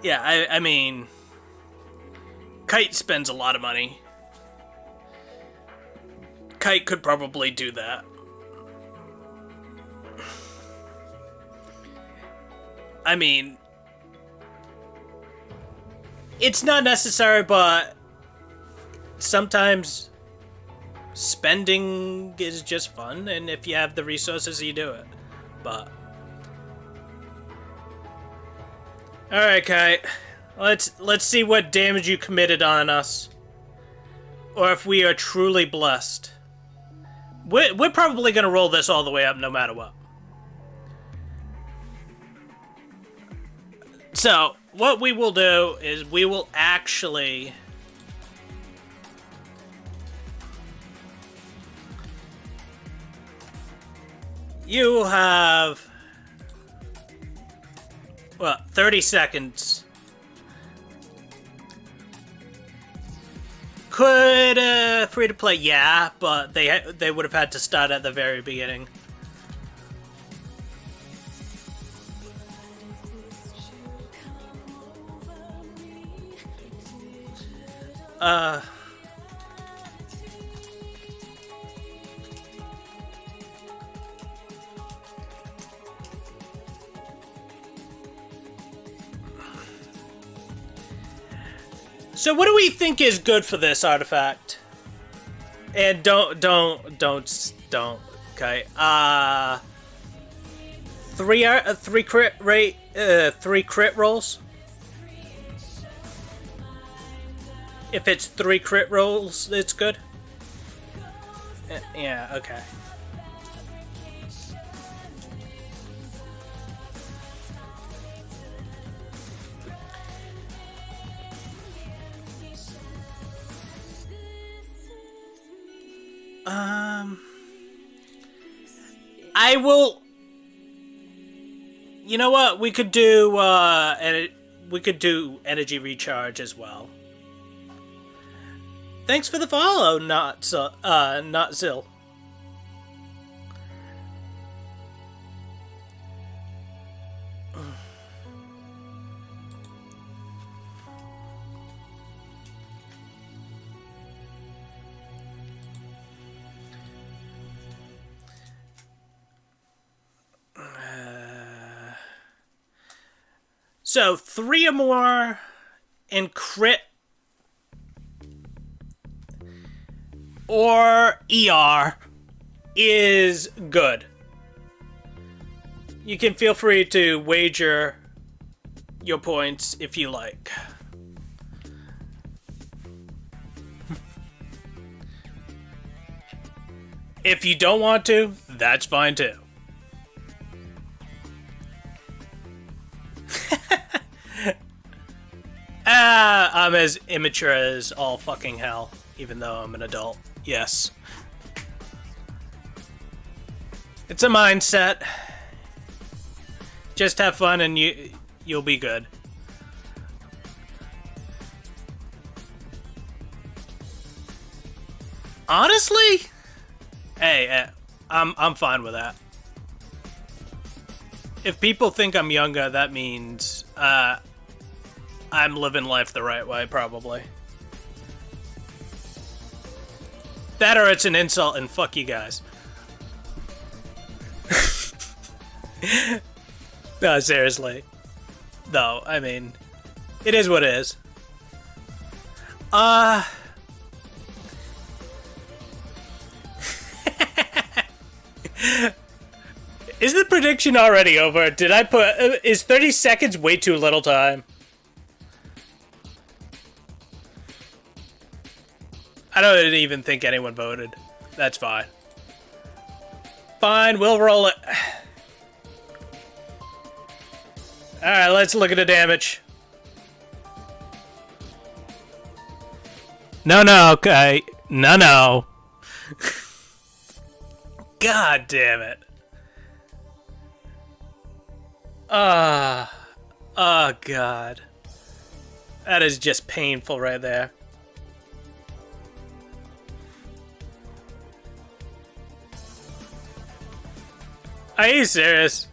Yeah, I mean... Kite spends a lot of money. Kite could probably do that. I mean... It's not necessary, but... Sometimes... Spending is just fun, and if you have the resources, you do it. But... Alright, Kite. Let's see what damage you committed on us. Or if we are truly blessed. We're probably going to roll this all the way up no matter what. So, what we will do is we will actually... You have... Well, 30 seconds. Could free to play, yeah, but they would have had to start at the very beginning. So what do we think is good for this artifact? And don't. Okay. Three crit rate. 3 crit rolls. If it's 3 crit rolls, it's good. Yeah. Okay. I will. You know what? We could do energy recharge as well. Thanks for the follow, not Zill. So 3 or more in crit or ER is good. You can feel free to wager your points if you like. If you don't want to, that's fine too. I'm as immature as all fucking hell, even though I'm an adult. Yes. It's a mindset. Just have fun and you'll be good. Honestly? Hey, I'm fine with that. If people think I'm younger, that means, I'm living life the right way, probably. That or it's an insult and fuck you guys. No, seriously. Though, I mean, it is what it is. Is the prediction already over? Did I put... Is 30 seconds way too little time? I don't even think anyone voted. That's fine. Fine, we'll roll it. Alright, let's look at the damage. No, okay. No. God damn it. Oh, God. That is just painful right there. Are you serious?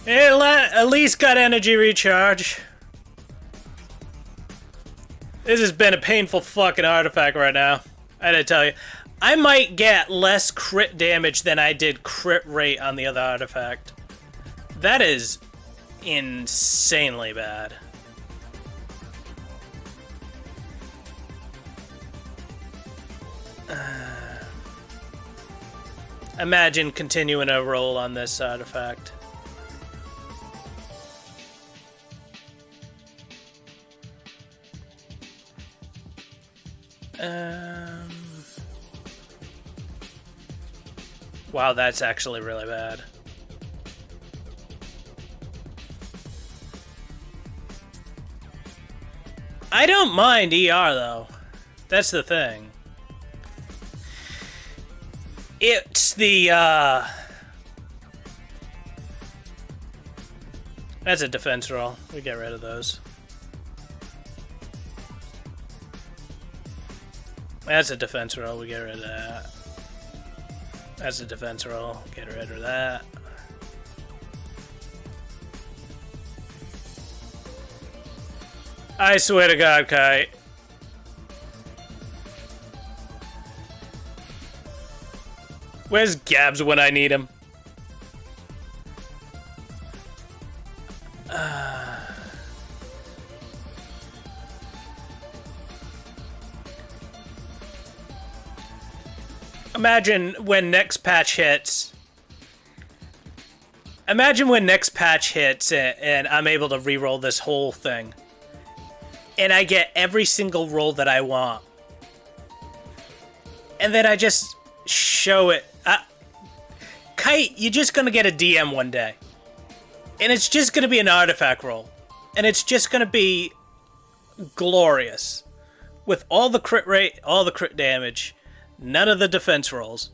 It at least got energy recharge. This has been a painful fucking artifact right now. I gotta tell you. I might get less crit damage than I did crit rate on the other artifact. That is insanely bad. Imagine continuing a roll on this artifact. Wow, that's actually really bad. I don't mind ER though. That's the thing. It's the that's a defense roll. We get rid of those. That's a defense roll. We get rid of that. That's a defense roll. Get rid of that. I swear to God, Kite. Where's Gabs when I need him? Imagine when next patch hits. Imagine when next patch hits and I'm able to re-roll this whole thing. And I get every single roll that I want. And then I just show it. Kite, you're just gonna get a DM one day. And it's just gonna be an artifact roll. And it's just gonna be glorious. With all the crit rate, all the crit damage. None of the defense rolls.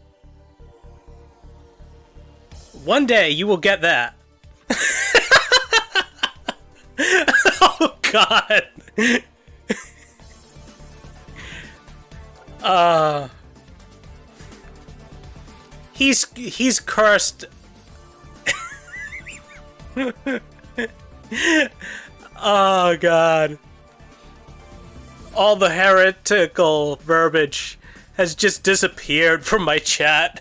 One day you will get that. Oh God. He's cursed. Oh God. All the heretical verbiage has just disappeared from my chat.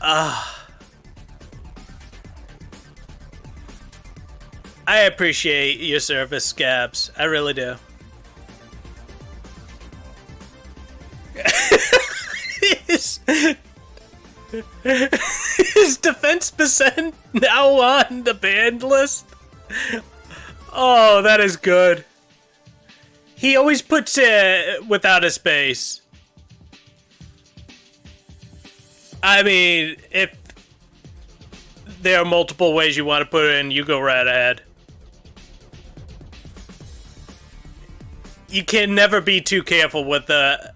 I appreciate your service, Scabs. I really do. Is defense percent now on the banned list? Oh, that is good. He always puts it without a space. I mean, if there are multiple ways you want to put it in, you go right ahead. You can never be too careful with that.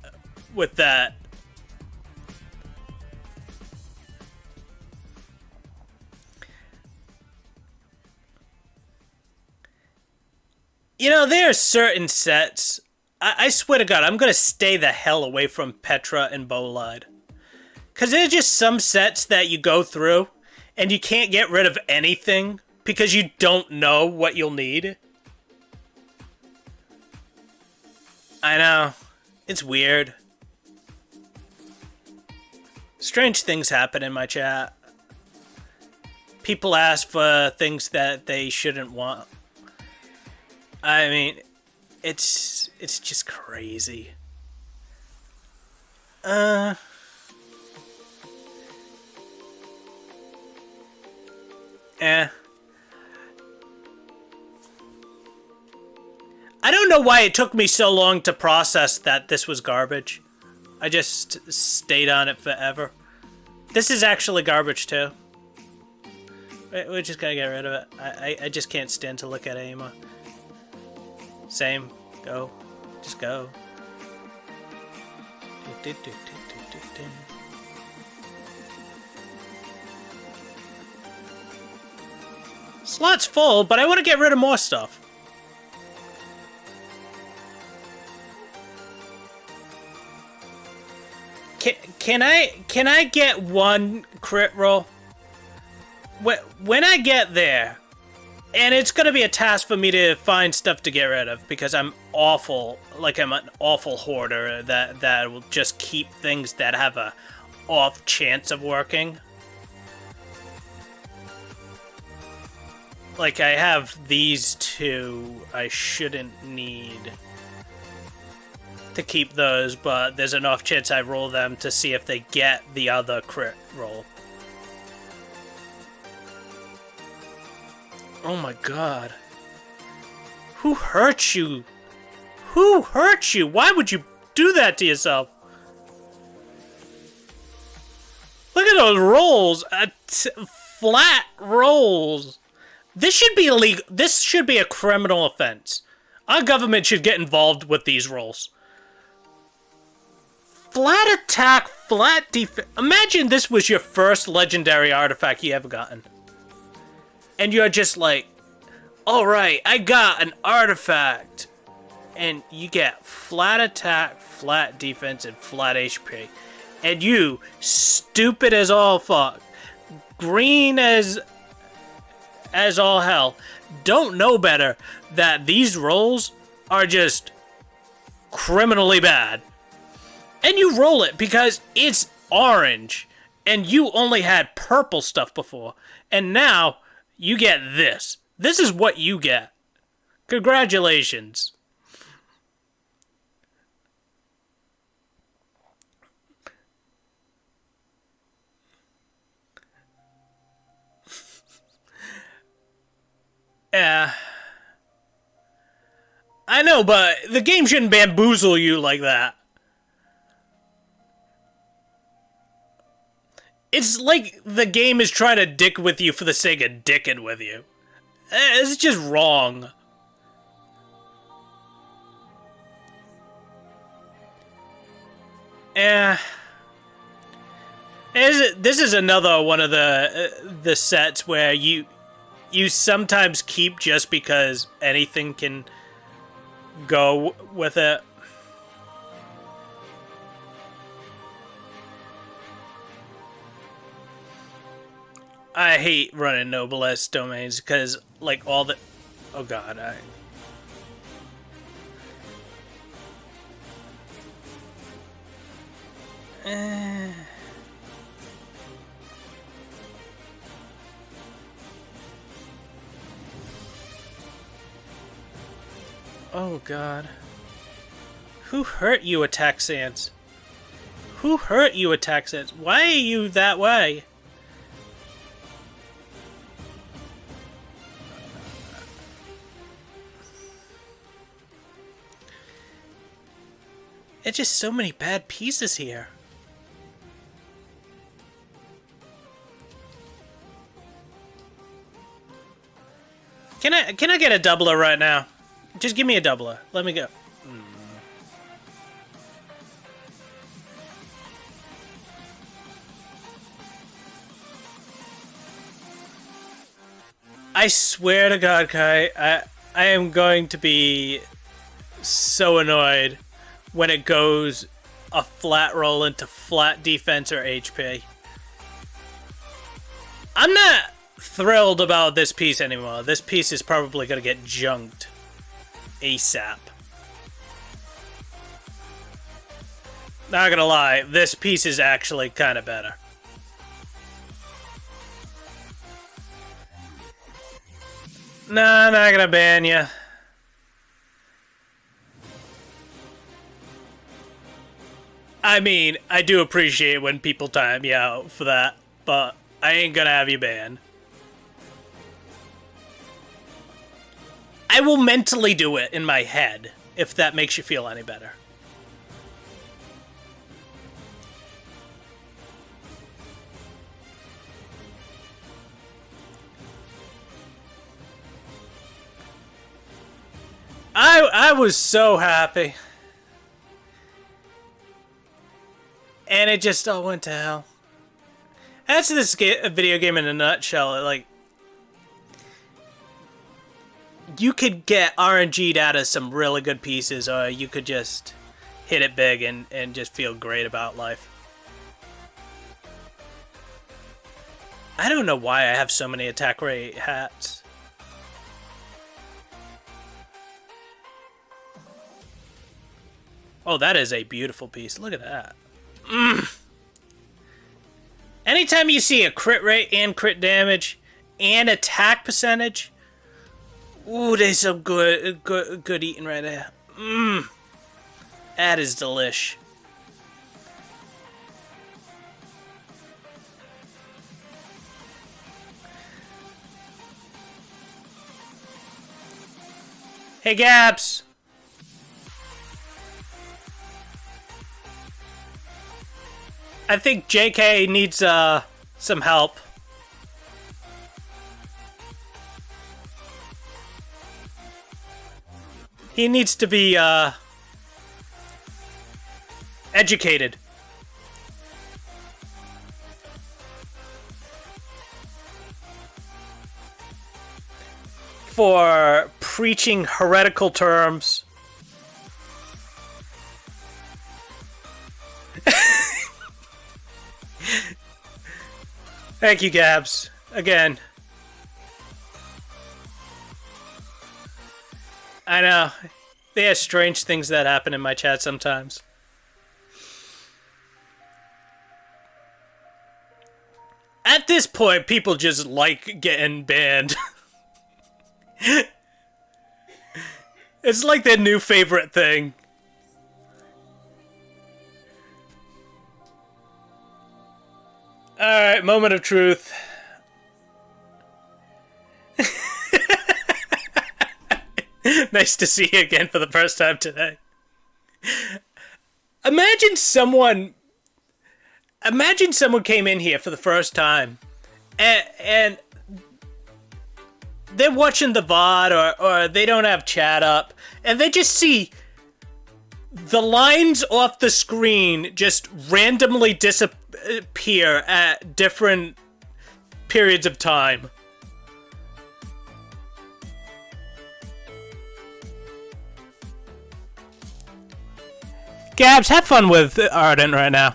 You know, there are certain sets. I swear to God, I'm gonna stay the hell away from Petra and Bolide. Because there are just some sets that you go through and you can't get rid of anything because you don't know what you'll need. I know. It's weird. Strange things happen in my chat. People ask for things that they shouldn't want. I mean, it's just crazy. Eh. I don't know why it took me so long to process that this was garbage. I just stayed on it forever. This is actually garbage too. We're just gonna get rid of it. I just can't stand to look at it anymore. Same. Go. Just go. Slot's full, but I want to get rid of more stuff. Can I get one crit roll? When I get there, and it's gonna be a task for me to find stuff to get rid of because I'm awful, like I'm an awful hoarder that will just keep things that have a off chance of working. Like I have these two I shouldn't need to keep those, but there's an off chance I roll them to see if they get the other crit roll. Oh my god. Who hurt you? Who hurt you? Why would you do that to yourself? Look at those rolls. Flat rolls. This should be illegal. This should be a criminal offense. Our government should get involved with these rolls. Flat attack, flat defense. Imagine this was your first legendary artifact you ever gotten. And you're just like, alright, I got an artifact. And you get flat attack, flat defense, and flat HP. And you, stupid as all fuck, green as all hell, don't know better that these rolls are just criminally bad. And you roll it because it's orange, and you only had purple stuff before. And now, you get this. This is what you get. Congratulations. Yeah. I know, but the game shouldn't bamboozle you like that. It's like the game is trying to dick with you for the sake of dicking with you. It's just wrong. This is another one of the sets where you sometimes keep just because anything can go with it. I hate running Noblesse domains because, like, all the... Oh god, Oh god. Who hurt you, Attack Sans? Who hurt you, Attack Sans? Why are you that way? It's just so many bad pieces here. Can I get a doubler right now? Just give me a doubler. Let me go. I swear to God, Kai, I am going to be so annoyed when it goes a flat roll into flat defense or HP. I'm not thrilled about this piece anymore. This piece is probably going to get junked ASAP. Not gonna lie, this piece is actually kind of better. Nah, not gonna ban you. I mean, I do appreciate when people time me out for that, but I ain't gonna have you banned. I will mentally do it in my head, if that makes you feel any better. I was so happy. And it just all went to hell. That's this video game in a nutshell. Like, you could get RNG'd out of some really good pieces, or you could just hit it big and just feel great about life. I don't know why I have so many attack rate hats. Oh, that is a beautiful piece. Look at that. Anytime you see a crit rate and crit damage and attack percentage, ooh, there's some good eating right there. That is delish. Hey, Gabs. I think JK needs some help. He needs to be educated. For preaching heretical terms. Thank you, Gabs. Again. I know. There are strange things that happen in my chat sometimes. At this point, people just like getting banned. It's like their new favorite thing. Alright, moment of truth. Nice to see you again for the first time today. Imagine someone came in here for the first time and they're watching the VOD or they don't have chat up and they just see the lines off the screen just randomly disappear at different periods of time. Gabs, have fun with Ardent right now.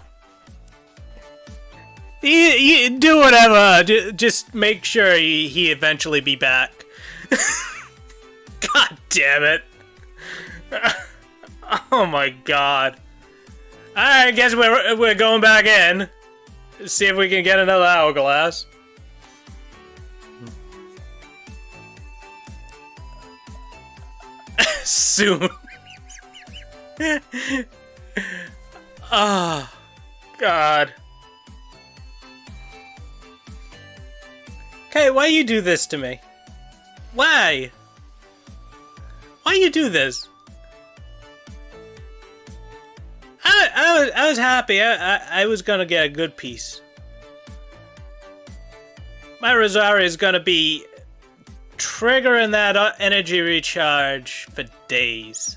You do whatever. Just make sure he eventually be back. God damn it. Oh my god. Alright, I guess we're going back in. See if we can get another hourglass. Soon. Oh, God. Okay, why you do this to me? Why? Why you do this? I was happy. I was gonna get a good piece. My Rosario is gonna be triggering that energy recharge for days.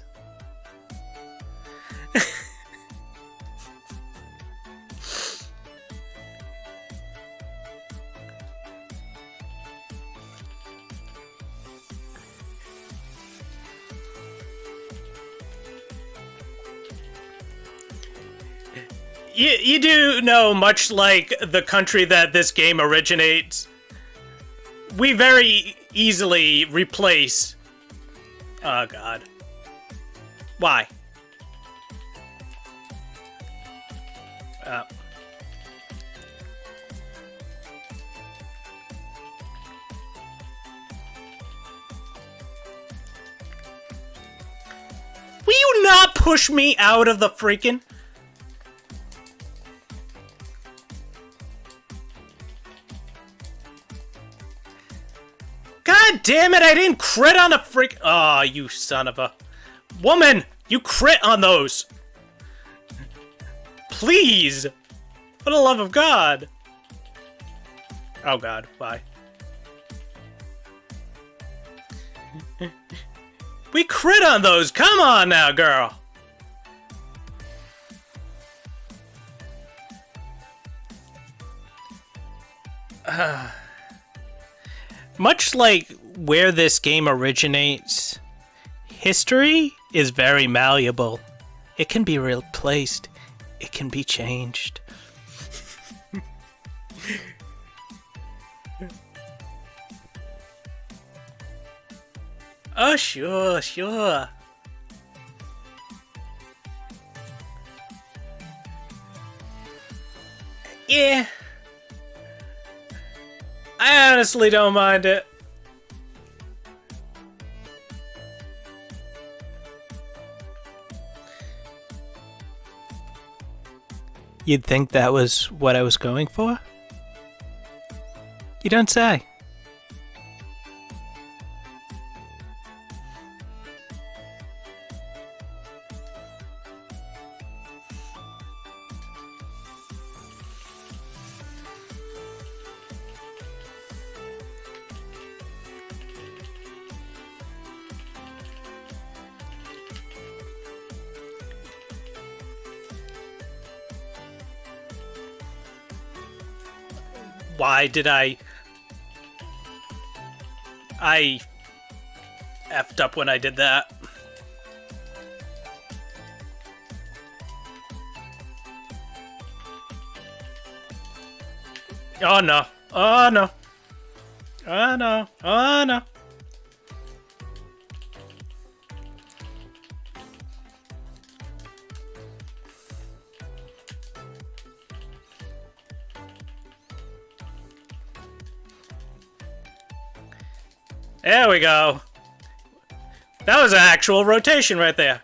You do know, much like the country that this game originates, we very easily replace... Oh, God. Why? Will you not push me out of the freaking... God damn it, I didn't crit on a freak... Aw, oh, you son of a... Woman! You crit on those! Please! For the love of God! Oh God, bye. We crit on those! Come on now, girl! Much like where this game originates, history is very malleable. It can be replaced. It can be changed. Oh, sure, sure. Yeah. I honestly don't mind it. You'd think that was what I was going for? You don't say. Why did I effed up when I did that. Oh no. Oh no. Oh no. Oh no. There we go. That was an actual rotation right there.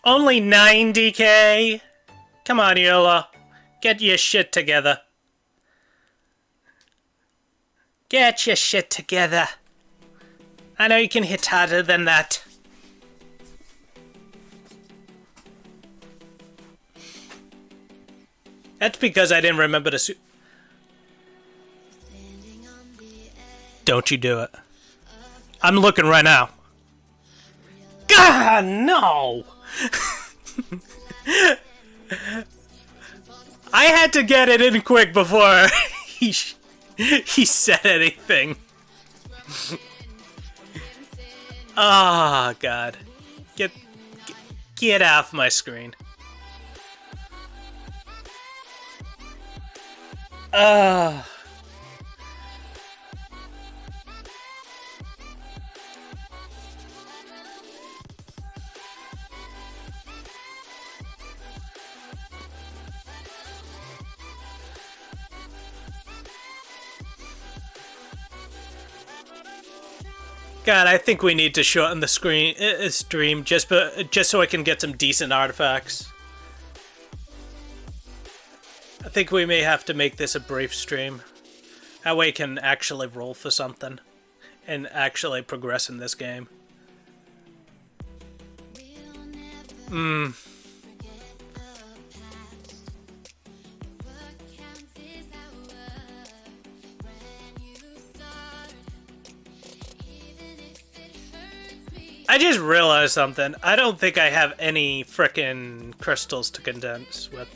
Only 90k? Come on, Yola. Get your shit together. Get your shit together. I know you can hit harder than that. That's because I didn't remember to Don't you do it. I'm looking right now. God, no! I had to get it in quick before he said anything. Ah, oh, God. Get off my screen. God, I think we need to shorten the stream just so I can get some decent artifacts. I think we may have to make this a brief stream. That way I can actually roll for something and actually progress in this game. I just realized something. I don't think I have any frickin' crystals to condense with.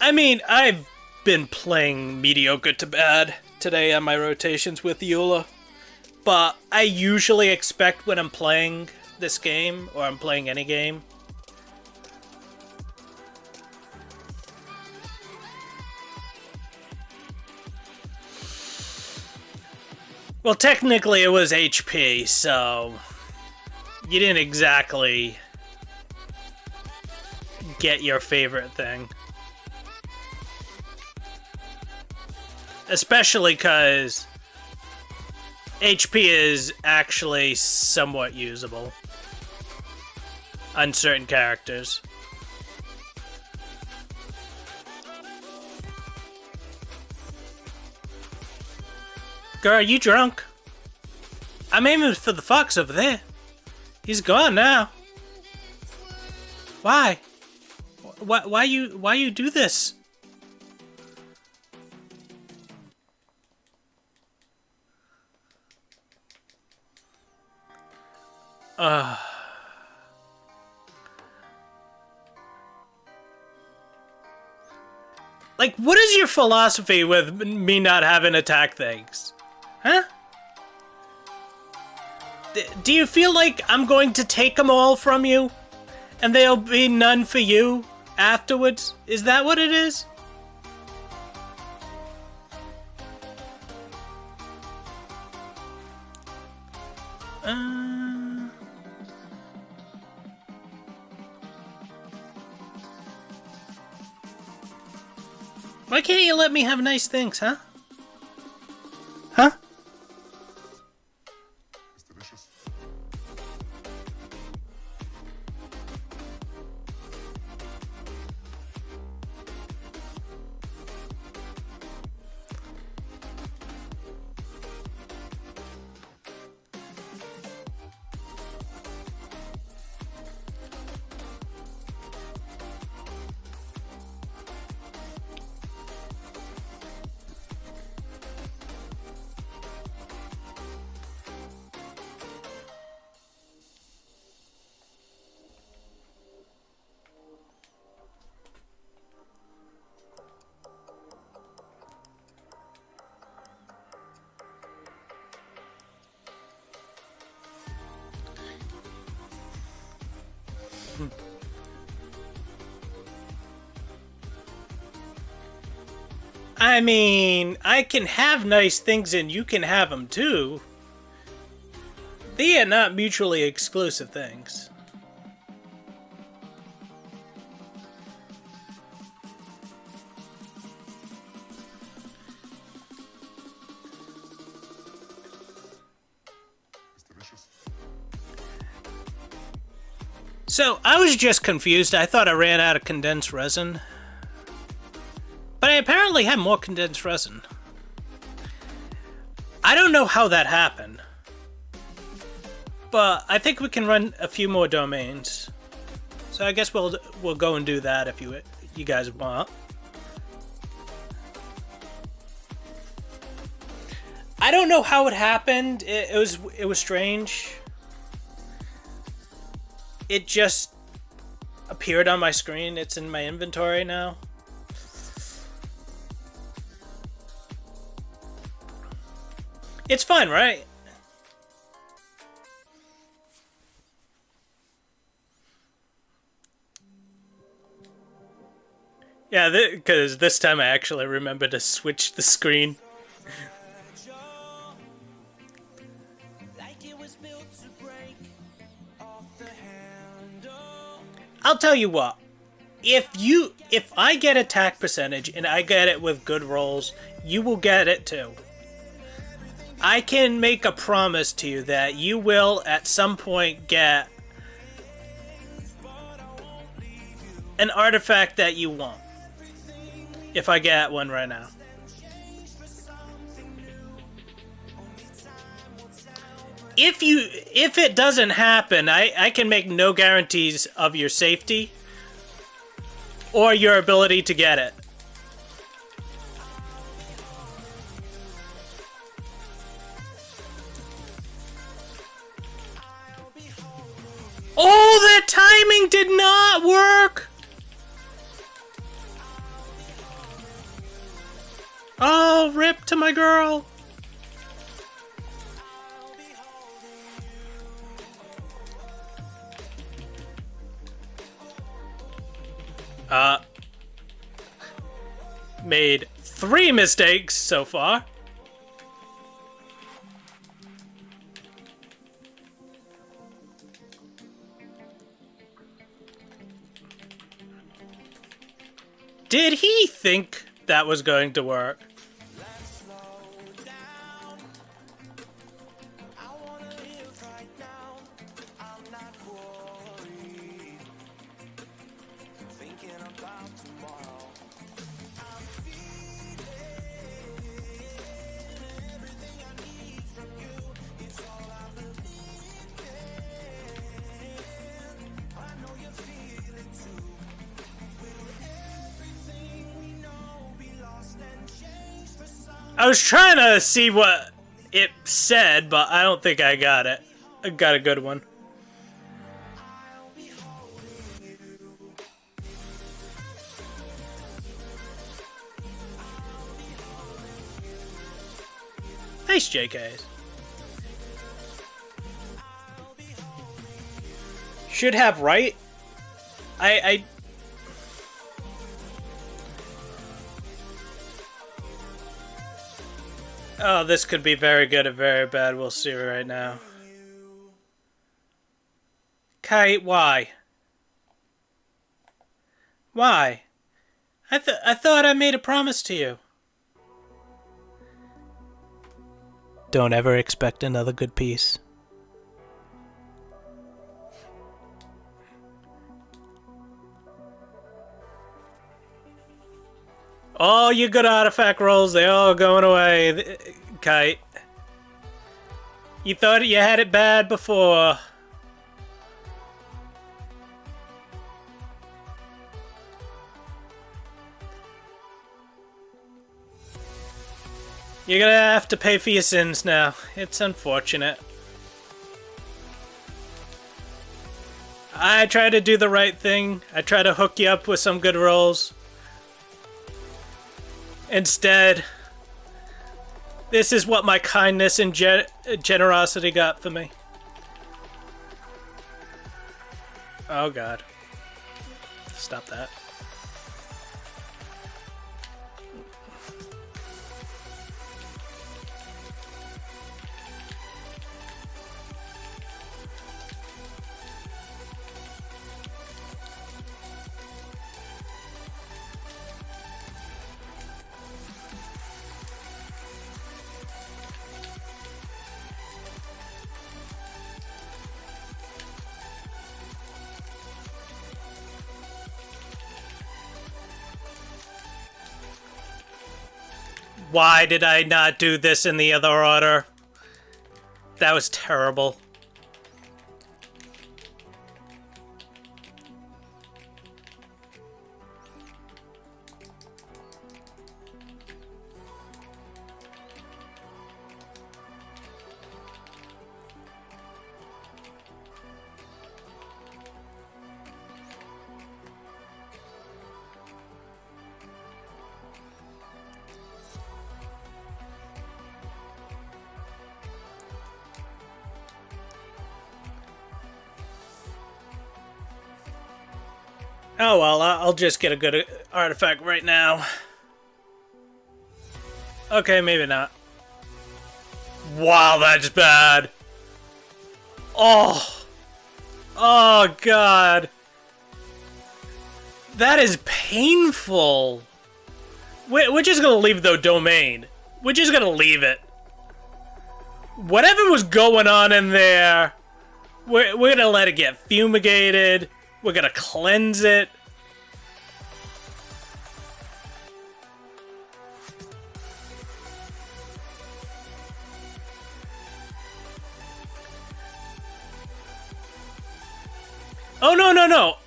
I mean, I've been playing mediocre to bad today on my rotations with Eula, but I usually expect when I'm playing this game, or I'm playing any game, well, technically it was HP, so you didn't exactly get your favorite thing. Especially because HP is actually somewhat usable on certain characters. Girl, are you drunk? I'm aiming for the fox over there. He's gone now. Why? Why you do this? Like, what is your philosophy with me not having attack things? Huh? Do you feel like I'm going to take them all from you? And there'll be none for you afterwards? Is that what it is? Why can't you let me have nice things, huh? Huh? It's delicious. I mean, I can have nice things and you can have them too. They are not mutually exclusive things. It's delicious. So, I was just confused. I thought I ran out of condensed resin. But I apparently have more condensed resin. I don't know how that happened. But I think we can run a few more domains. So I guess we'll go and do that if you guys want. I don't know how it happened. It was strange. It just appeared on my screen. It's in my inventory now. It's fine, right? Yeah, because this time I actually remember to switch the screen. I'll tell you what. If I get attack percentage and I get it with good rolls, you will get it too. I can make a promise to you that you will at some point get an artifact that you want. If I get one right now. If it doesn't happen, I can make no guarantees of your safety or your ability to get it. Oh, the timing did not work! Oh, rip to my girl! Made 3 mistakes so far. Did he think that was going to work? I was trying to see what it said, but I don't think I got it. I got a good one. Nice, JKs. Should have right. I Oh, this could be very good or very bad. We'll see right now. Kite, why? Why? I thought I made a promise to you. Don't ever expect another good piece. All your good artifact rolls, they all going away, Kite. You thought you had it bad before. You're gonna have to pay for your sins now. It's unfortunate. I try to do the right thing. I try to hook you up with some good rolls. Instead, this is what my kindness and generosity got for me. Oh god. Stop that. Why did I not do this in the other order? That was terrible. Oh well, I'll just get a good artifact right now. Okay, maybe not. Wow, that's bad. Oh. Oh, God. That is painful. We're just gonna leave the domain. We're just gonna leave it. Whatever was going on in there, we're gonna let it get fumigated. We're gonna cleanse it. Oh, no, no, no.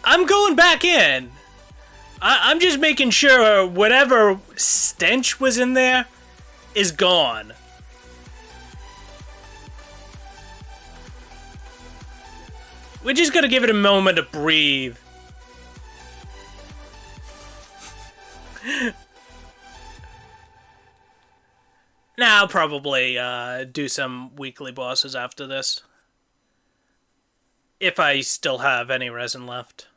I'm going back in. I'm just making sure whatever stench was in there is gone. We're just gonna give it a moment to breathe. Now I'll probably do some weekly bosses after this. If I still have any resin left.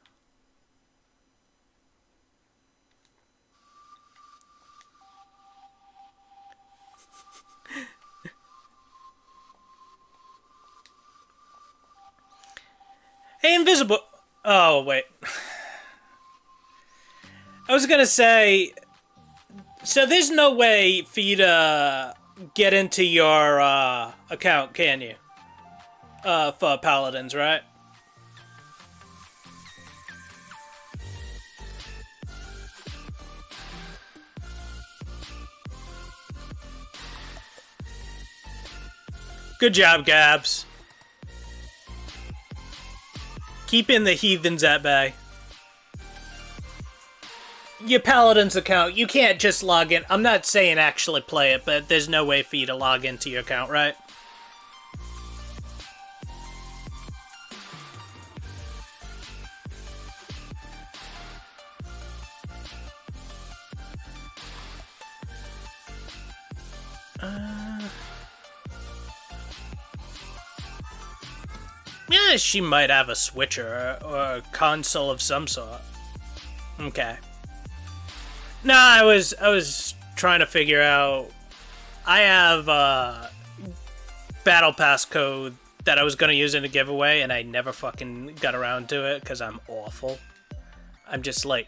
Hey, Invisible... Oh, wait. I was gonna say... So there's no way for you to get into your account, can you? For Paladins, right? Good job, Gabs. Keeping the heathens at bay. your Paladin's account, you can't just log in. I'm not saying actually play it, but there's no way for you to log into your account, right? Yeah, she might have a Switch or a console of some sort. Okay. No, I was trying to figure out. I have Battle Pass code that I was gonna use in a giveaway, and I never fucking got around to it because I'm awful. I'm just like,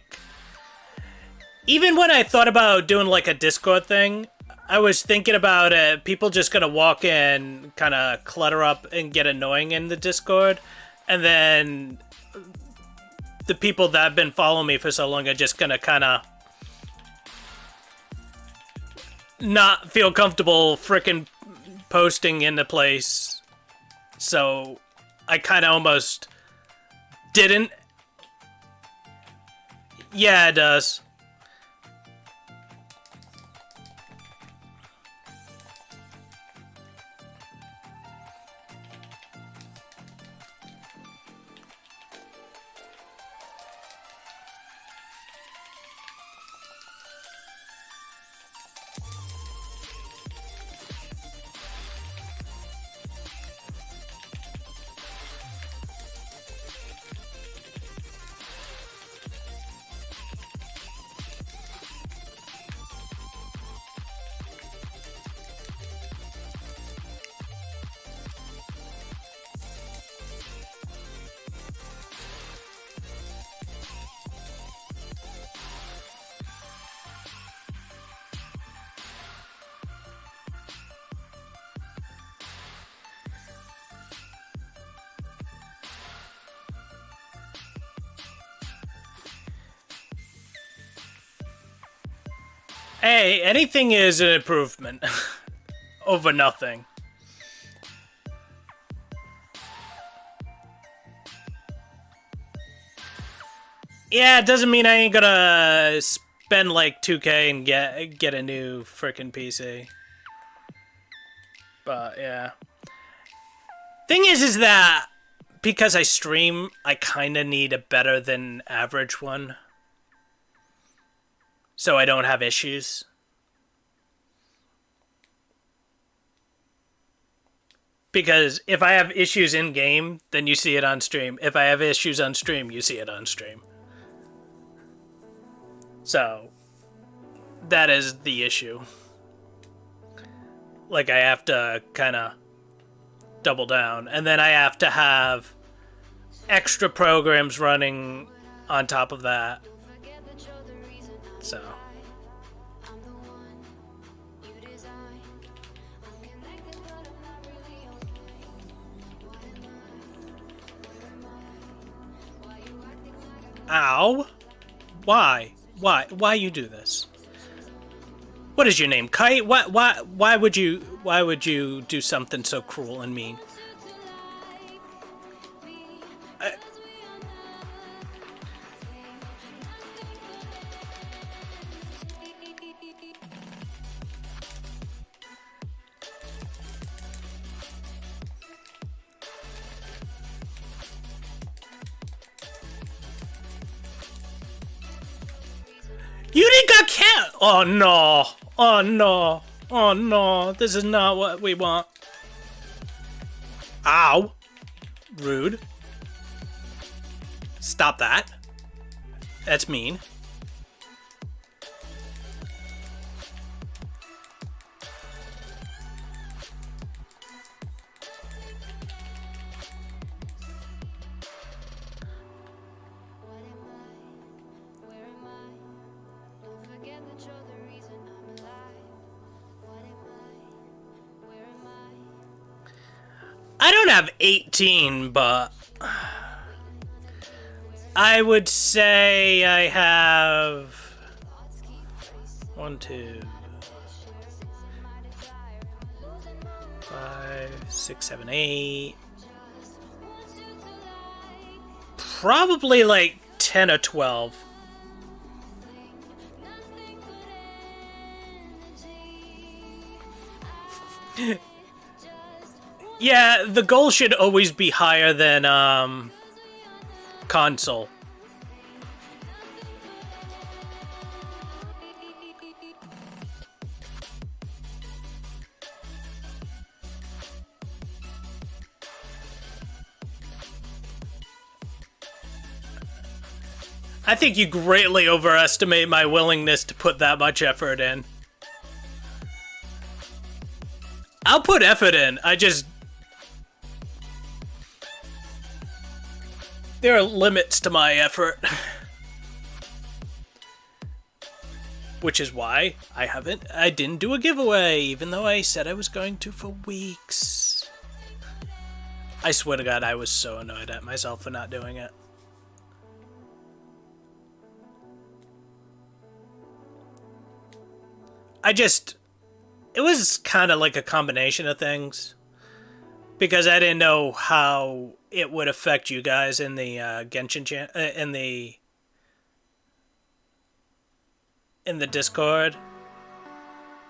even when I thought about doing like a Discord thing, I was thinking about it. People just gonna walk in, kind of clutter up, and get annoying in the Discord, and then the people that have been following me for so long are just gonna kind of not feel comfortable frickin' posting in the place. So I kind of almost didn't. Yeah, it does. Hey, anything is an improvement over nothing. Yeah, it doesn't mean I ain't gonna spend like 2K and get a new frickin' PC. But yeah. Thing is that because I stream, I kinda need a better than average one. So I don't have issues. Because if I have issues in game, then you see it on stream. If I have issues on stream, you see it on stream. So that is the issue. Like I have to kind of double down, and then I have to have extra programs running on top of that. So ow. Why you do this? What is your name? Kite? Why would you do something so cruel and mean? You didn't got cat. Oh no. Oh no. Oh no. This is not what we want. Ow. Rude. Stop that. That's mean. I don't have 18, but I would say I have 1, 2, 5, 6, 7, 8. Probably like 10 or 12. Yeah, the goal should always be higher than console. I think you greatly overestimate my willingness to put that much effort in. I'll put effort in, there are limits to my effort. Which is why I didn't do a giveaway, even though I said I was going to for weeks. I swear to God, I was so annoyed at myself for not doing it. It was kind of like a combination of things. Because I didn't know how it would affect you guys in the Genshin in the Discord.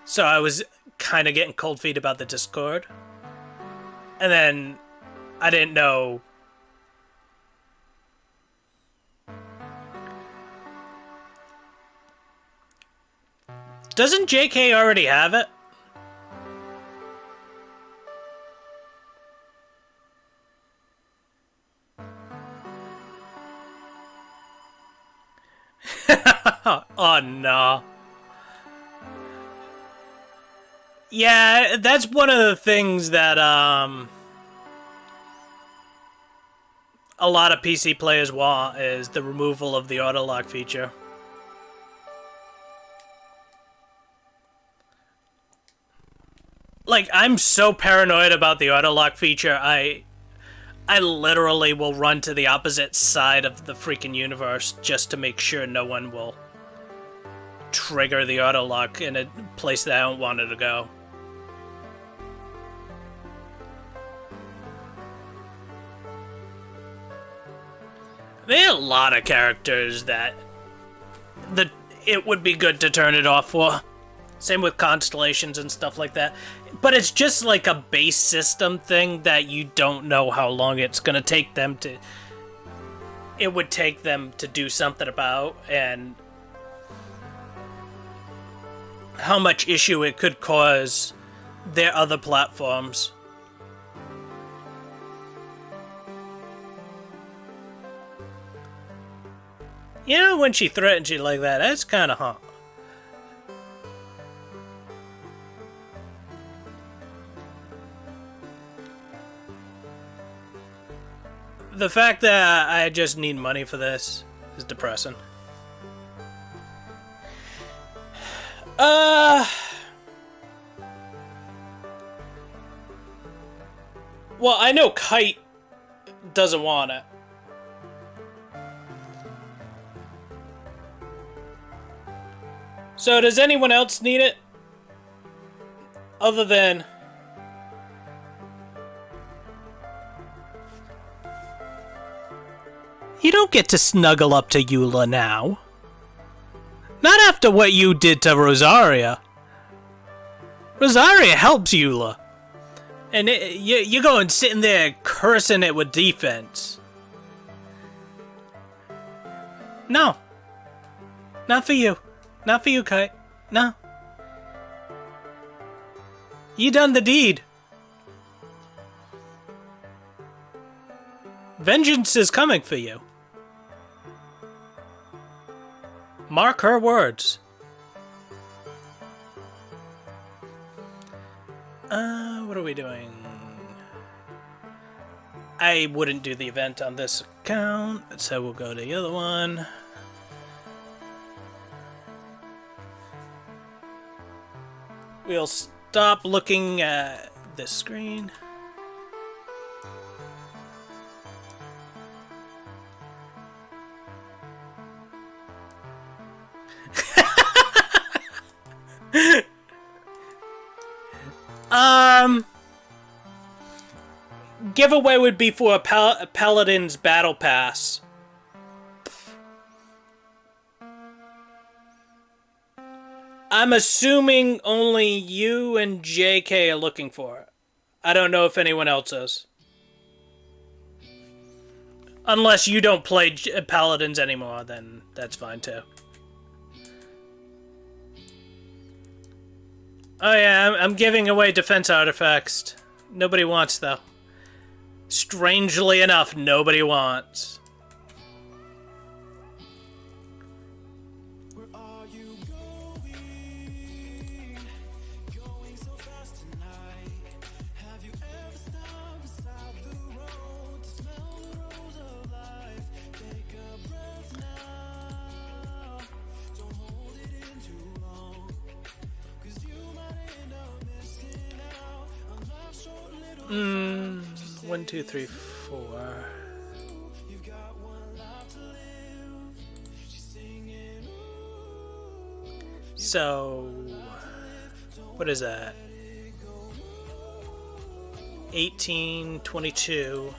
So I was kind of getting cold feet about the Discord. And then I didn't know. Doesn't JK already have it? Oh no. Yeah, that's one of the things that a lot of PC players want, is the removal of the auto lock feature. Like, I'm so paranoid about the auto lock feature, I literally will run to the opposite side of the freaking universe just to make sure no one will trigger the auto lock in a place that I don't want it to go. There are a lot of characters that it would be good to turn it off for. Same with constellations and stuff like that. But it's just like a base system thing that you don't know how long it's going to take them to... It would take them to do something about, and how much issue it could cause their other platforms. You know, when she threatens you like that, that's kind of hot. The fact that I just need money for this is depressing. Well, I know Kite doesn't want it. So does anyone else need it? Other than... You don't get to snuggle up to Eula now. Not after what you did to Rosaria. Rosaria helps Eula. And you're going sitting there cursing it with defense. No. Not for you. Not for you, Kite. No. You done the deed. Vengeance is coming for you. Mark her words. What are we doing? I wouldn't do the event on this account, so we'll go to the other one. We'll stop looking at this screen. Giveaway would be for a Paladin's Battle Pass. I'm assuming only you and JK are looking for it. I don't know if anyone else is. Unless you don't play Paladins anymore, then that's fine too. Oh yeah, I'm giving away defense artifacts. Nobody wants, though. Strangely enough, nobody wants. One, two, three, four. So, what is that? 18, 22.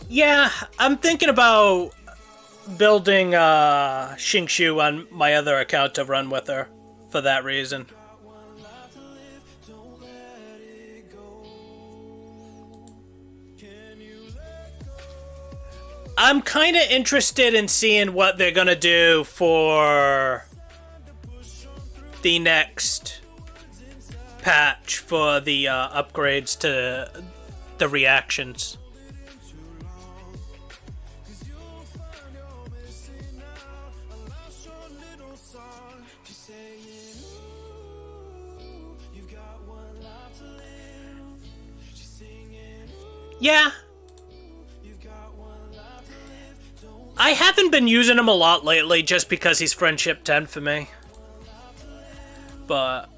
Yeah, I'm thinking about building Xingshu on my other account to run with her for that reason. I'm kind of interested in seeing what they're gonna do for the next patch for the upgrades to the reactions. Yeah. I haven't been using him a lot lately just because he's friendship 10 for me. But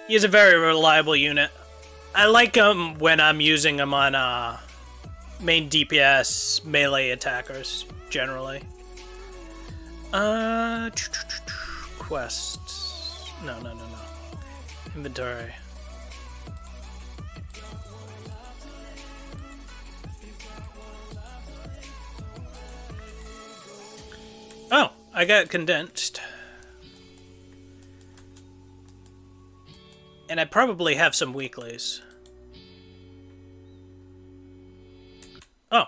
he's a very reliable unit. I like him when I'm using him on main DPS melee attackers, generally. Quests. No. Inventory. Oh, I got condensed. And I probably have some weeklies. Oh.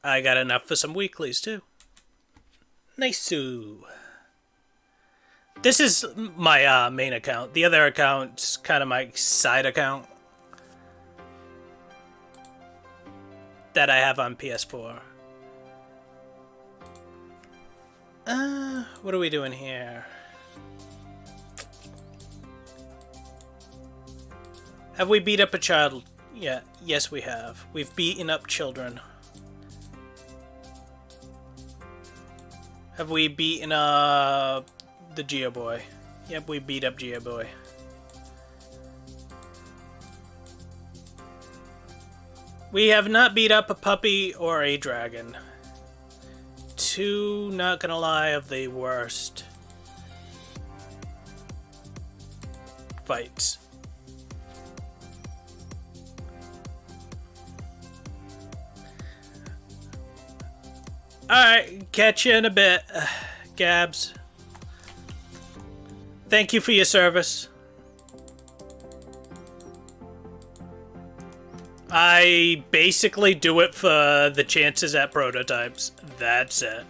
I got enough for some weeklies, too. Nice-oo. This is my main account. The other account's kind of my side account that I have on PS4. What are we doing here? Have we beat up a child yet? Yes, we have. We've beaten up children. Have we beaten the Geo Boy? Yep, we beat up Geo Boy. We have not beat up a puppy or a dragon. Two, not gonna lie, of the worst fights. Alright, catch you in a bit, Gabs. Thank you for your service. I basically do it for the chances at prototypes. That's it.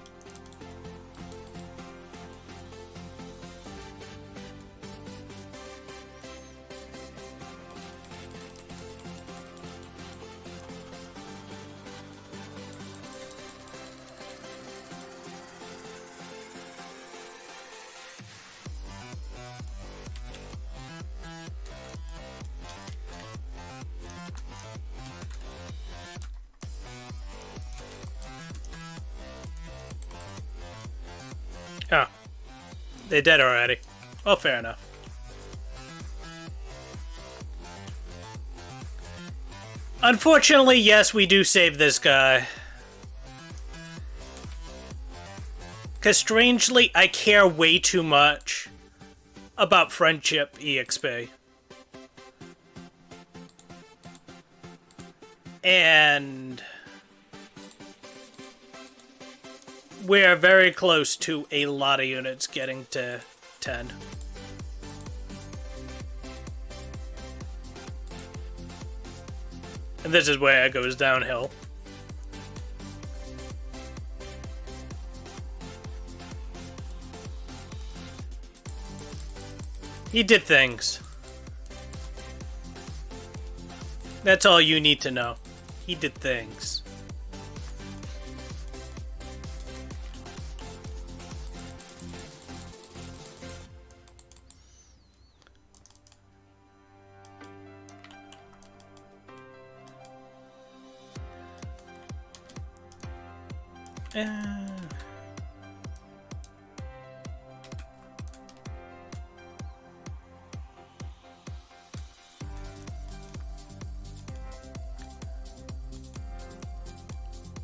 They're dead already. Oh, fair enough. Unfortunately, yes, we do save this guy. Because strangely, I care way too much about friendship EXP. And we're very close to a lot of units getting to 10. And this is where it goes downhill. He did things. That's all you need to know. He did things.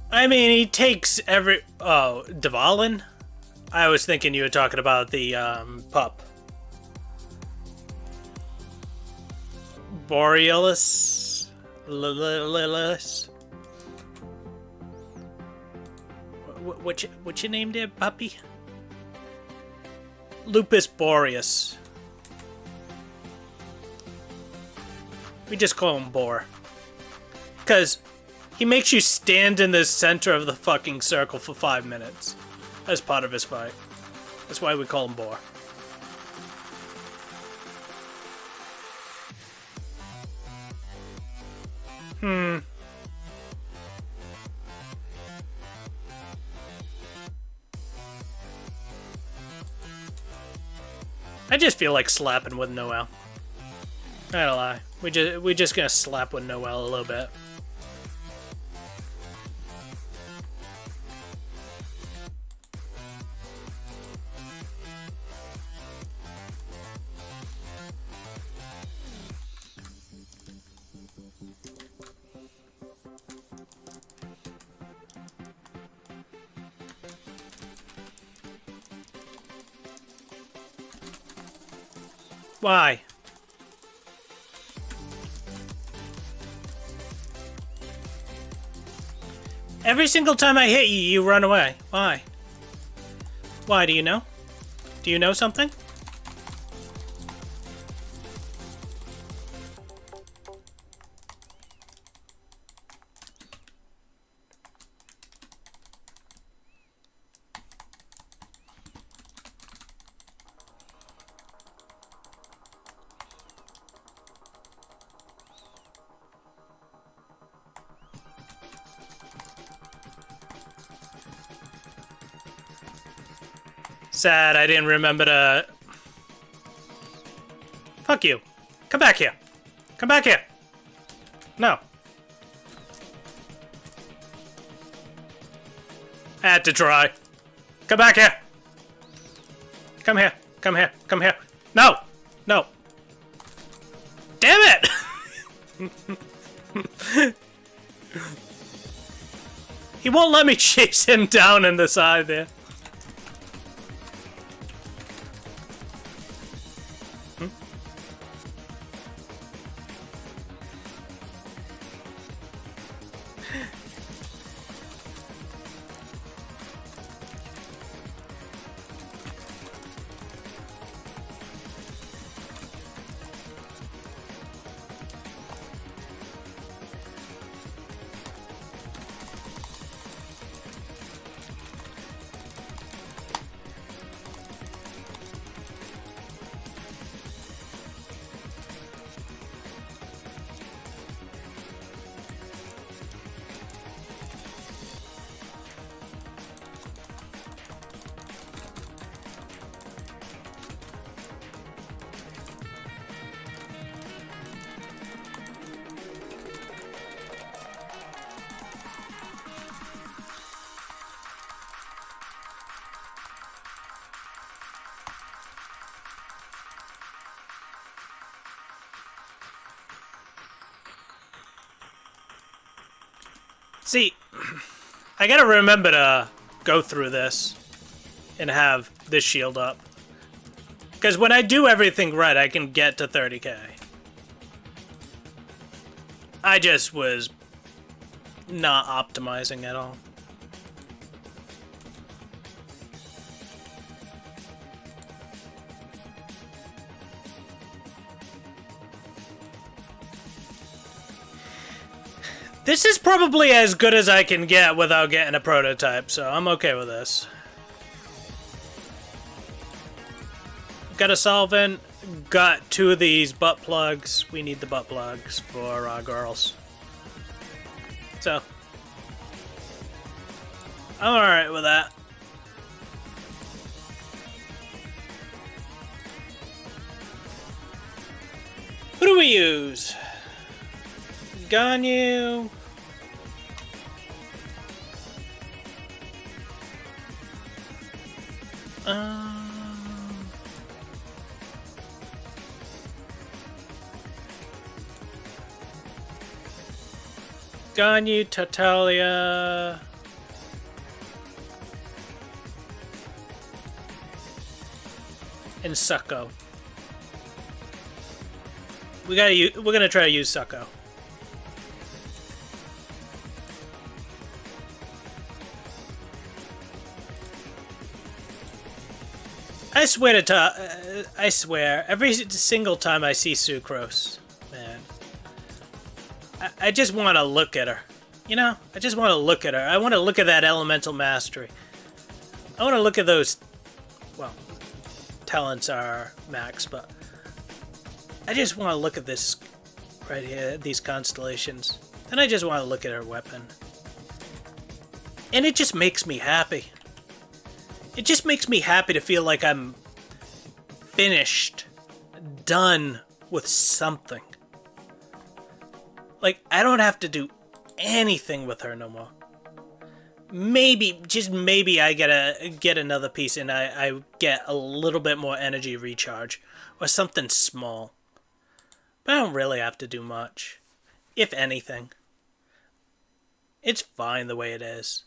I mean, he takes every... Oh, Dvalin? I was thinking you were talking about the, pup. Borealis? Lilis? What's your name there, puppy? Lupus Boreas. We just call him Boar. Because he makes you stand in the center of the fucking circle for 5 minutes as part of his fight. That's why we call him Boar. I just feel like slapping with Noel. I don't lie. We just gonna slap with Noel a little bit. Why? Every single time I hit you, you run away. Why? Why, do you know? Do you know something? Sad, I didn't remember to... Fuck you. Come back here. Come back here. No. I had to try. Come back here. Come here. Come here. Come here. No. No. Damn it! He won't let me chase him down in the side there. See, I gotta remember to go through this and have this shield up. Because when I do everything right, I can get to 30k. I just was not optimizing at all. This is probably as good as I can get without getting a prototype, so I'm okay with this. Got a solvent, got 2 of these butt plugs. We need the butt plugs for our girls. So, I'm alright with that. Who do we use? Ganyu. Ganyu, Tatalia. And Succo. We're gonna try to use Succo. I swear, every single time I see Sucrose, man, I just want to look at her. You know? I just want to look at her. I want to look at that elemental mastery. I want to look at those, well, talents are max, but I just want to look at this right here, these constellations. And I just want to look at her weapon. And it just makes me happy. It just makes me happy to feel like I'm finished, done with something. Like, I don't have to do anything with her no more. Maybe, just maybe I get another piece and I get a little bit more energy recharge. Or something small. But I don't really have to do much. If anything. It's fine the way it is.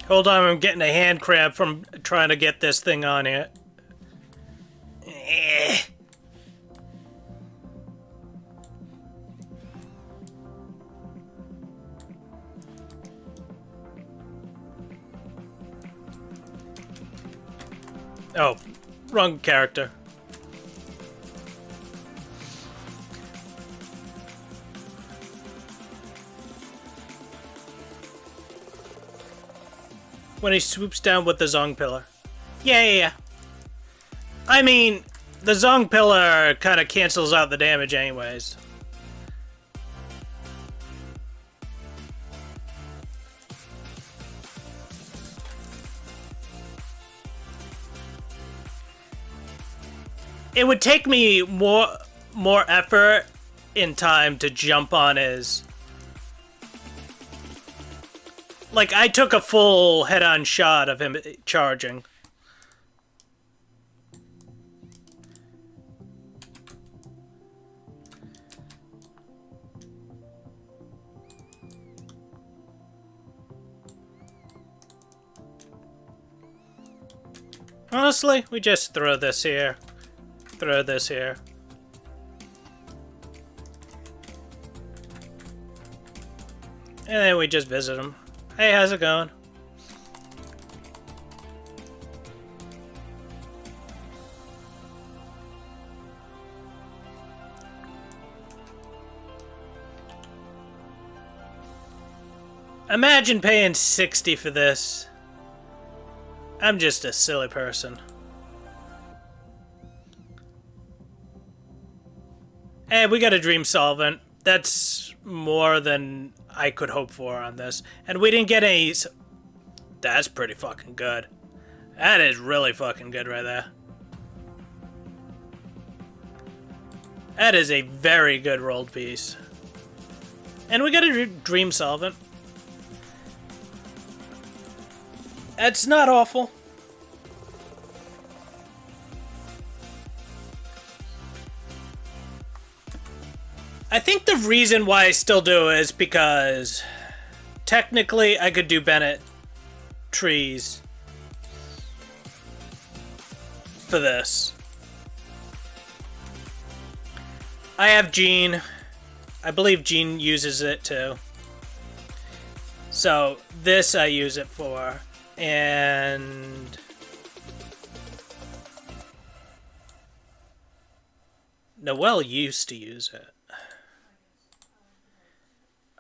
Hold on, I'm getting a hand cramp from trying to get this thing on here. Oh, wrong character. When he swoops down with the Zong Pillar. Yeah. I mean, the Zong Pillar kind of cancels out the damage anyways. It would take me more effort in time to jump on his... Like, I took a full head-on shot of him charging. Honestly, we just throw this here. Throw this here. And then we just visit him. Hey, how's it going? Imagine paying 60 for this. I'm just a silly person. Hey, we got a Dream Solvent. That's more than I could hope for on this. And we didn't get any... That's pretty fucking good. That is really fucking good right there. That is a very good rolled piece. And we got a Dream Solvent. That's not awful. I think the reason why I still do is because technically I could do Bennett trees for this. I have Jean. I believe Jean uses it too. So this I use it for. And Noelle used to use it.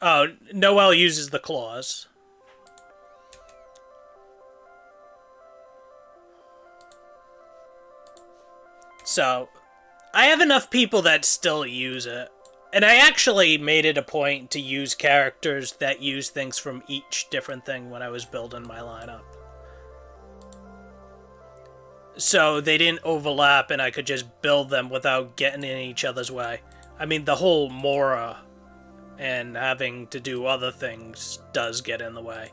Oh, Noelle uses the claws. So, I have enough people that still use it. And I actually made it a point to use characters that use things from each different thing when I was building my lineup. So they didn't overlap and I could just build them without getting in each other's way. I mean, the whole Mora and having to do other things does get in the way.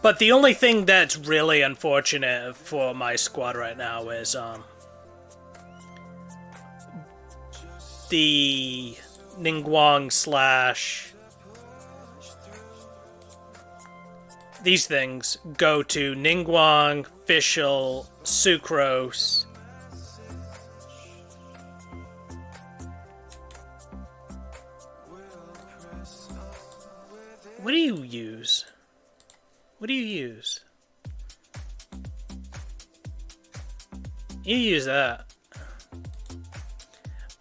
But the only thing that's really unfortunate for my squad right now is the Ningguang slash these things go to Ningguang, Fischl, Sucrose, what do you use? What do you use? You use that.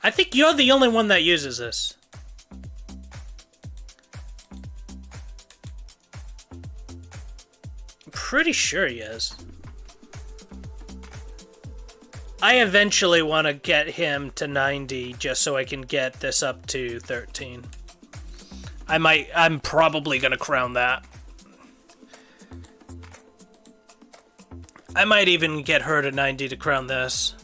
I think you're the only one that uses this. I'm pretty sure he is. I eventually want to get him to 90 just so I can get this up to 13. I'm probably gonna crown that. I might even get her to 90 to crown this.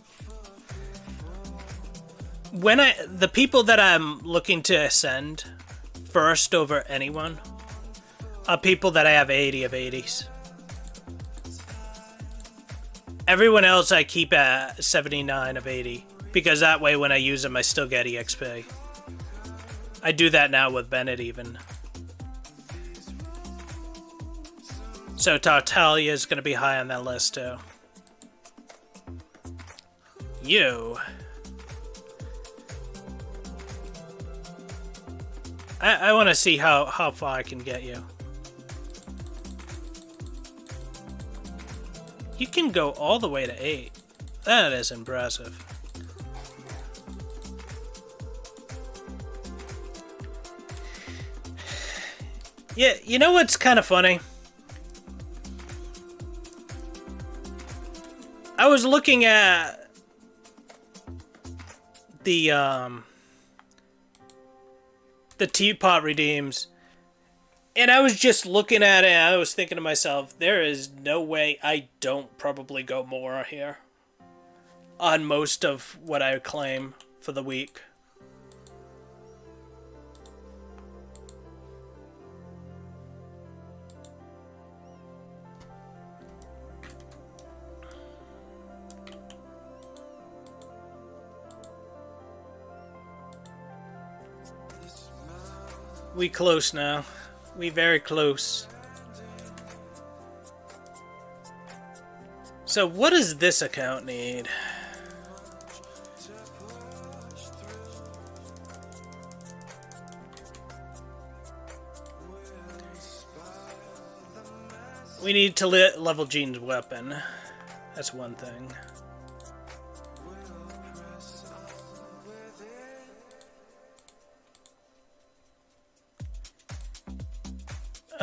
The people that I'm looking to ascend first over anyone are people that I have 80 of 80s. Everyone else I keep at 79 of 80, because that way when I use them I still get EXP. I do that now with Bennett even. So Tartaglia is going to be high on that list too. You. I want to see how far I can get you. You can go all the way to 8. That is impressive. Yeah, you know what's kind of funny? I was looking at the Teapot redeems, and I was just looking at it and I was thinking to myself, there is no way I don't probably go more here on most of what I claim for the week. We close now. We very close. So what does this account need? We need to level Jean's weapon. That's one thing.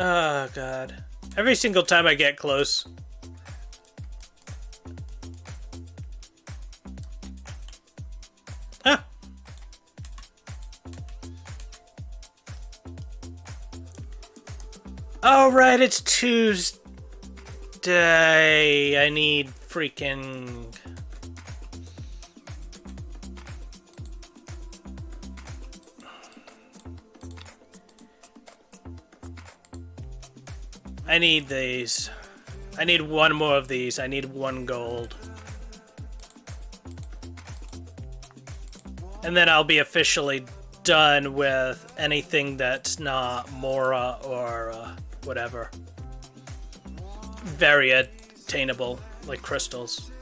Oh, God. Every single time I get close. Ah. Oh, right, it's Tuesday. I need freaking... I need these. I need one more of these. I need 1 gold. And then I'll be officially done with anything that's not Mora or whatever. Very attainable, like crystals.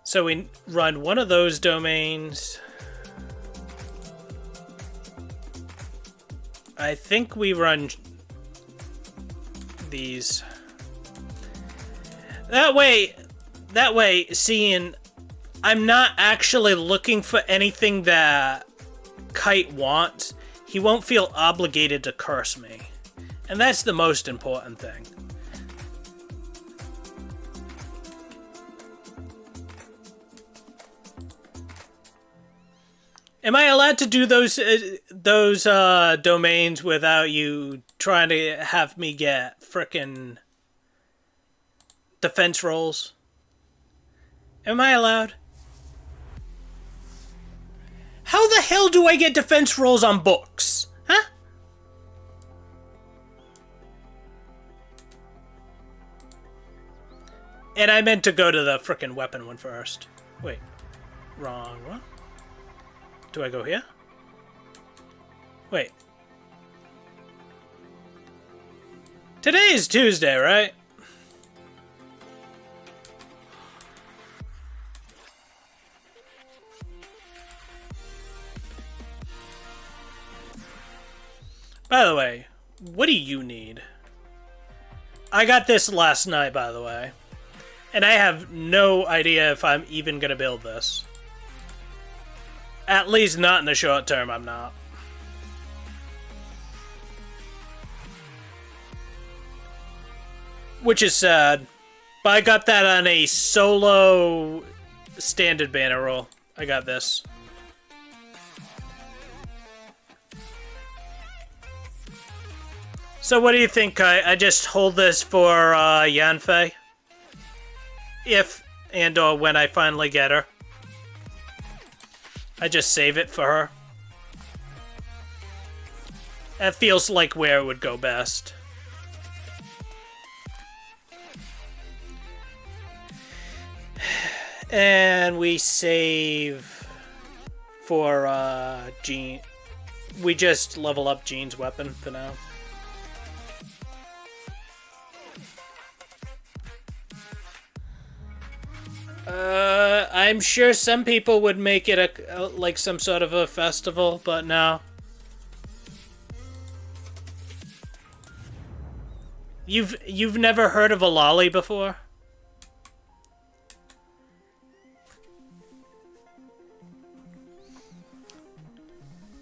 So we run one of those domains. I think we run these. That way, seeing I'm not actually looking for anything that Kite wants, he won't feel obligated to curse me. And that's the most important thing. Am I allowed to do those domains without you trying to have me get frickin' defense rolls? Am I allowed? How the hell do I get defense rolls on books? Huh? And I meant to go to the frickin' weapon one first. Wait. Wrong one? Do I go here? Wait. Today is Tuesday, right? By the way, what do you need? I got this last night, by the way. And I have no idea if I'm even gonna build this. At least not in the short term, I'm not. Which is sad. But I got that on a solo standard banner roll. I got this. So what do you think? I just hold this for Yanfei? If and or when I finally get her. I just save it for her. That feels like where it would go best. And we save for Jean. We just level up Jean's weapon for now. I'm sure some people would make it like some sort of a festival, but no. You've never heard of a lolly before?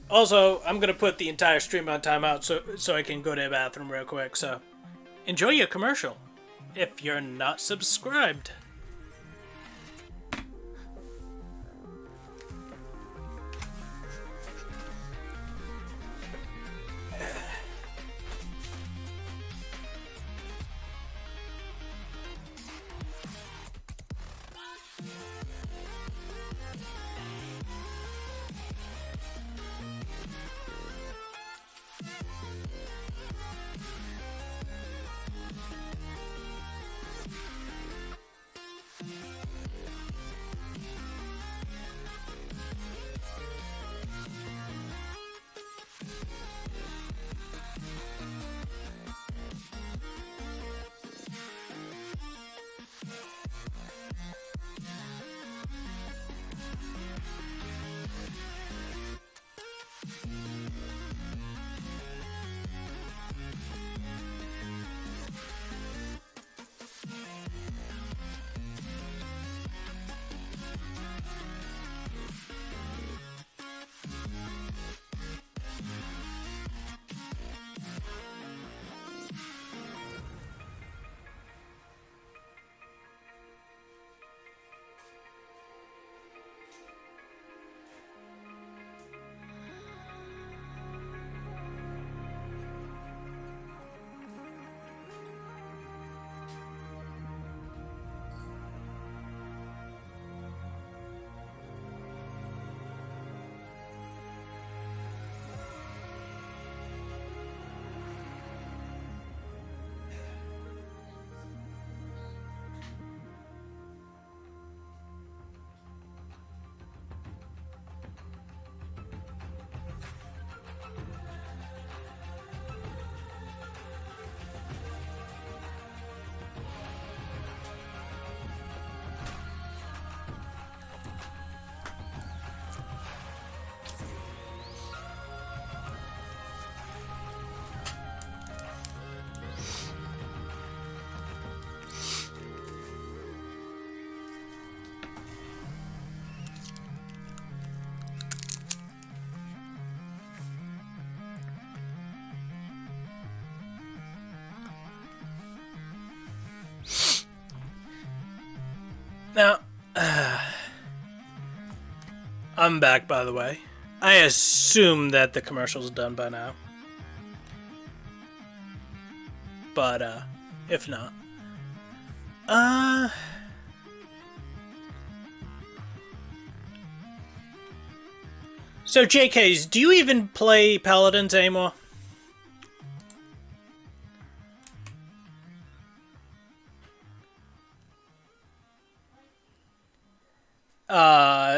Also, I'm gonna put the entire stream on timeout so I can go to the bathroom real quick. So, enjoy your commercial if you're not subscribed. Now, I'm back, by the way. I assume that the commercial's done by now. But, if not. So, JKs, do you even play Paladins anymore?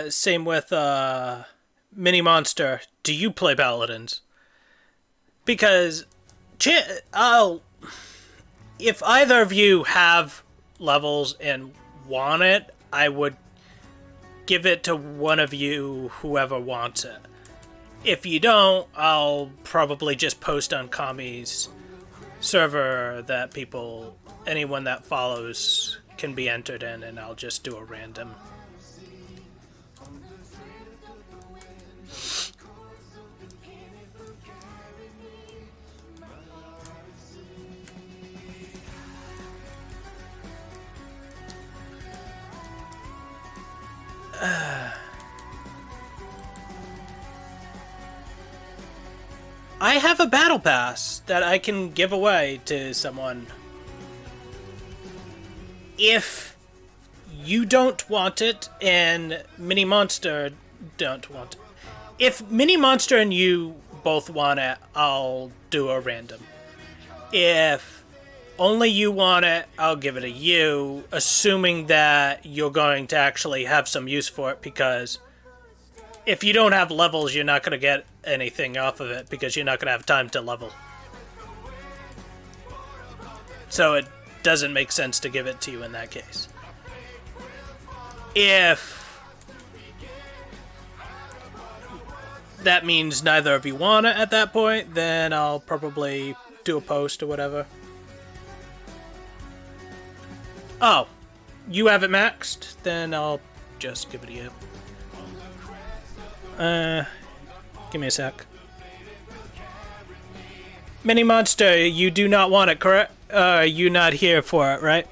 Same with, Mini Monster. Do you play Paladins? Because, if either of you have levels and want it, I would give it to one of you, whoever wants it. If you don't, I'll probably just post on Kami's server that anyone that follows can be entered in, and I'll just do a random. I have a battle pass that I can give away to someone. If you don't want it and Mini Monster don't want it. If Mini Monster and you both want it, I'll do a random. If only you want it, I'll give it to you, assuming that you're going to actually have some use for it, because if you don't have levels, you're not going to get anything off of it, because you're not going to have time to level. So it doesn't make sense to give it to you in that case. If that means neither of you want it at that point, then I'll probably do a post or whatever. Oh, you have it maxed? Then I'll just give it to you. Give me a sec. Mini Monster, you do not want it, correct? You not here for it, right?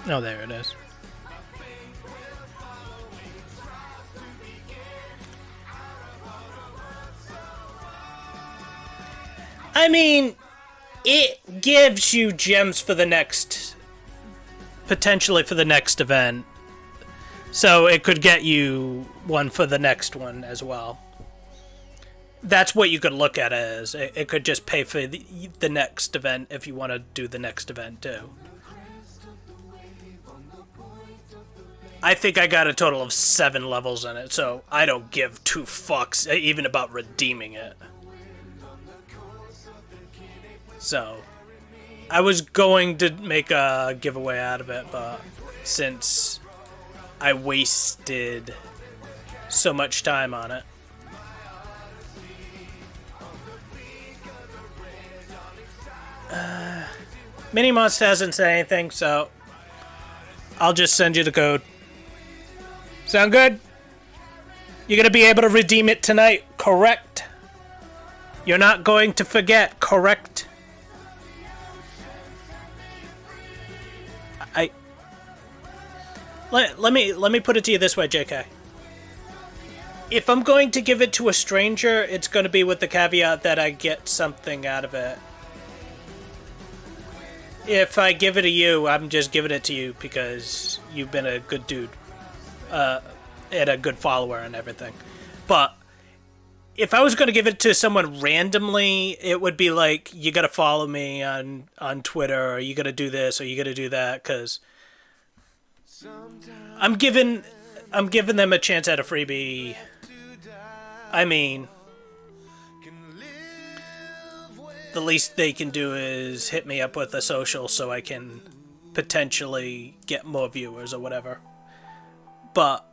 Oh, there it is. I mean, it gives you gems for the next... potentially for the next event. So it could get you one for the next one as well. That's what you could look at it as. It could just pay for the next event if you want to do the next event too. I think I got a total of 7 levels in it, so I don't give 2 fucks even about redeeming it. So, I was going to make a giveaway out of it, but since I wasted so much time on it. Mini Monster hasn't said anything, so I'll just send you the code. Sound good? You're going to be able to redeem it tonight, correct? You're not going to forget, correct? Let me put it to you this way, JK. If I'm going to give it to a stranger, it's going to be with the caveat that I get something out of it. If I give it to you, I'm just giving it to you because you've been a good dude. And a good follower and everything. But if I was going to give it to someone randomly, it would be like, you got to follow me on Twitter, or you got to do this, or you got to do that, because I'm giving them a chance at a freebie. I mean, the least they can do is hit me up with a social so I can potentially get more viewers or whatever. But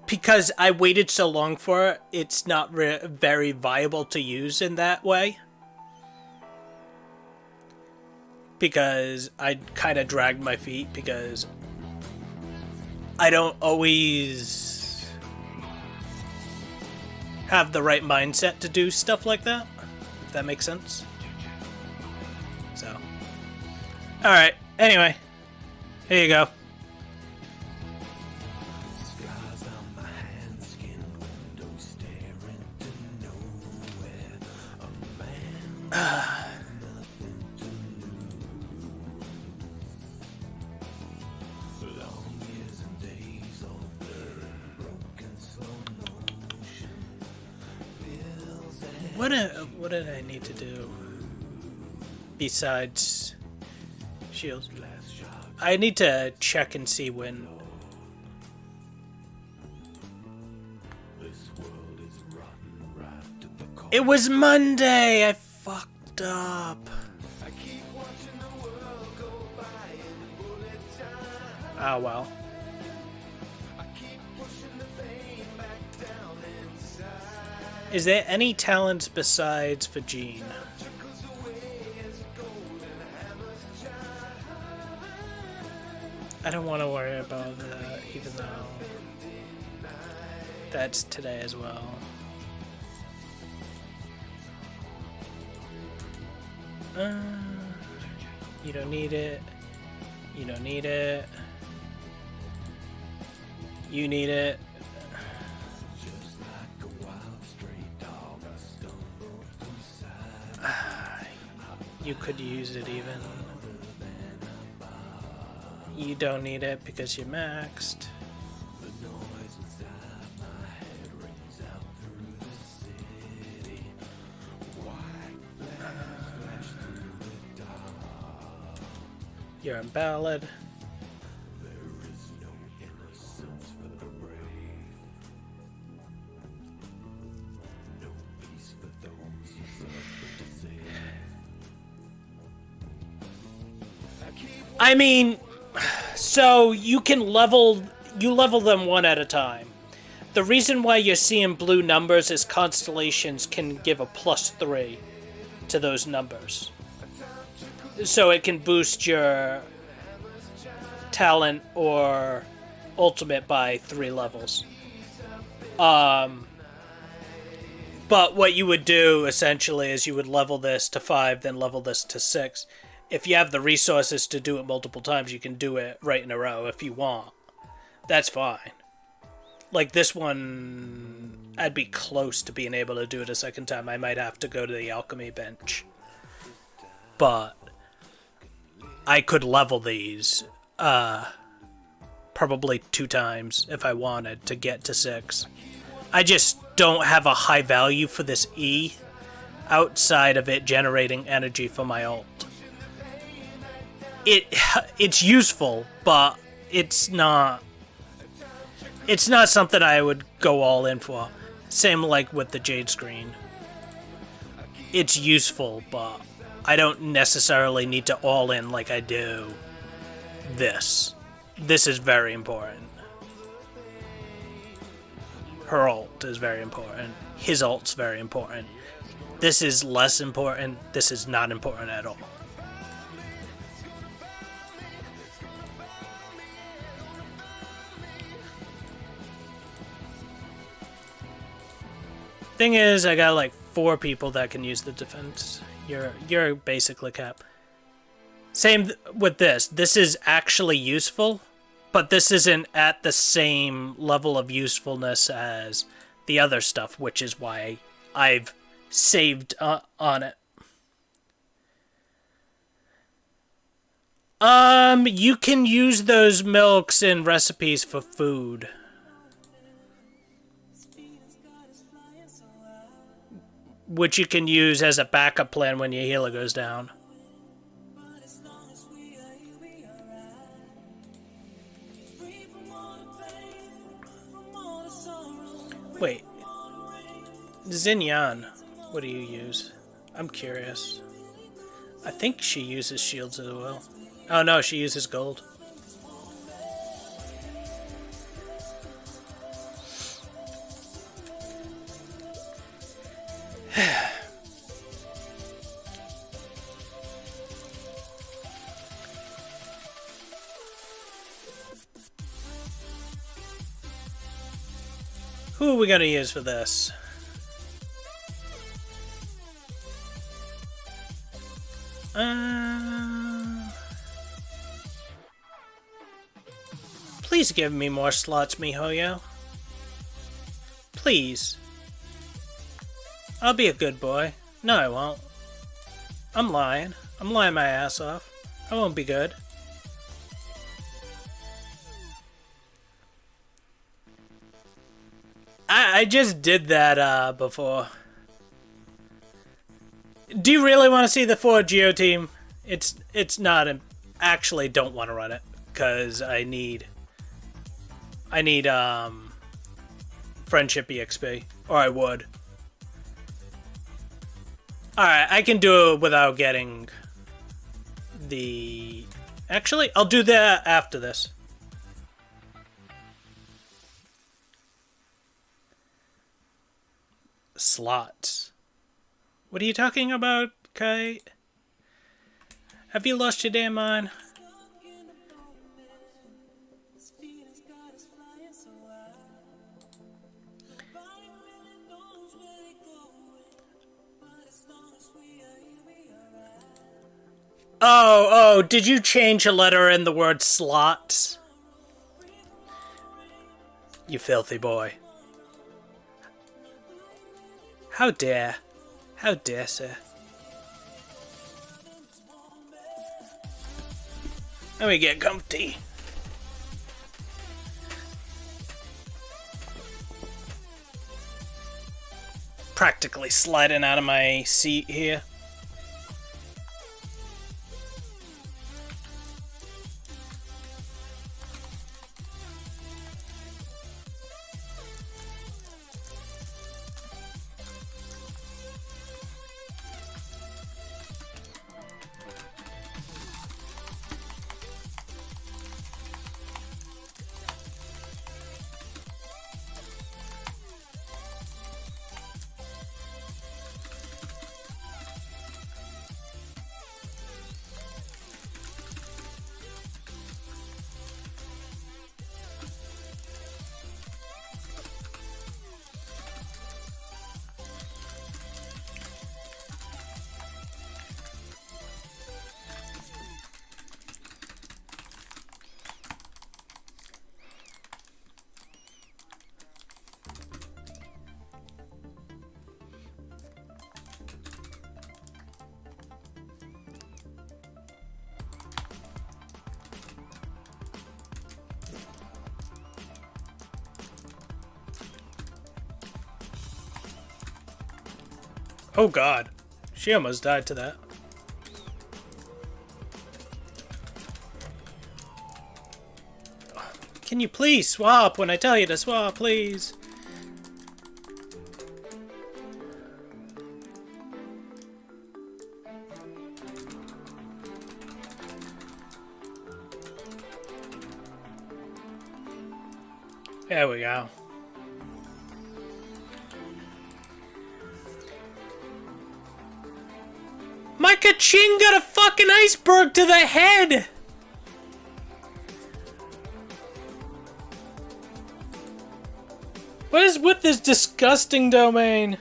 because I waited so long for it, it's not very viable to use in that way. Because I kind of dragged my feet because I don't always have the right mindset to do stuff like that, if that makes sense. So, alright, anyway, here you go. What did I need to do besides shields? I need to check and see when. It was Monday! I fucked up. Oh well. Is there any talents besides for Jean? I don't want to worry about that, even though that's today as well. You don't need it. You don't need it. You need it. You could use it even. You don't need it because you're maxed. You're invalid. I mean, so you level them one at a time. The reason why you're seeing blue numbers is constellations can give a +3 to those numbers. So it can boost your talent or ultimate by 3 levels. But what you would do essentially is you would level this to 5, then level this to 6. If you have the resources to do it multiple times, you can do it right in a row if you want. That's fine. Like this one, I'd be close to being able to do it a second time. I might have to go to the alchemy bench. But I could level these probably 2 times if I wanted to get to 6. I just don't have a high value for this E outside of it generating energy for my ult. It's useful, but it's not something I would go all in for. Same like with the Jade Screen. It's useful, but I don't necessarily need to all in like I do this. This is very important. Her ult is very important. His ult's very important. This is less important. This is not important at all. Thing is, I got like 4 people that can use the defense. You're basically cap. Same with this. This is actually useful, but this isn't at the same level of usefulness as the other stuff, which is why I've saved on it. You can use those milks in recipes for food. Which you can use as a backup plan when your healer goes down. Wait. Xinyan, what do you use? I'm curious. I think she uses shields as well. Oh no, she uses gold. Who are we gonna use for this? Please give me more slots, MiHoYo. Please. I'll be a good boy. No, I won't. I'm lying. I'm lying my ass off. I won't be good. I just did that before. Do you really want to see the 4 Geo team? It's not actually don't want to run it because I need friendship EXP, or I would. Alright, I can do it without getting the... Actually, I'll do that after this. Slots. What are you talking about, Kite? Have you lost your damn mind? Oh, did you change a letter in the word slots? You filthy boy. How dare. How dare, sir. Let me get comfy. Practically sliding out of my seat here. Oh god, she almost died to that. Can you please swap when I tell you to swap, please? There we go. My Kaching got a fucking iceberg to the head! What is with this disgusting domain?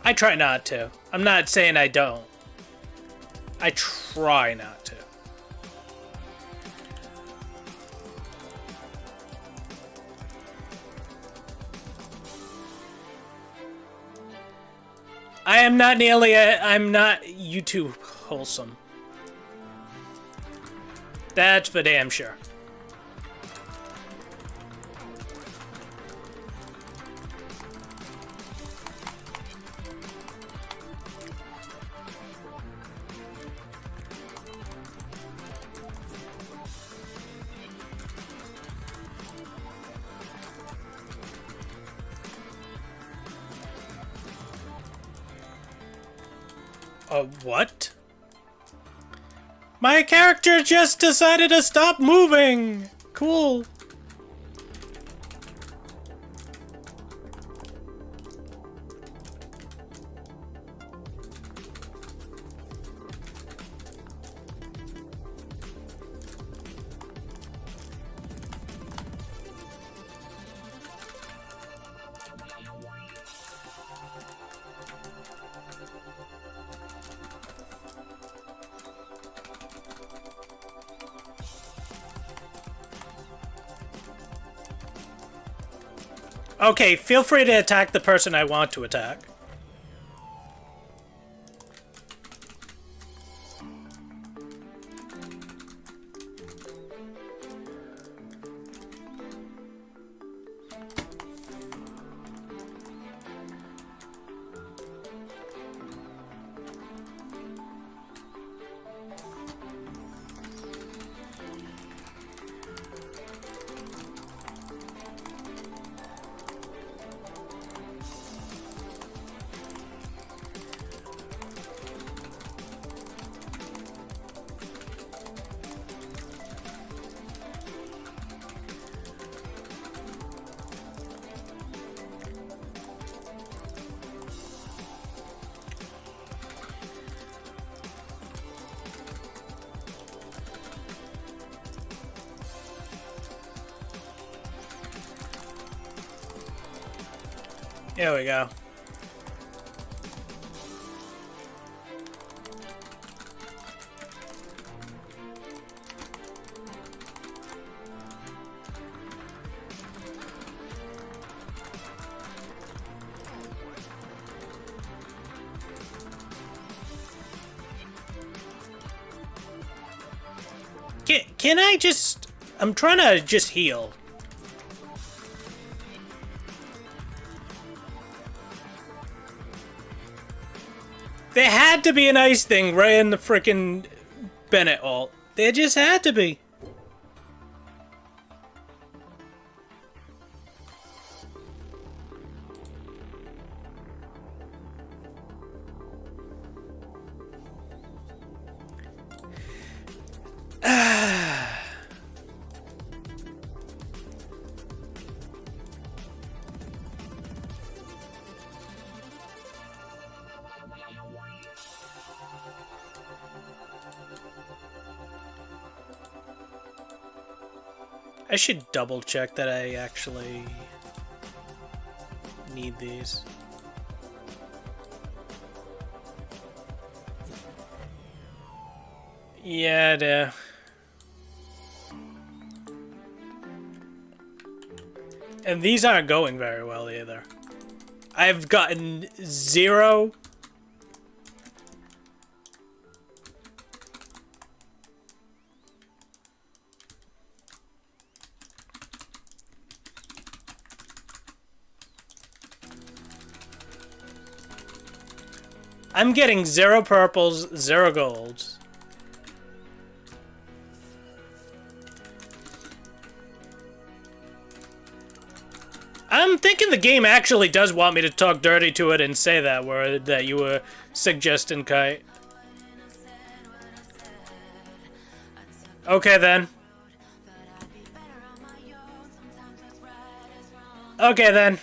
I try not to. I'm not saying I don't. I try not to. I am not nearly I'm not YouTube wholesome. That's for damn sure. What? My character just decided to stop moving! Cool. Okay, feel free to attack the person I want to attack. There we go. Can I just... I'm trying to just heal. There had to be an ice thing right in the frickin' Bennett ult. There just had to be. I should double check that I actually need these. Yeah, I do. And these aren't going very well either. I've gotten 0. I'm getting 0 purples, 0 golds. I'm thinking the game actually does want me to talk dirty to it and say that word that you were suggesting, Kite. Okay then. Okay then.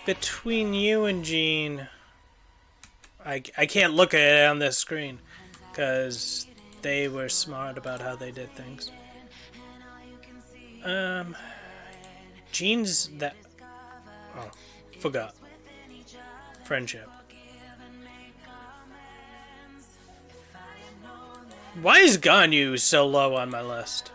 Between you and Jean, I can't look at it on this screen because they were smart about how they did things. Jean's that... Oh, forgot. Friendship. Why is Ganyu so low on my list?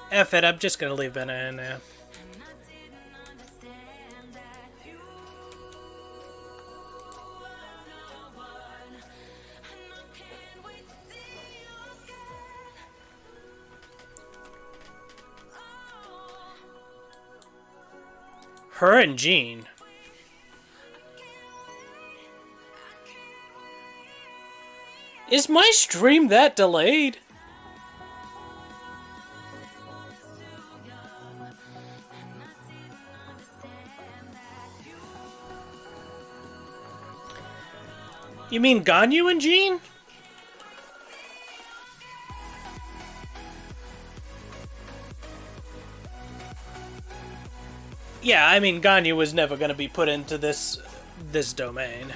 F it, I'm just gonna leave Benna in there. Her and Jean. Is my stream that delayed? You mean Ganyu and Jean? Yeah, I mean Ganyu was never going to be put into this domain.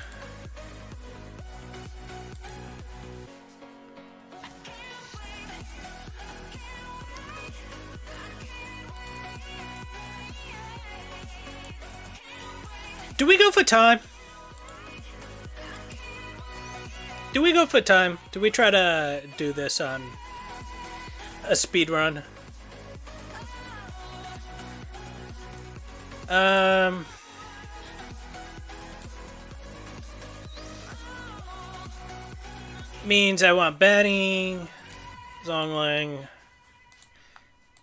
Do we go for time? Do we go for time? Do we try to do this on a speed run? Means I want Benny, Zongling,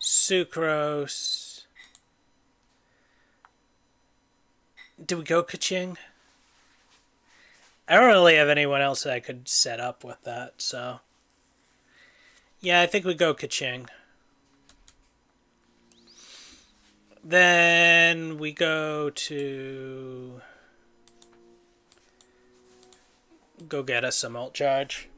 Sucrose. Do we go Kaching? I don't really have anyone else that I could set up with that, so... Yeah, I think we go Kaching. Then we go to... Go get us some ult charge.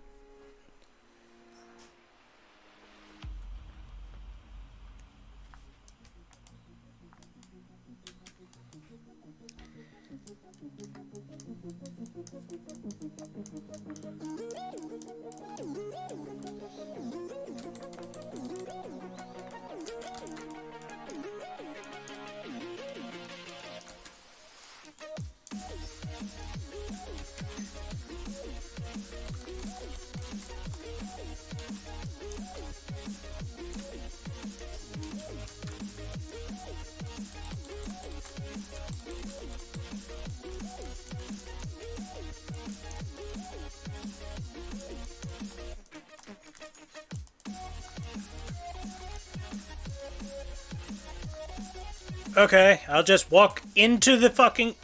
Okay, I'll just walk into the fucking...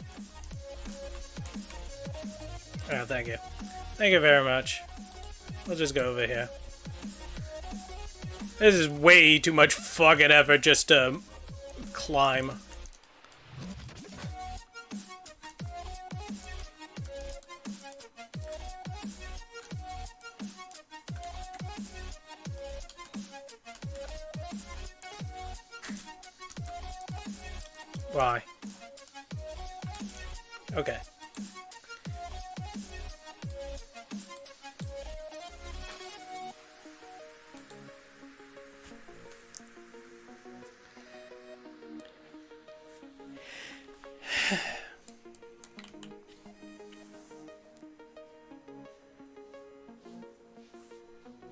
Oh, thank you. Thank you very much. We'll just go over here. This is way too much fucking effort just to climb. Why? Okay.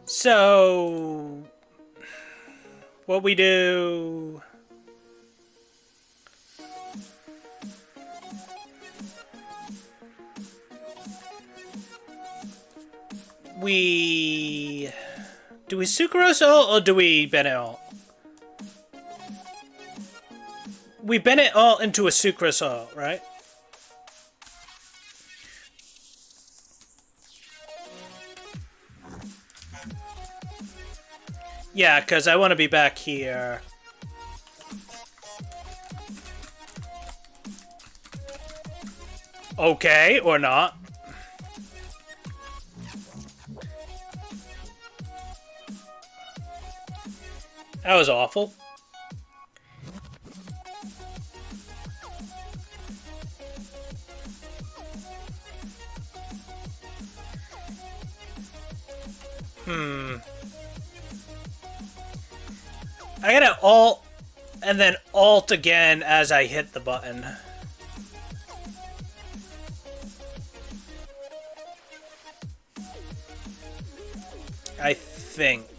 So, what we do... Do we Sucrose ult or do we Bennett ult? We Bennett ult into a Sucrose ult, right? Yeah, because I want to be back here. Okay, or not. That was awful. I gotta alt and then alt again as I hit the button. I think.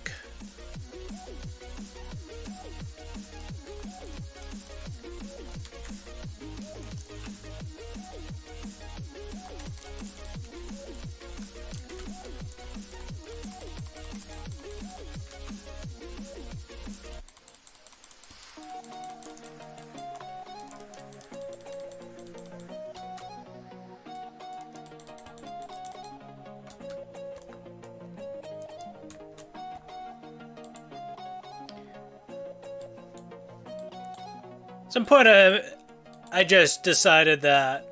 Some point I just decided that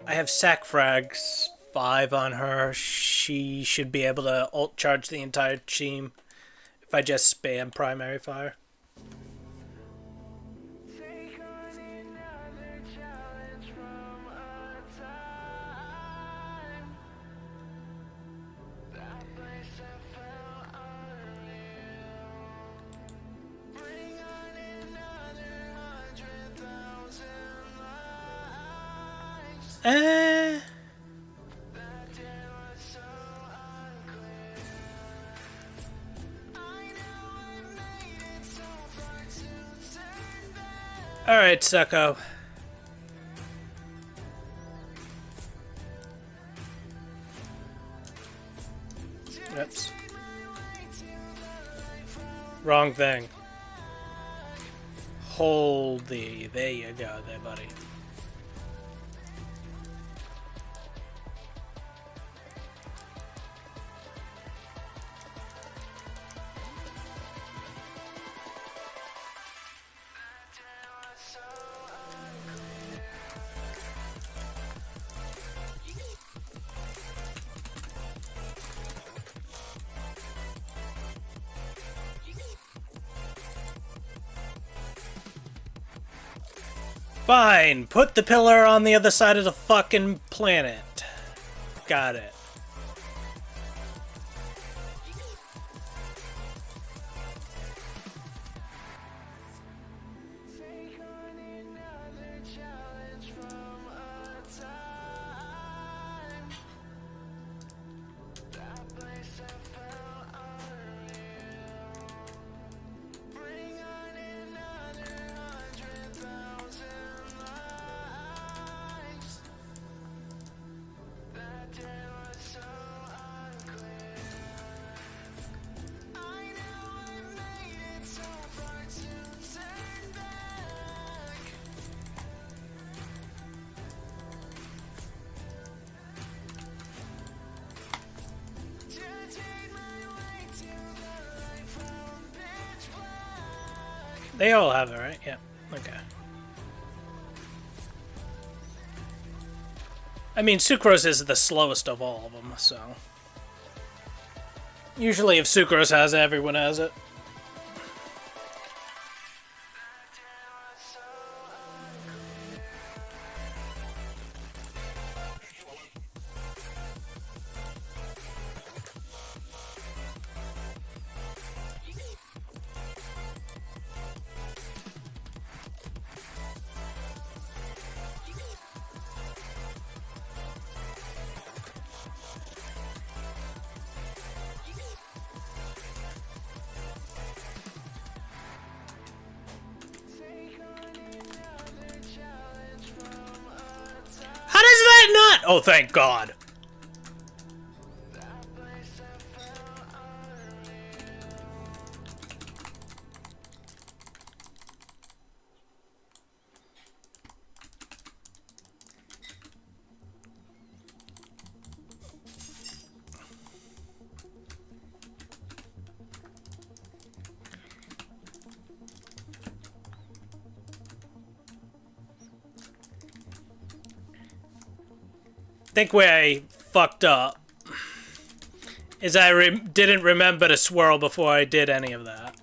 I have sac frags 5 on her. She should be able to ult charge the entire team if I just spam primary fire. Alright, sucko. Oops. Wrong thing. Hold the... There you go there, buddy. Fine, put the pillar on the other side of the fucking planet. Got it. They all have it, right? Yeah. Okay. I mean, Sucrose is the slowest of all of them, so... Usually if Sucrose has it, everyone has it. Not? Oh, thank God. I think where I fucked up is I didn't remember to swirl before I did any of that.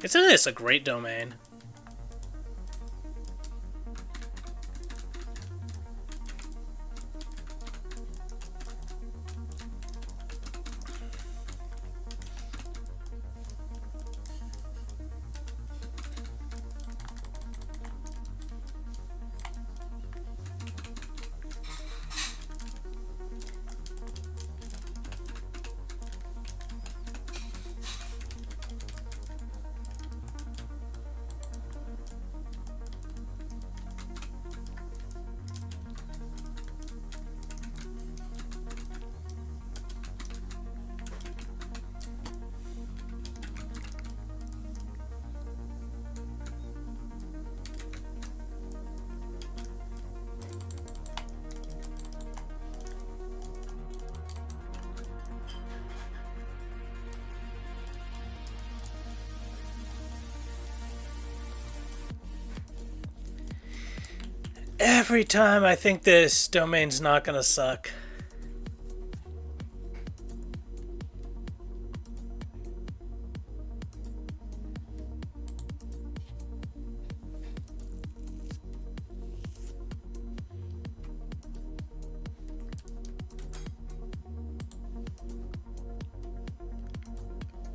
Isn't this a great domain? Every time I think this domain's not gonna suck.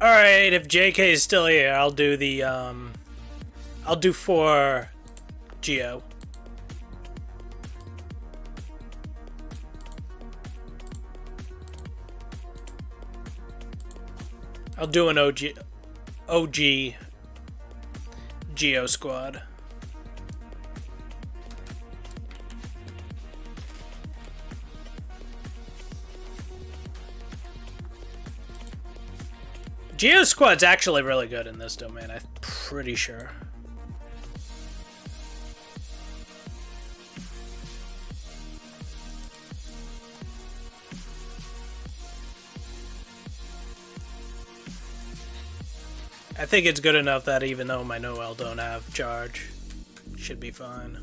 Alright, if JK is still here, I'll do the, I'll do 4 Geo. I'll do an OG Geo squad. Geo squad's actually really good in this domain, I'm pretty sure. I think it's good enough that even though my Noel don't have charge, should be fine.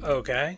Okay.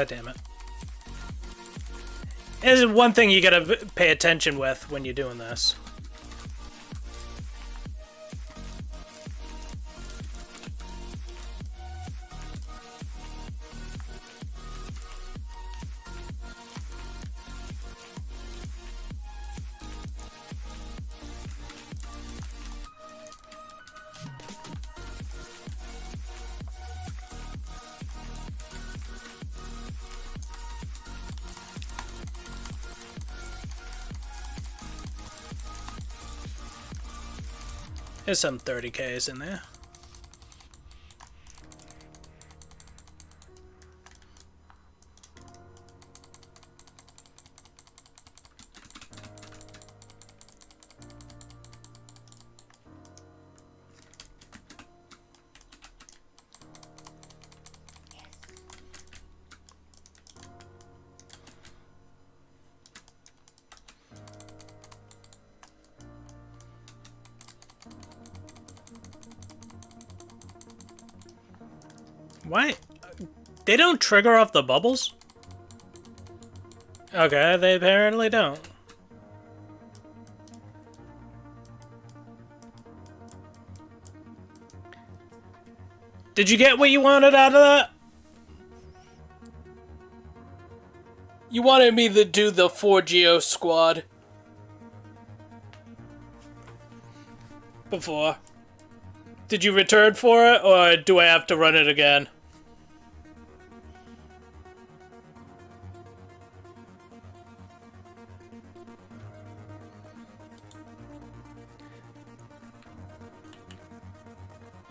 Damn it. There's one thing you gotta pay attention with when you're doing this. There's some 30Ks in there. Why? They don't trigger off the bubbles? Okay, they apparently don't. Did you get what you wanted out of that? You wanted me to do the 4 Geo squad before. Did you return for it, or do I have to run it again?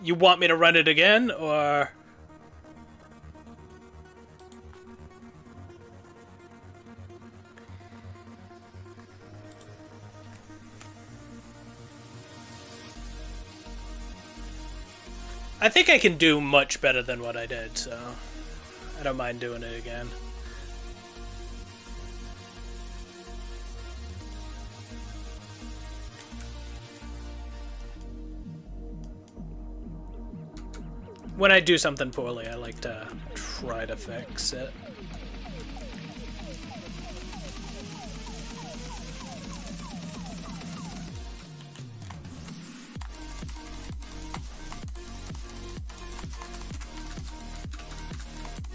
You want me to run it again, or... I think I can do much better than what I did, so I don't mind doing it again. When I do something poorly, I like to try to fix it.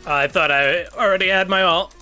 I thought I already had my ult.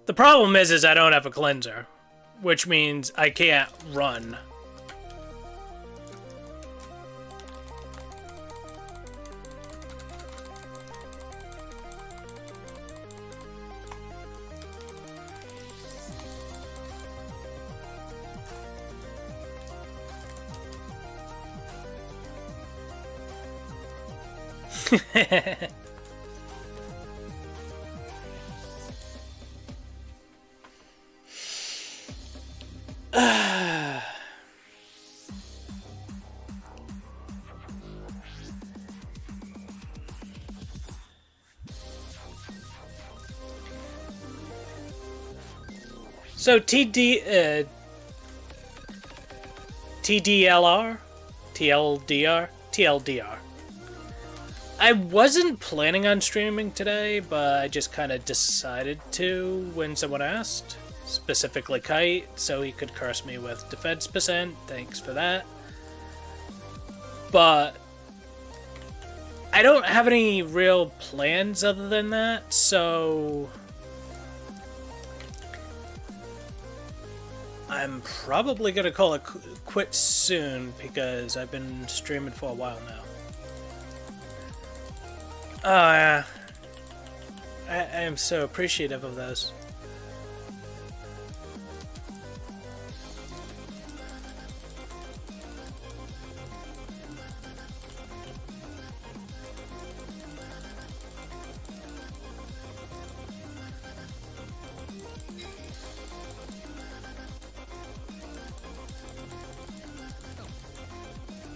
The problem is I don't have a cleanser, which means I can't run. So TDLR, TLDR. I wasn't planning on streaming today, but I just kind of decided to when someone asked. Specifically Kite, so he could curse me with defense percent. Thanks for that. But I don't have any real plans other than that, so I'm probably going to call it quit soon because I've been streaming for a while now. Oh, yeah. I am so appreciative of those.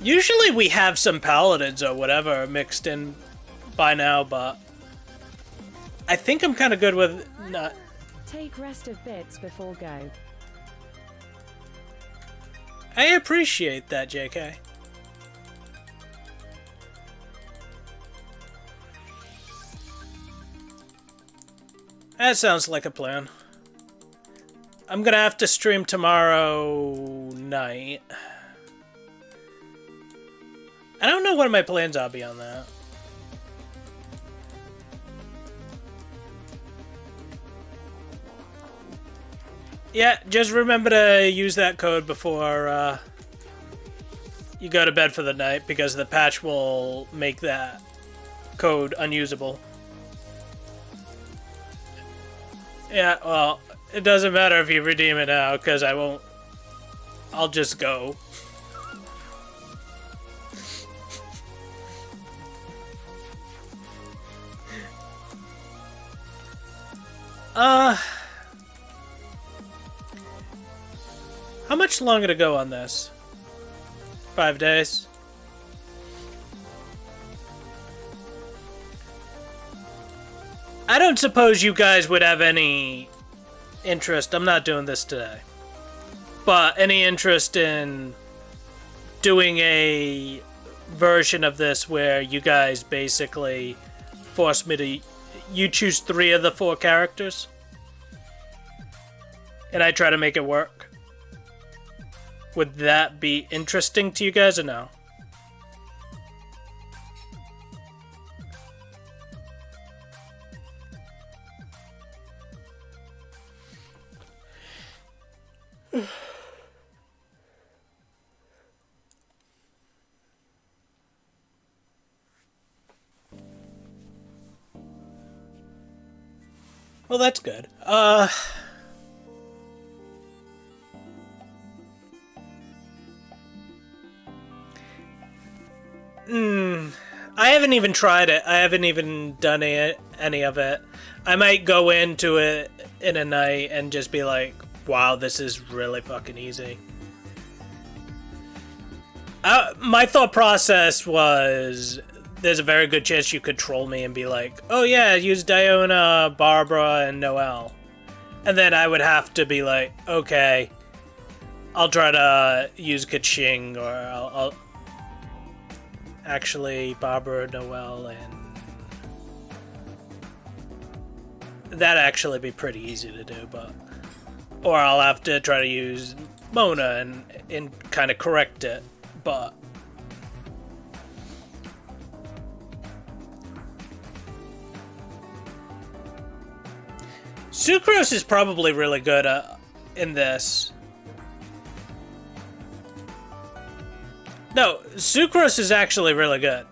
Usually we have some paladins or whatever mixed in by now, but I think I'm kind of good with not. Take rest of bits before go. I appreciate that, JK. That sounds like a plan. I'm gonna have to stream tomorrow night. I don't know what my plans are beyond that. Yeah, just remember to use that code before you go to bed for the night, because the patch will make that code unusable. Yeah, well, it doesn't matter if you redeem it now, because I won't. I'll just go. How much longer to go on this? 5 days? I don't suppose you guys would have any interest. I'm not doing this today. But any interest in doing a version of this where you guys basically force me to... You choose 3 of the 4 characters? And I try to make it work? Would that be interesting to you guys or no? Well, that's good. I haven't even tried it. I haven't even done any of it. I might go into it in a night and just be like, wow, this is really fucking easy. My thought process was, there's a very good chance you could troll me and be like, oh yeah, use Diona, Barbara, and Noelle. And then I would have to be like, okay, I'll try to use Kaching, or I'll actually Barbara, Noelle, and that'd actually be pretty easy to do, but... Or I'll have to try to use Mona and kind of correct it, but... Sucrose is probably really good in this. No, Sucrose is actually really good.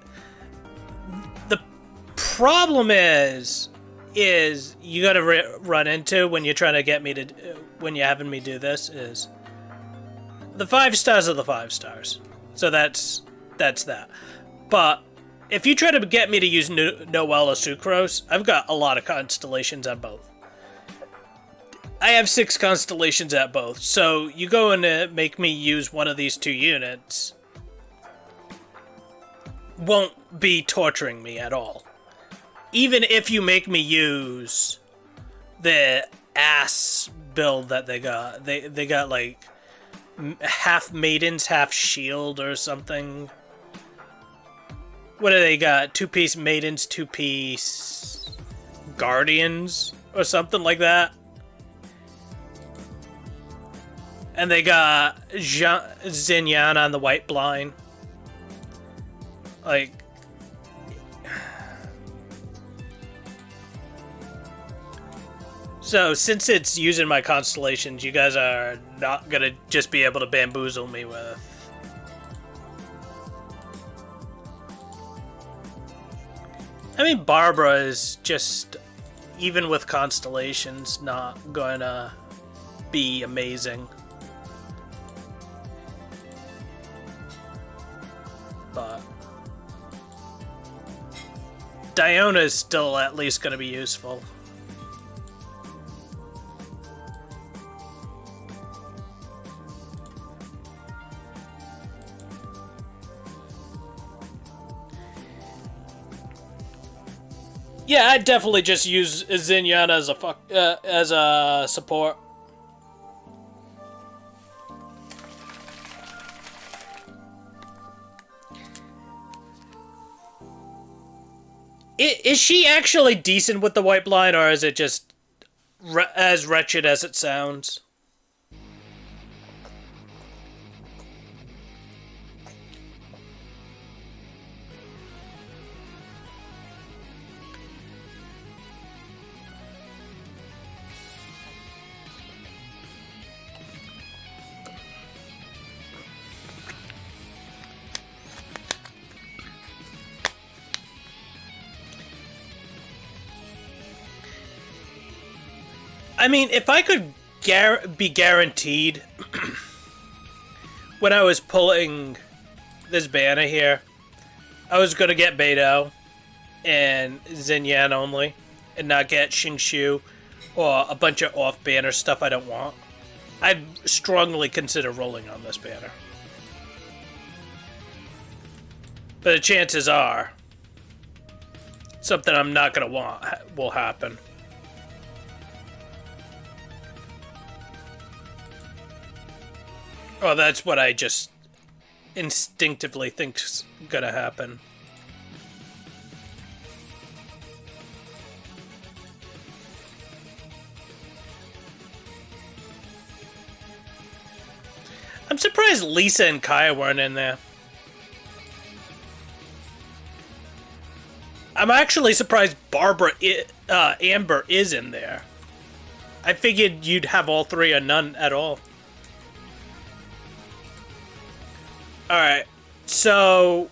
The problem is you gotta run into when you're trying to get me to... when you're having me do this is... The 5 stars are the 5 stars. So that's that. But if you try to get me to use Noelle or Sucrose, I've got a lot of constellations on both. I have 6 constellations at both, so you go in to make me use one of these 2 units won't be torturing me at all. Even if you make me use the ass build that they got. They got like half maidens, half shield or something. What do they got? 2-piece maidens, 2-piece guardians or something like that. And they got Xinyan on the white blind. Like... So, since it's using my constellations, you guys are not gonna just be able to bamboozle me with. I mean, Barbara is just, even with constellations, not gonna be amazing. But Diona is still at least gonna be useful. Yeah, I'd definitely just use Xinyan as a support. Is she actually decent with the white blind, or is it just as wretched as it sounds? I mean, if I could be guaranteed when I was pulling this banner here, I was gonna get Beidou and Xinyan only, and not get Xingshu or a bunch of off-banner stuff I don't want, I'd strongly consider rolling on this banner. But the chances are, something I'm not going to want will happen. Oh, that's what I just instinctively think's going to happen. I'm surprised Lisa and Kaya weren't in there. I'm actually surprised Amber is in there. I figured you'd have all three or none at all. Alright, so...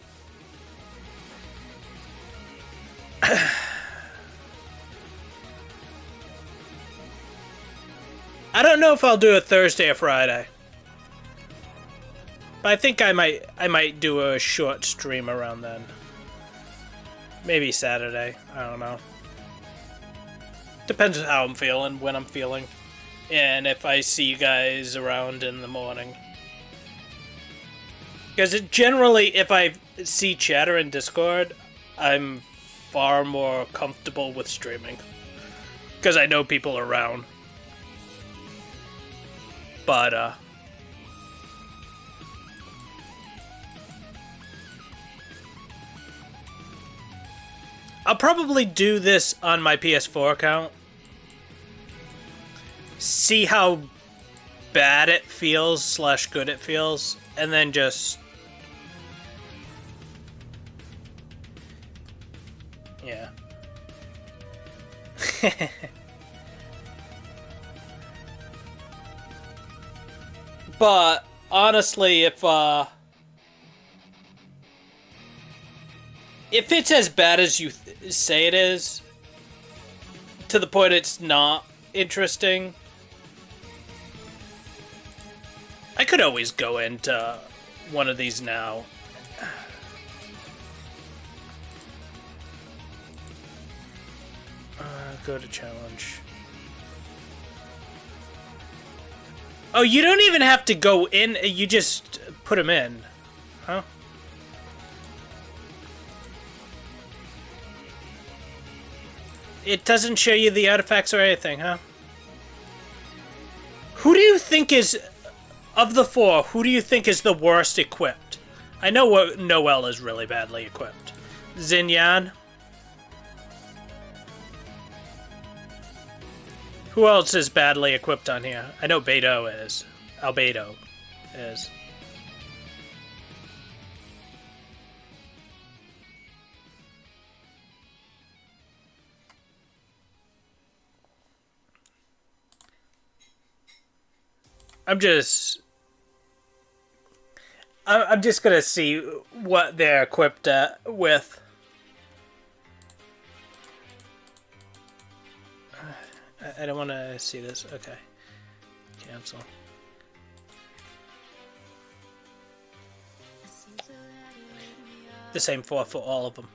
I don't know if I'll do it Thursday or Friday. But I think I might do a short stream around then. Maybe Saturday. I don't know. Depends on how I'm feeling, when I'm feeling. And if I see you guys around in the morning. Because generally, if I see chatter in Discord, I'm far more comfortable with streaming. Because I know people are around. But, I'll probably do this on my PS4 account. See how bad it feels / good it feels. And then just... yeah. But, honestly, if it's as bad as you say it is, to the point it's not interesting, I could always go into one of these now. Go to challenge. Oh, you don't even have to go in, you just put them in. Huh? It doesn't show you the artifacts or anything, huh? Who do you think is, of the four, who do you think is the worst equipped? I know Noelle is really badly equipped. Xinyan? Who else is badly equipped on here? I know Beto is. Albedo is. I'm just gonna see what they're equipped with. I don't want to see this. Okay. Cancel. The same for all of them.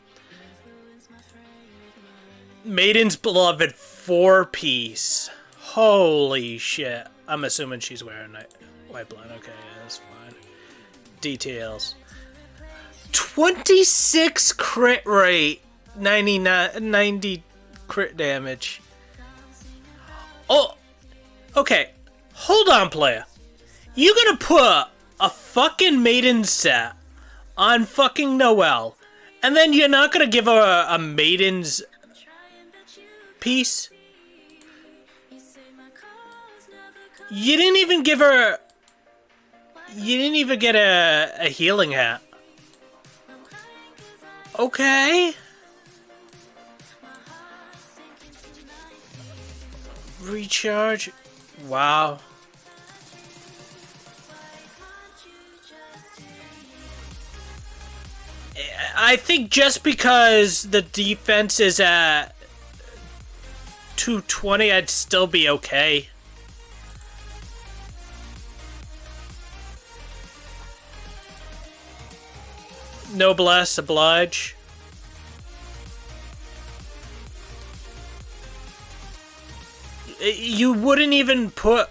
Maiden's Beloved 4-piece. Holy shit. I'm assuming she's wearing white blood. Okay, yeah, that's fine. Details. 26 crit rate. 90 crit damage. Oh, okay. Hold on, player. You gonna put a fucking maiden set on fucking Noelle, and then you're not gonna give her a maiden's piece? You didn't even give her... You didn't even get a healing hat. Okay. Recharge. Wow. I think just because the defense is at 220, I'd still be okay. Noblesse oblige. You wouldn't even put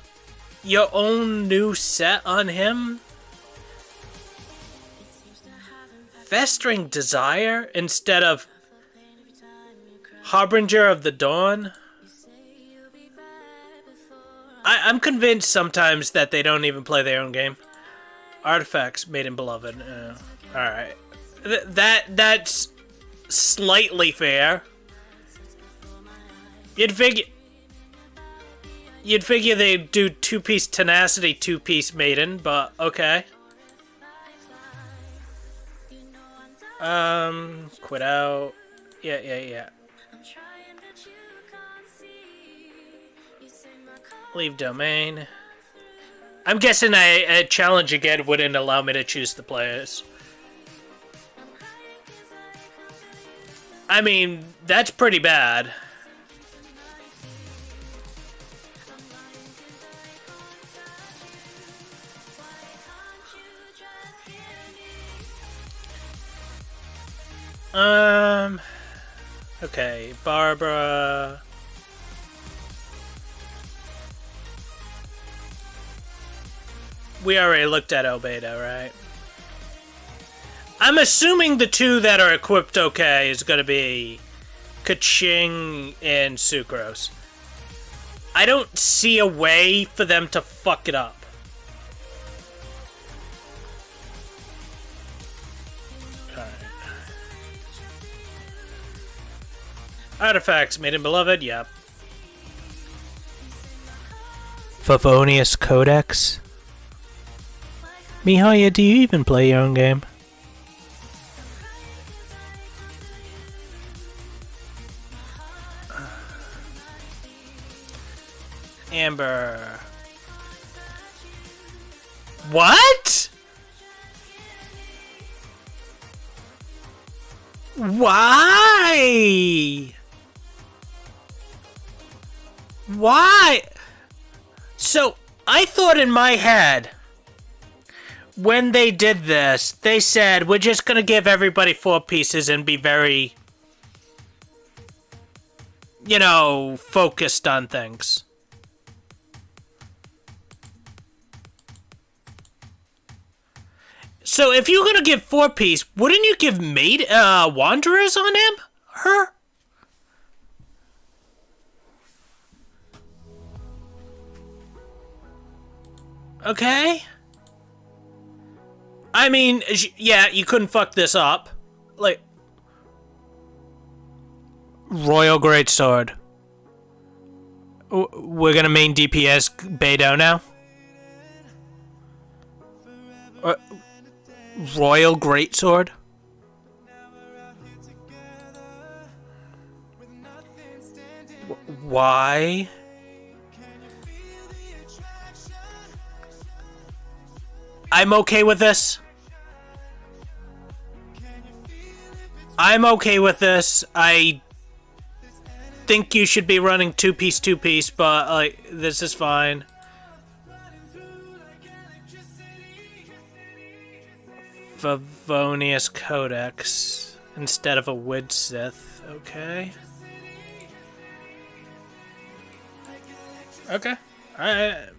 your own new set on him? Festering Desire instead of Harbinger of the Dawn? I'm convinced sometimes that they don't even play their own game. Artifacts made in Beloved. Alright. That's slightly fair. You'd figure they'd do two-piece Tenacity, two-piece Maiden, but okay. Quit out. Yeah. Leave domain. I'm guessing a challenge again wouldn't allow me to choose the players. I mean, that's pretty bad. Okay, Barbara. We already looked at Albedo, right? I'm assuming the two that are equipped okay is going to be Kaching and Sucrose. I don't see a way for them to fuck it up. Artifacts made in Beloved, yep. Favonius Codex. Mihalia, do you even play your own game? Amber. What? Why? Why? So, I thought in my head, when they did this, they said, we're just gonna give everybody 4 pieces and be very, you know, focused on things. So if you're gonna give 4-piece, wouldn't you give Wanderers on him? Her? Okay. I mean, yeah, you couldn't fuck this up. Like, Royal Greatsword. We're gonna main DPS Beidou now? Royal Greatsword? Why? I'm okay with this. I'm okay with this. I think you should be running 2-piece, but like this is fine. Favonius Codex instead of a Widsith. Okay. Okay. Alright.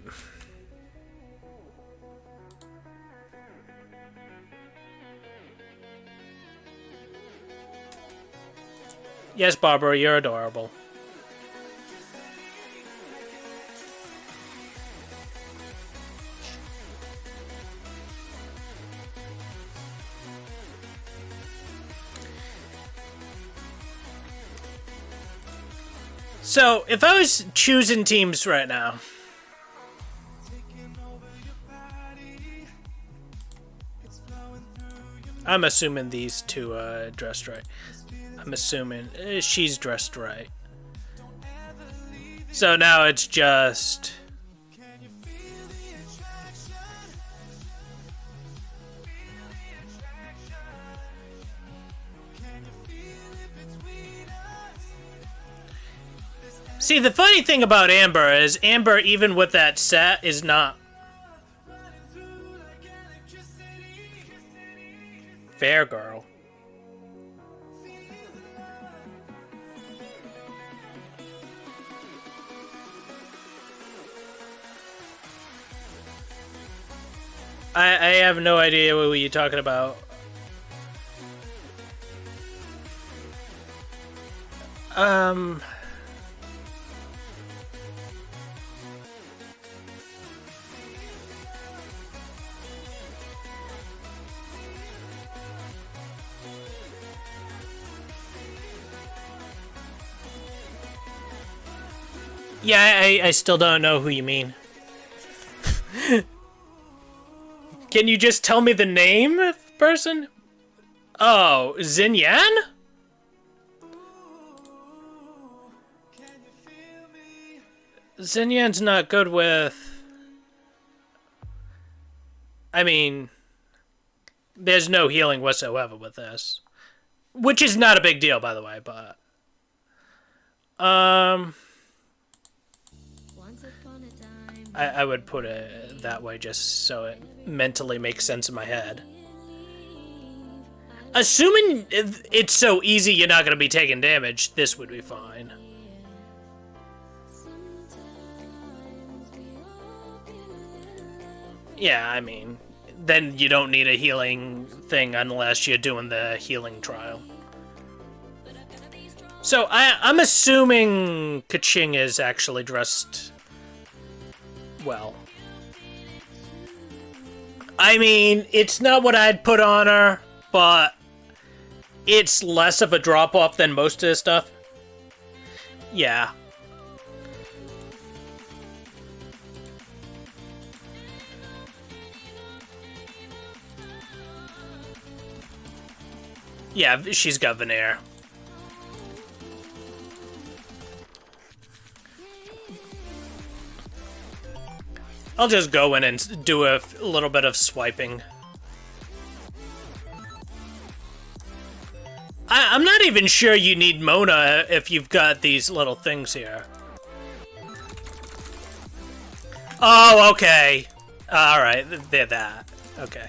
Yes, Barbara, you're adorable. So, if I was choosing teams right now, I'm assuming these two dressed right. I'm assuming she's dressed right. So now it's just... See, the funny thing about Amber is Amber, even with that set, is not fair, girl. I have no idea what you're talking about. Yeah, I still don't know who you mean. Can you just tell me the name of the person? Oh, Xinyan? Xinyan's not good with... I mean... There's no healing whatsoever with this. Which is not a big deal, by the way, but... I would put it that way just so it mentally makes sense in my head. Assuming it's so easy you're not going to be taking damage, this would be fine. Yeah, I mean, then you don't need a healing thing unless you're doing the healing trial. So I'm assuming Kaching is actually dressed well. I mean, it's not what I'd put on her, but it's less of a drop-off than most of the stuff. Yeah. Yeah, she's got veneer. I'll just go in and do a little bit of swiping. I'm not even sure you need Mona if you've got these little things here. Oh, okay. Alright, they're that. Okay.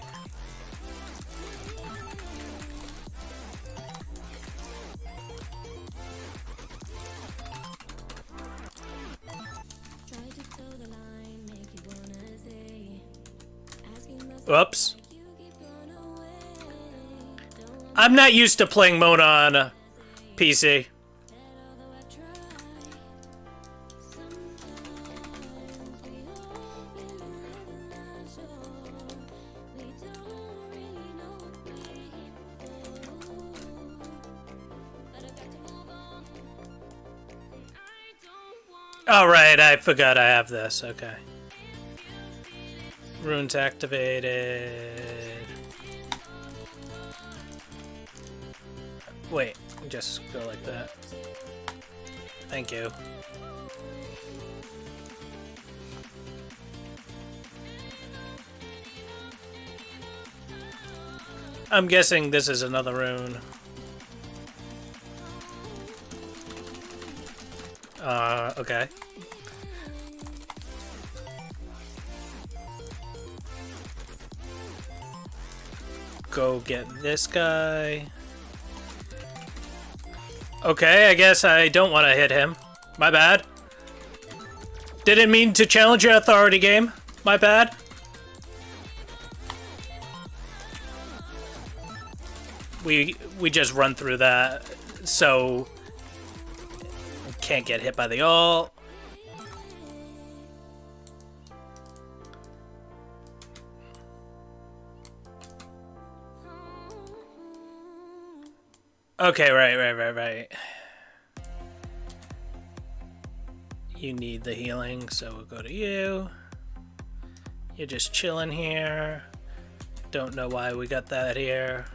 Whoops. I'm not used to playing Mona on a PC. Oh, right, I forgot I have this. Okay. Runes activated. Wait, just go like that. Thank you. I'm guessing this is another rune. Okay. Go get this guy. Okay, I guess I don't want to hit him. My bad. Didn't mean to challenge your authority, game. My bad. We just run through that, so can't get hit by the ult. Okay, right. You need the healing, so we'll go to you. You're just chilling here. Don't know why we got that here.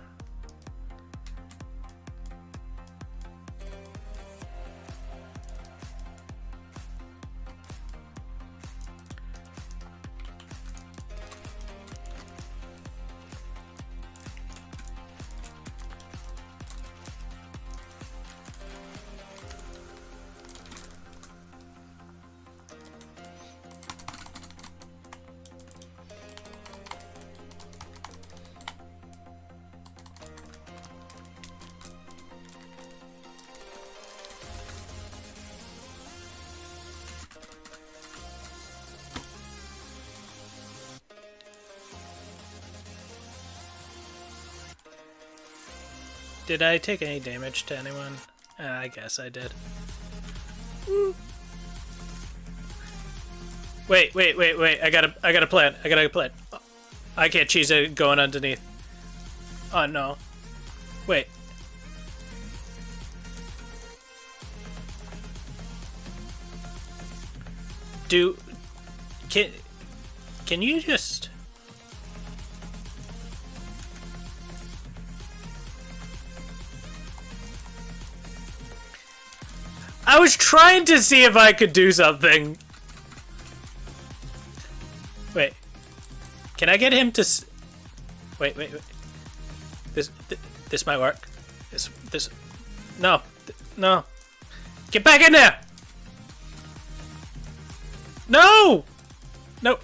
Did I take any damage to anyone? I guess I did. Wait. I got a plan. I can't cheese it going underneath. Oh no. Wait. Can you just... I was trying to see if I could do something. Wait. Can I get him to... Wait. This might work. This... No. No. Get back in there! No! No.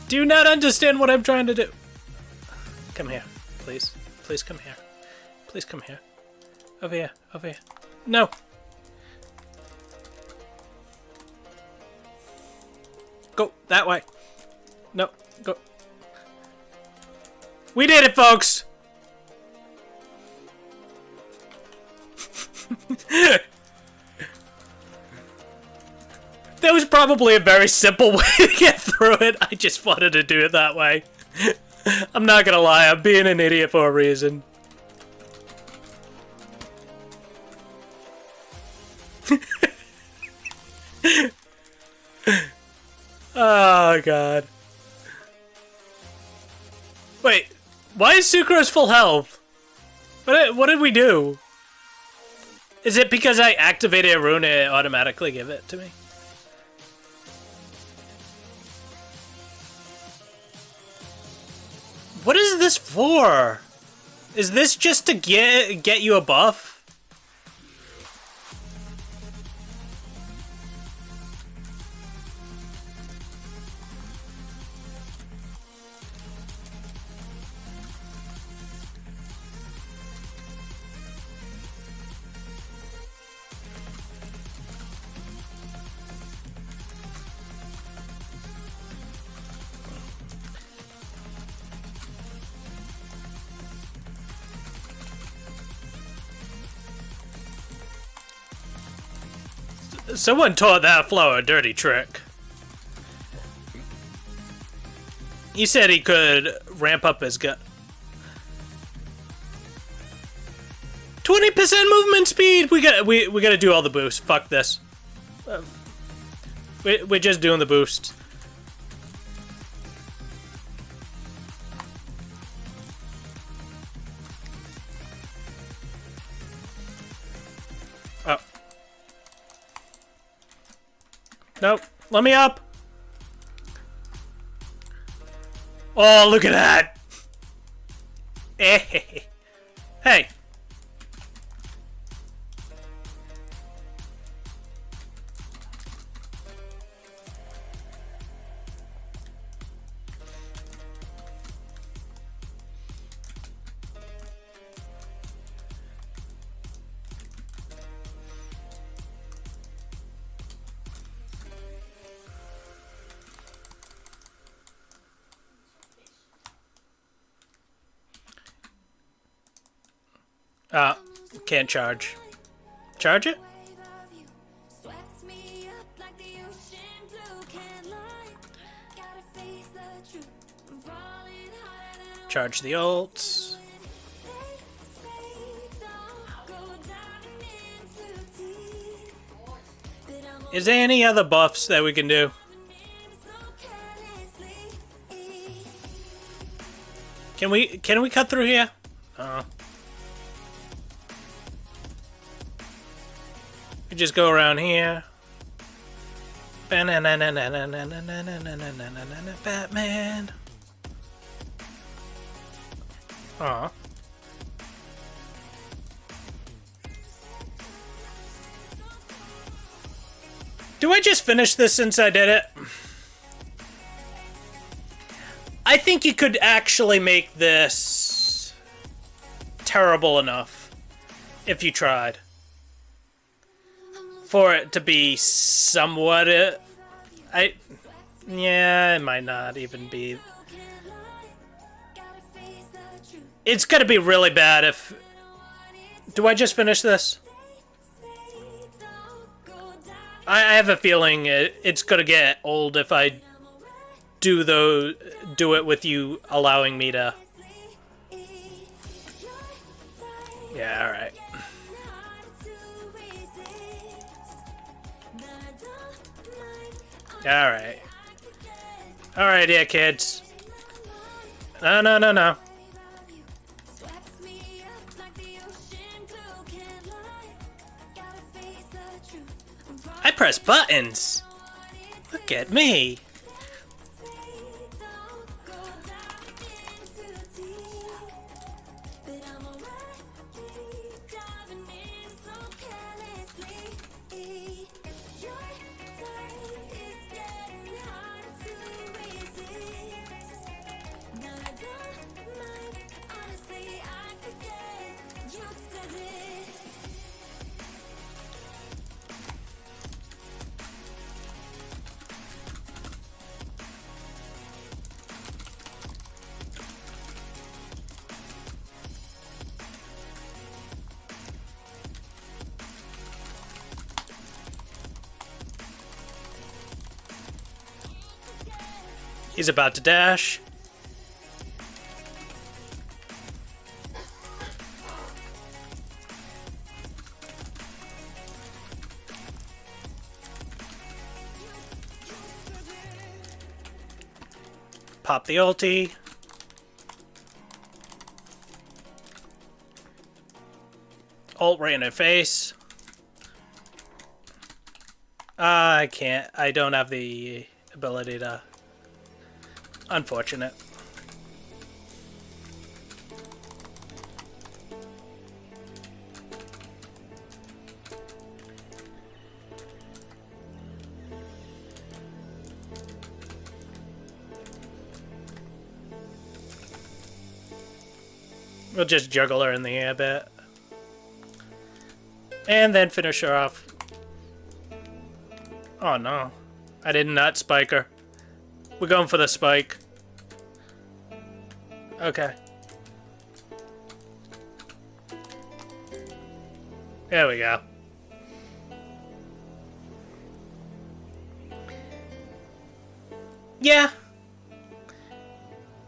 Do you not understand what I'm trying to do? Come here, please. Please come here. Please come here. Over here. Over here. No! Go that way. No, go. We did it, folks! That was probably a very simple way to get through it. I just wanted to do it that way. I'm not gonna lie, I'm being an idiot for a reason. Oh god. Wait, why is Sucrose full health? What did we do? Is it because I activated a rune and it automatically give it to me? What is this for? Is this just to get you a buff? Someone taught that flower a dirty trick. He said he could ramp up his gun. 20% movement speed. We gotta do all the boosts. Fuck this. We're just doing the boosts. Oh. Nope. Let me up. Oh, look at that. Hey. Can't charge. Charge it? Charge the ults. Is there any other buffs that we can do? Can we cut through here? We just go around here. Batman. Aw. Do I just finish this since I did it? I think you could actually make this terrible enough if you tried. For it to be somewhat... yeah, it might not even be... It's gonna be really bad if... Do I just finish this? I have a feeling it's gonna get old if I do it with you allowing me to. Yeah, alright. Alright. Alright, yeah, kids. No. I press buttons! Look at me! He's about to dash. Pop the ulti. Ult right in her face. I can't. I don't have the ability to... Unfortunate. We'll just juggle her in the air a bit. And then finish her off. Oh no. I did not spike her. We're going for the spike. Okay. There we go. Yeah.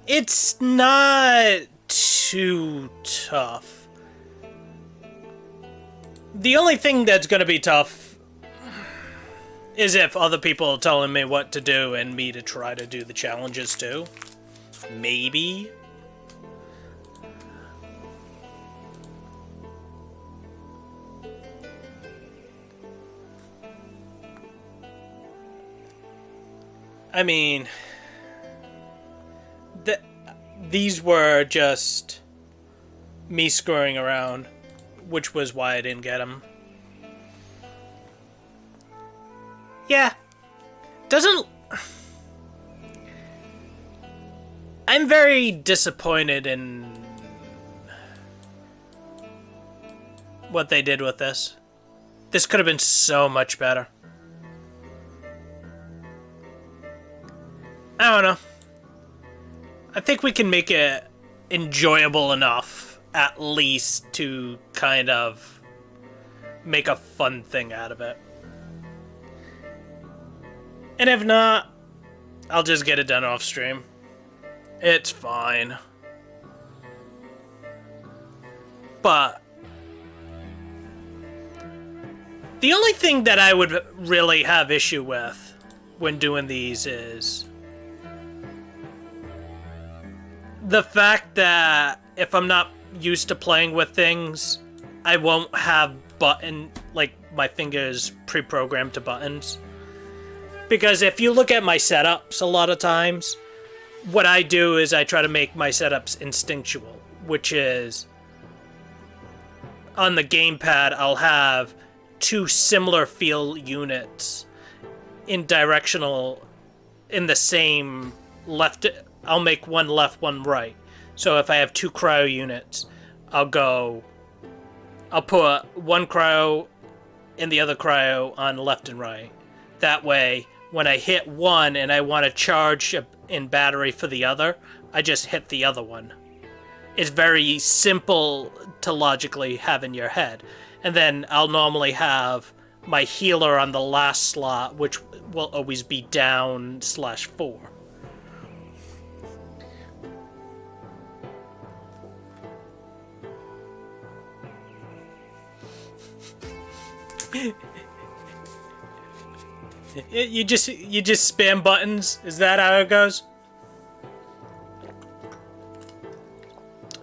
It's not too tough. The only thing that's gonna be tough is if other people are telling me what to do and me to try to do the challenges too. Maybe. I mean, these were just me screwing around, which was why I didn't get them. Yeah. Doesn't... I'm very disappointed in what they did with this. This could have been so much better. I don't know. I think we can make it enjoyable enough, at least, to kind of make a fun thing out of it. And if not, I'll just get it done off stream. It's fine. But the only thing that I would really have issue with when doing these is the fact that if I'm not used to playing with things, I won't have my fingers pre-programmed to buttons. Because if you look at my setups a lot of times, what I do is I try to make my setups instinctual, which is on the gamepad I'll have two similar feel units in the same left. I'll make one left, one right. So if I have two cryo units, I'll put one cryo and the other cryo on left and right. That way, when I hit one and I want to charge in battery for the other, I just hit the other one. is very simple to logically have in your head. And then I'll normally have my healer on the last slot, which will always be down/4. You just spam buttons? Is that how it goes?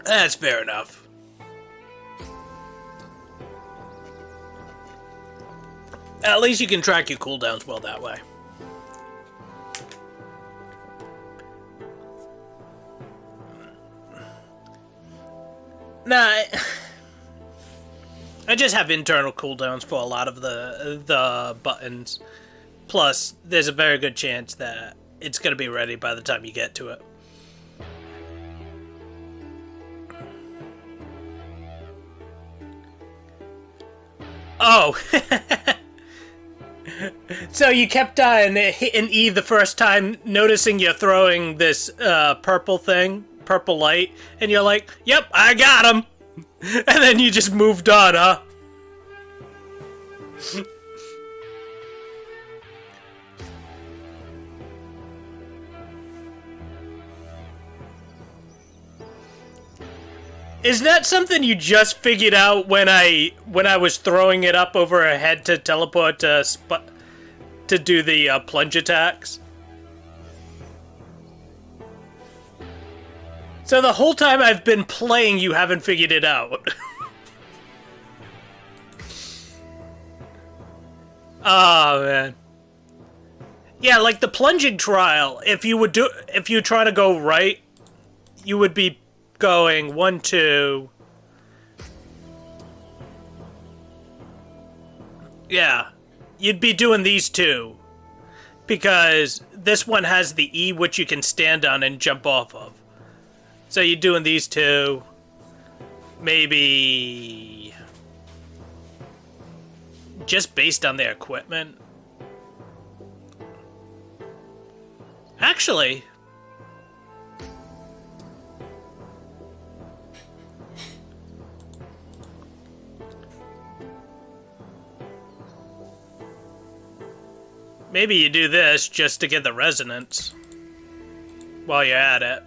That's fair enough. At least you can track your cooldowns well that way. Nah, I just have internal cooldowns for a lot of the buttons. Plus, there's a very good chance that it's going to be ready by the time you get to it. Oh! So you kept hitting E the first time, noticing you're throwing this purple light, and you're like, yep, I got him! And then you just moved on, huh? Is that something you just figured out when I was throwing it up over her head to teleport to do the plunge attacks? So the whole time I've been playing, you haven't figured it out. Oh man. Yeah, like the plunging trial. If you try to go right, you would be going 1, 2. Yeah, you'd be doing these two because this one has the E which you can stand on and jump off of. So you're doing these two, maybe just based on their equipment. Actually, maybe you do this just to get the resonance while you're at it.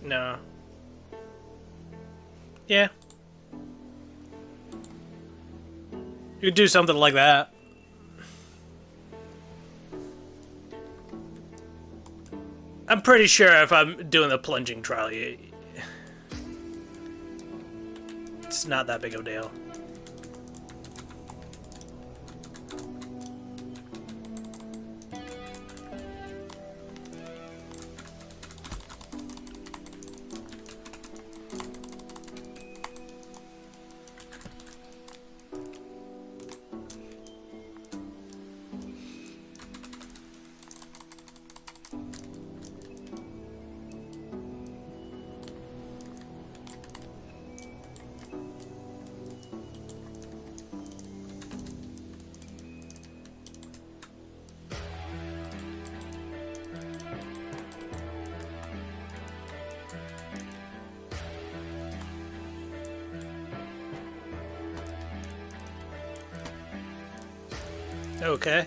No. Yeah. You could do something like that. I'm pretty sure if I'm doing the plunging trial, it's not that big of a deal. Okay.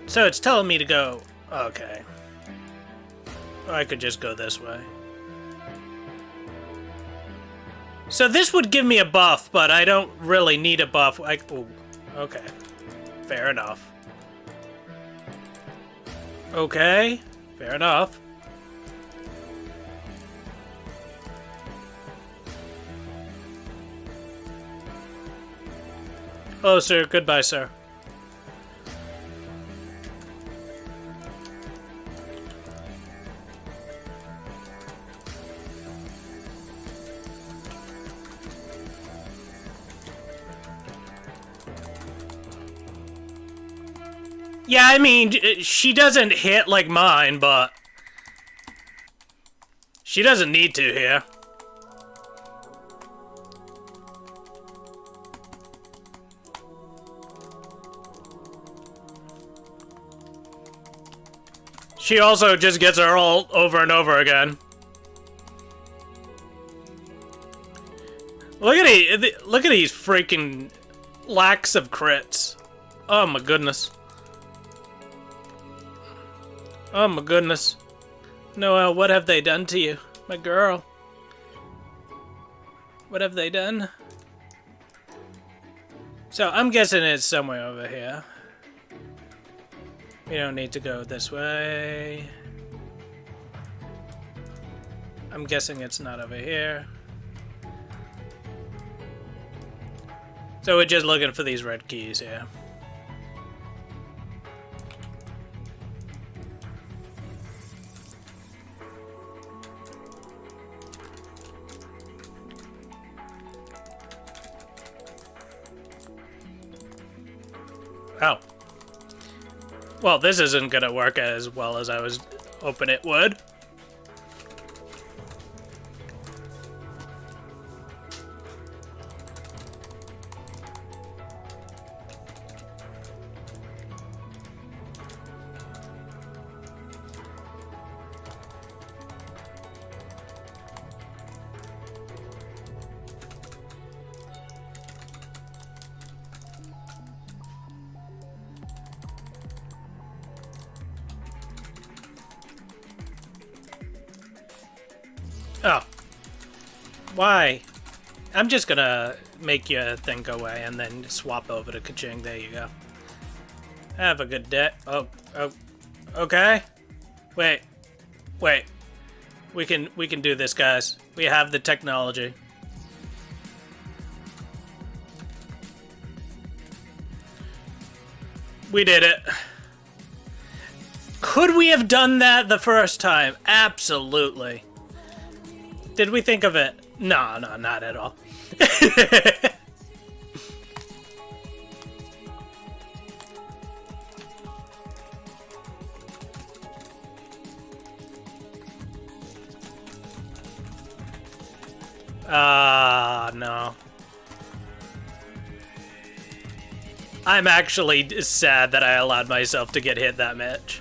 So it's telling me to go. Okay. Or I could just go this way. So this would give me a buff, but I don't really need a buff. Ooh, okay. Fair enough. Okay. Fair enough. Hello, sir. Goodbye, sir. Yeah, I mean, she doesn't hit like mine, but she doesn't need to here. She also just gets her ult over and over again. Look at these freaking lacks of crits. Oh my goodness. Oh my goodness. Noelle, what have they done to you? My girl. What have they done? So, I'm guessing it's somewhere over here. We don't need to go this way. I'm guessing it's not over here. So we're just looking for these red keys here. Oh. Well, this isn't gonna work as well as I was hoping it would. Oh. Why? I'm just gonna make your thing go away and then swap over to Kaching. There you go. Have a good day. Oh, okay. Wait. We can do this, guys. We have the technology. We did it. Could we have done that the first time? Absolutely. Did we think of it? No, not at all. No. I'm actually sad that I allowed myself to get hit that much.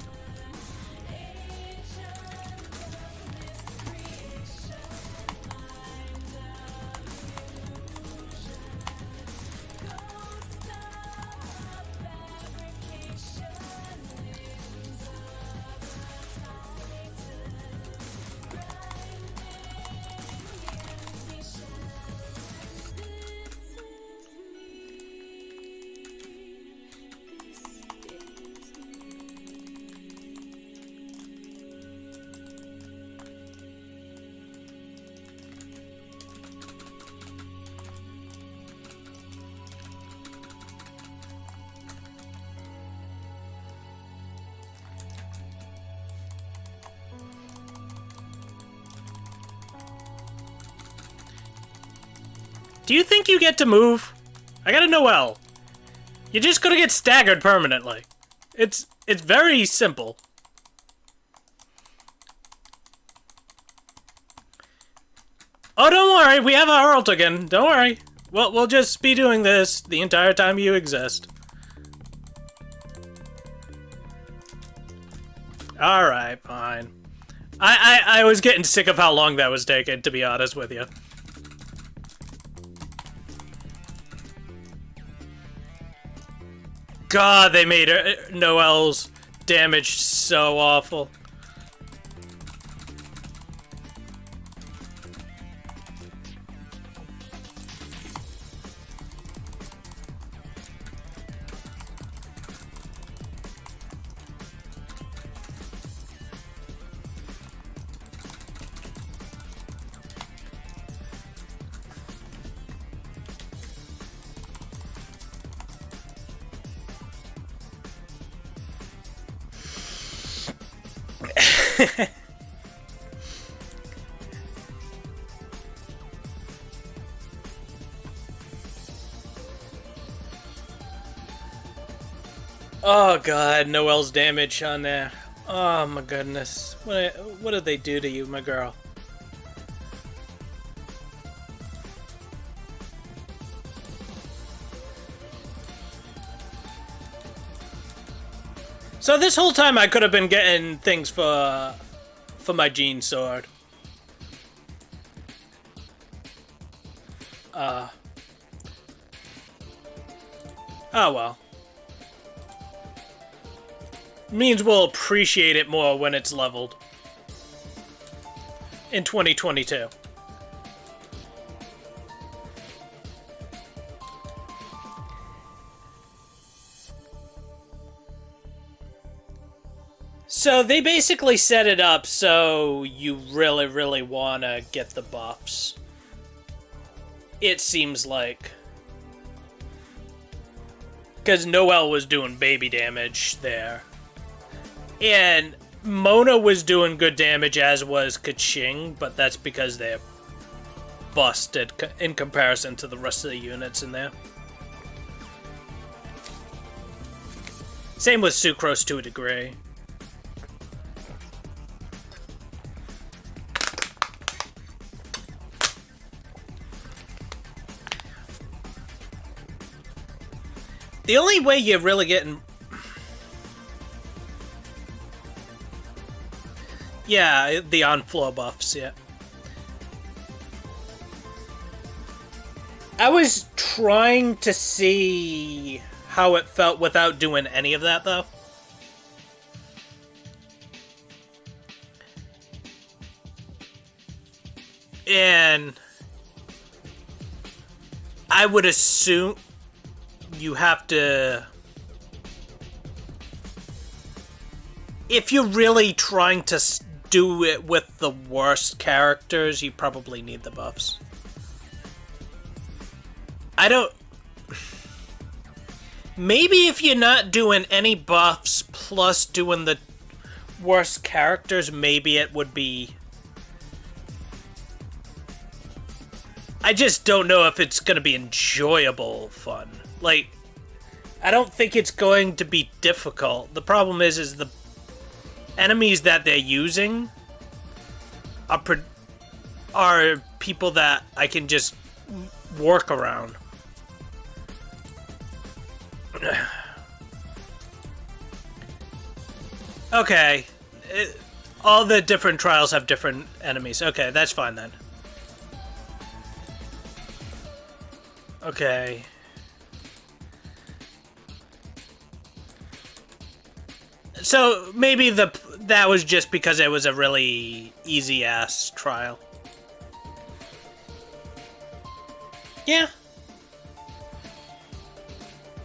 Do you think you get to move? I gotta know well. You're just gonna get staggered permanently. It's very simple. Oh, don't worry, we have our ult again. Don't worry. We'll just be doing this the entire time you exist. Alright, fine. I was getting sick of how long that was taking, to be honest with you. God, they made Noelle's damage so awful. Oh god, Noelle's damage on there. Oh my goodness. What did they do to you, my girl? So this whole time I could have been getting things for my Gene sword. Oh well. Means we'll appreciate it more when it's leveled. In 2022. So they basically set it up so you really, really want to get the buffs. It seems like. Because Noelle was doing baby damage there. And Mona was doing good damage, as was Kaching, but that's because they're busted in comparison to the rest of the units in there. Same with Sucrose to a degree. The only way you're really getting... Yeah, the on-floor buffs, yeah. I was trying to see how it felt without doing any of that, though. And I would assume you have to... If you're really trying to do it with the worst characters, you probably need the buffs. I don't... Maybe if you're not doing any buffs plus doing the worst characters, maybe it would be... I just don't know if it's going to be enjoyable fun. Like, I don't think it's going to be difficult. The problem is the enemies that they're using are people that I can just work around. Okay. All the different trials have different enemies. Okay, that's fine then. Okay. So maybe that was just because it was a really easy-ass trial. Yeah.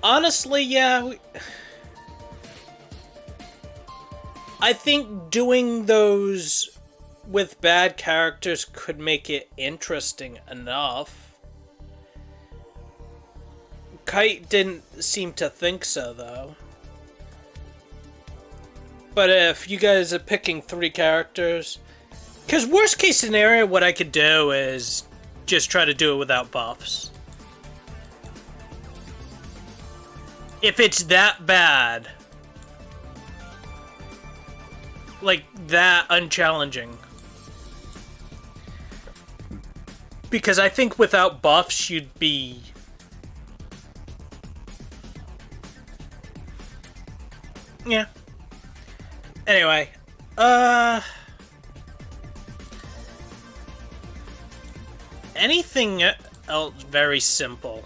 Honestly, yeah. I think doing those with bad characters could make it interesting enough. Kite didn't seem to think so, though. But if you guys are picking 3 characters... Because worst case scenario, what I could do is just try to do it without buffs. If it's that bad... Like, that unchallenging. Because I think without buffs, you'd be... Yeah. Anyway, anything else very simple?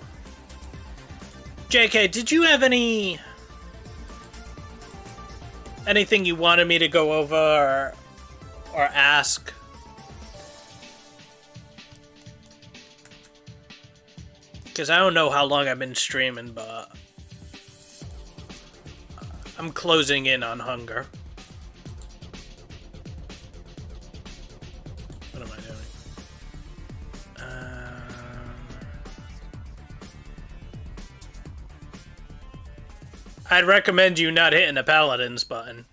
JK, did you have anything you wanted me to go over or ask? Because I don't know how long I've been streaming, but I'm closing in on hunger. What am I doing? I'd recommend you not hitting the Paladins button.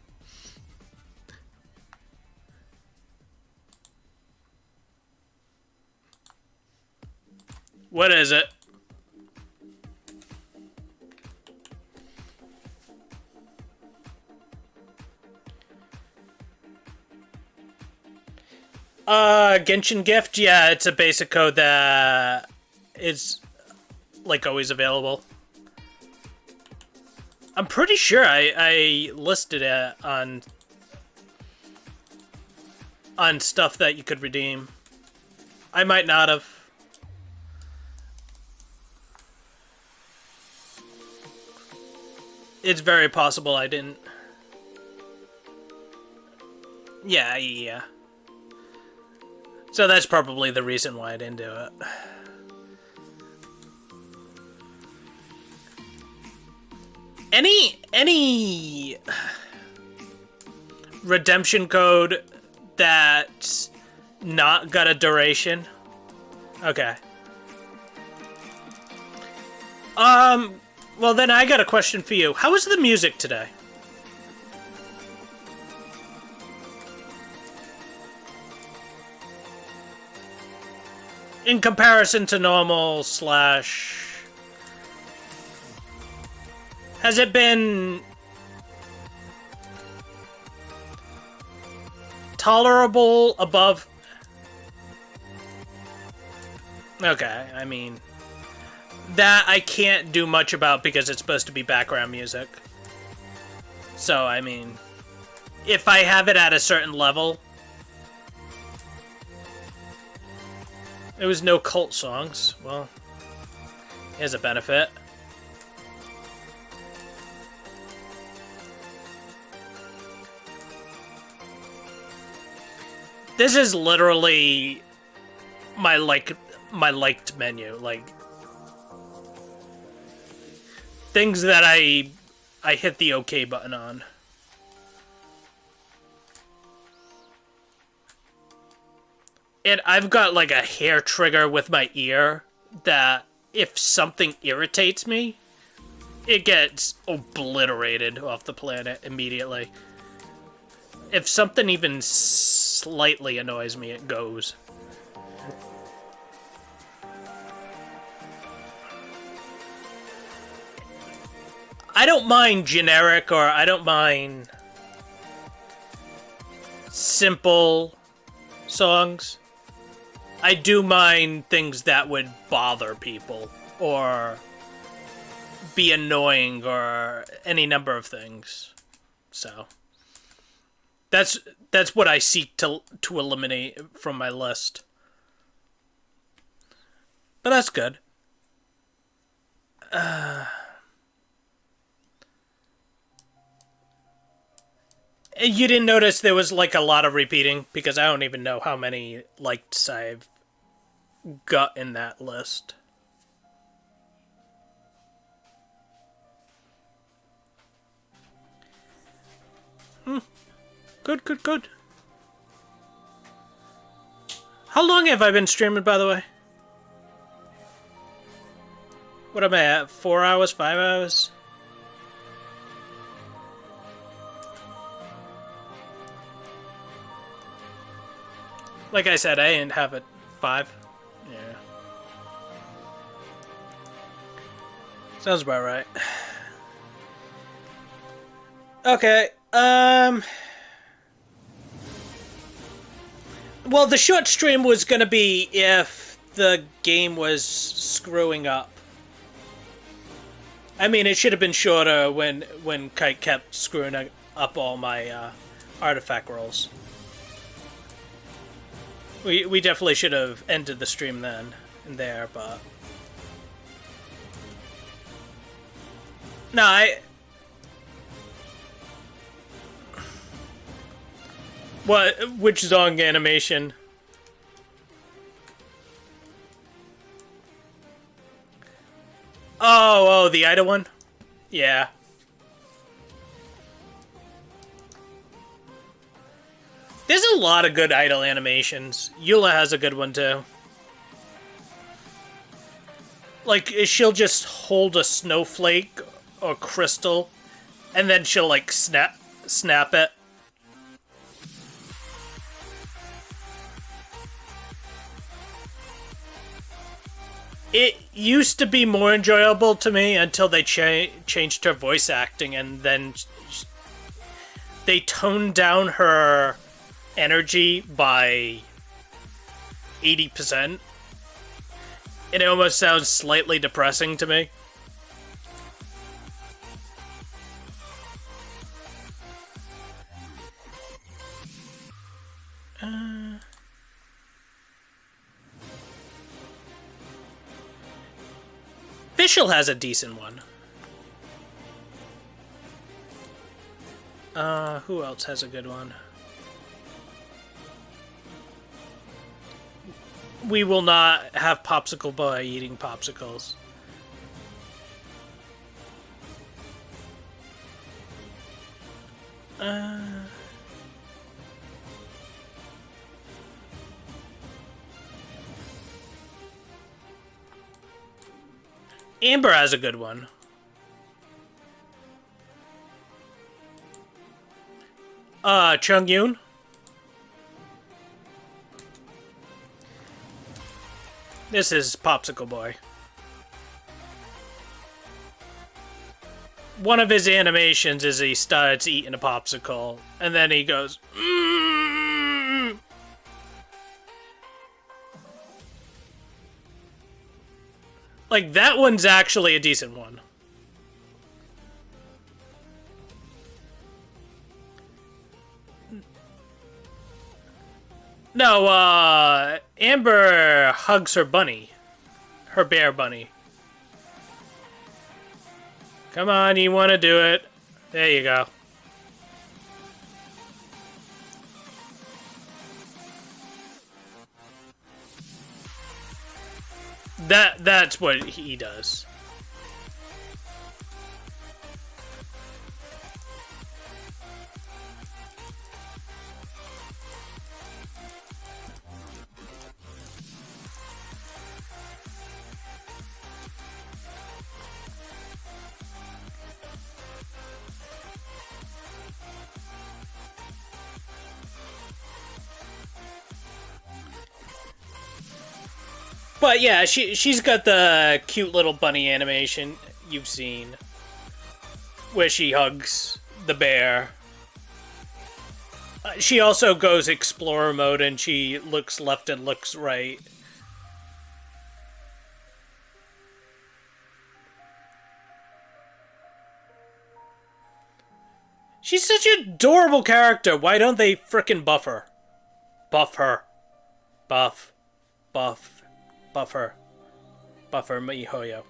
What is it? Genshin Gift? Yeah, it's a basic code that is, like, always available. I'm pretty sure I listed it on stuff that you could redeem. I might not have. It's very possible I didn't. Yeah. So that's probably the reason why I didn't do it. Any redemption code that's not got a duration? Okay. Well then I got a question for you. How was the music today? In comparison to normal / has it been tolerable above? Okay, I mean, that I can't do much about because it's supposed to be background music. So, I mean, if I have it at a certain level, there was no cult songs. Well, here's a benefit. This is literally my liked menu, like things that I hit the OK button on. And I've got like a hair trigger with my ear that if something irritates me, it gets obliterated off the planet immediately. If something even slightly annoys me, it goes. I don't mind generic, or I don't mind simple songs. I do mind things that would bother people, or be annoying, or any number of things. So that's what I seek to eliminate from my list. But that's good. You didn't notice there was like a lot of repeating, because I don't even know how many likes I've got in that list. Good. How long have I been streaming, by the way? What am I at? 4 hours? 5 hours? Like I said, I didn't have it 5. Yeah. Sounds about right. Okay, well, the short stream was gonna be if the game was screwing up. I mean, it should have been shorter when Kite kept screwing up all my artifact rolls. We definitely should have ended the stream then and there, but no, what? Which Zong animation? Oh, the Ida one? Yeah. There's a lot of good idle animations. Eula has a good one too. Like, she'll just hold a snowflake or crystal, and then she'll like snap it. It used to be more enjoyable to me until they changed her voice acting, and then they toned down her energy by 80%. And it almost sounds slightly depressing to me. Fischl has a decent one. Who else has a good one? We will not have Popsicle Boy eating popsicles. Amber has a good one. Chung Yoon. This is Popsicle Boy. One of his animations is he starts eating a popsicle, and then he goes, "Mmm." Like, that one's actually a decent one. No, Amber hugs her bunny. Her bear bunny. Come on, you want to do it. There you go. That's what he does. But yeah, she's got the cute little bunny animation you've seen, where she hugs the bear. She also goes explorer mode and she looks left and looks right. She's such an adorable character. Why don't they frickin' buff her? Buff her. Buff. Buff. Buffer. Buffer mihoyo.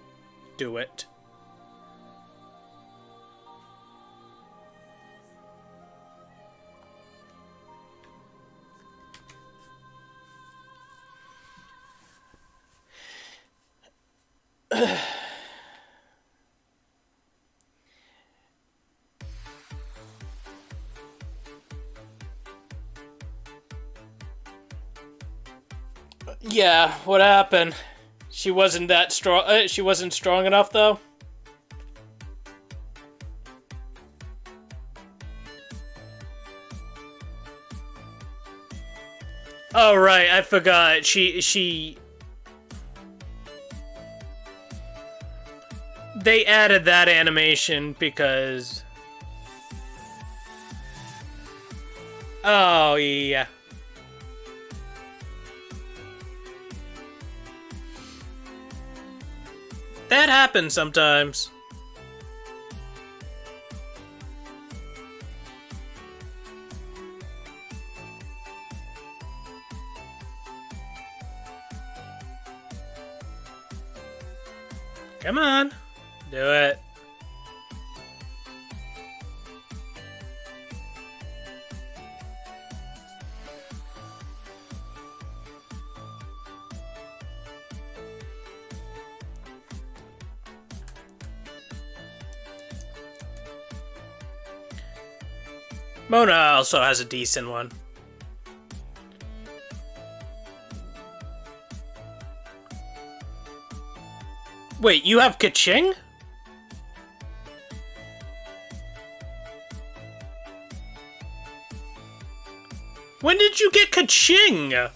Do it. Yeah, what happened? She wasn't that strong. She wasn't strong enough, though. Oh right, I forgot. She. They added that animation because. Oh yeah. That happens sometimes. Come on. Do it. Mona also has a decent one. Wait, you have Kaching? When did you get Kaching?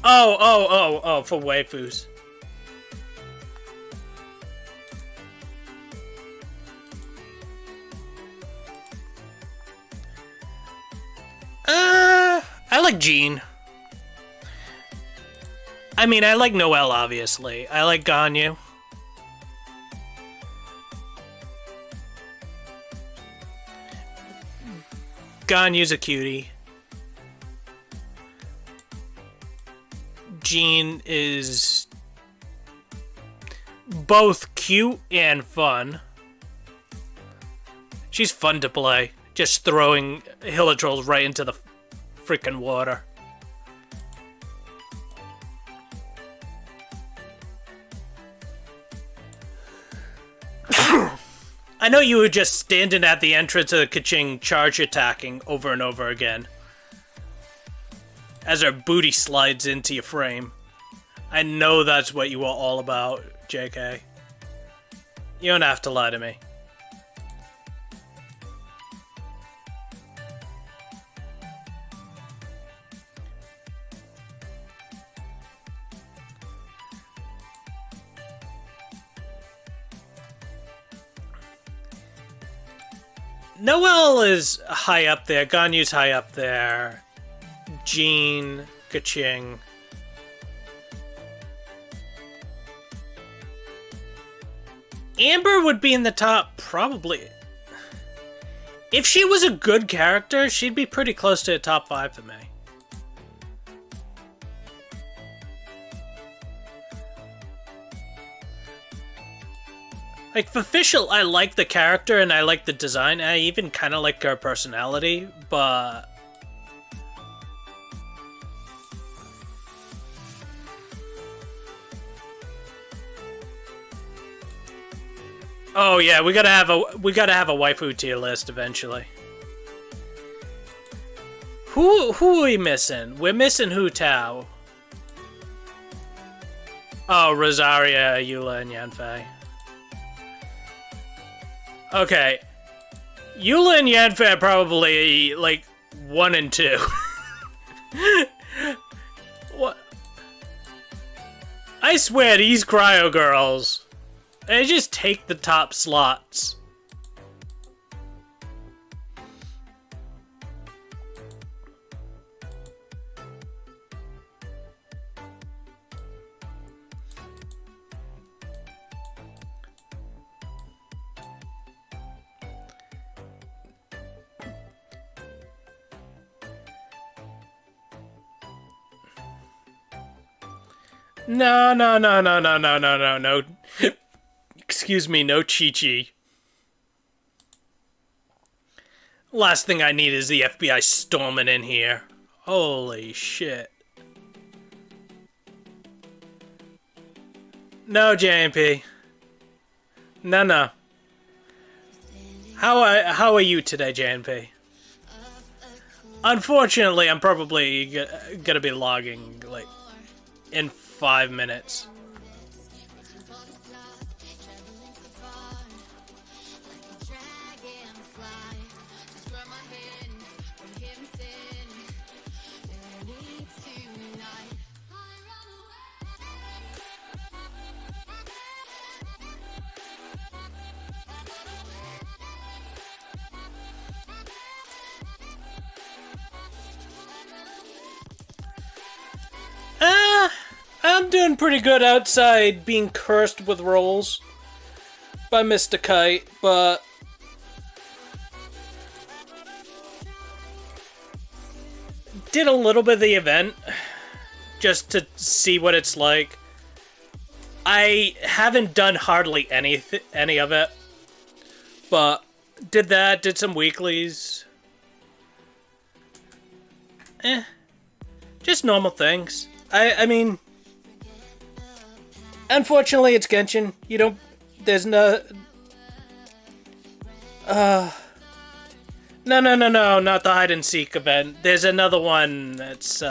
Oh, for waifus. I like Jean. I mean, I like Noelle, obviously. I like Ganyu. Ganyu's a cutie. Jean is both cute and fun. She's fun to play. Just throwing Hilitrolls right into the freaking water. I know you were just standing at the entrance of the Kaching charge attacking over and over again. As her booty slides into your frame. I know that's what you were all about, JK. You don't have to lie to me. Noelle is high up there. Ganyu's high up there. Jean, Kaching. Amber would be in the top, probably. If she was a good character, she'd be pretty close to the top 5 for me. Like, for Fischl, I like the character and I like the design. I even kind of like her personality, but... Oh yeah, we gotta have a waifu tier list eventually. Who are we missing? We're missing Hu Tao. Oh, Rosaria, Eula, and Yanfei. Okay. Eula and Yanfei are probably, like, 1 and 2. What? I swear, these cryo girls, they just take the top slots. No. Excuse me, no Chi-Chi. Last thing I need is the FBI storming in here. Holy shit. No, JMP. No. How are you today, JNP? Unfortunately, I'm probably gonna be logging, like, in 5 minutes. I'm doing pretty good outside being cursed with rolls by Mr. Kite, but did a little bit of the event just to see what it's like. I haven't done hardly any of it, but did that, did some weeklies. Just normal things. I mean, unfortunately, it's Genshin. You don't... There's no... No, not the hide-and-seek event. There's another one that's,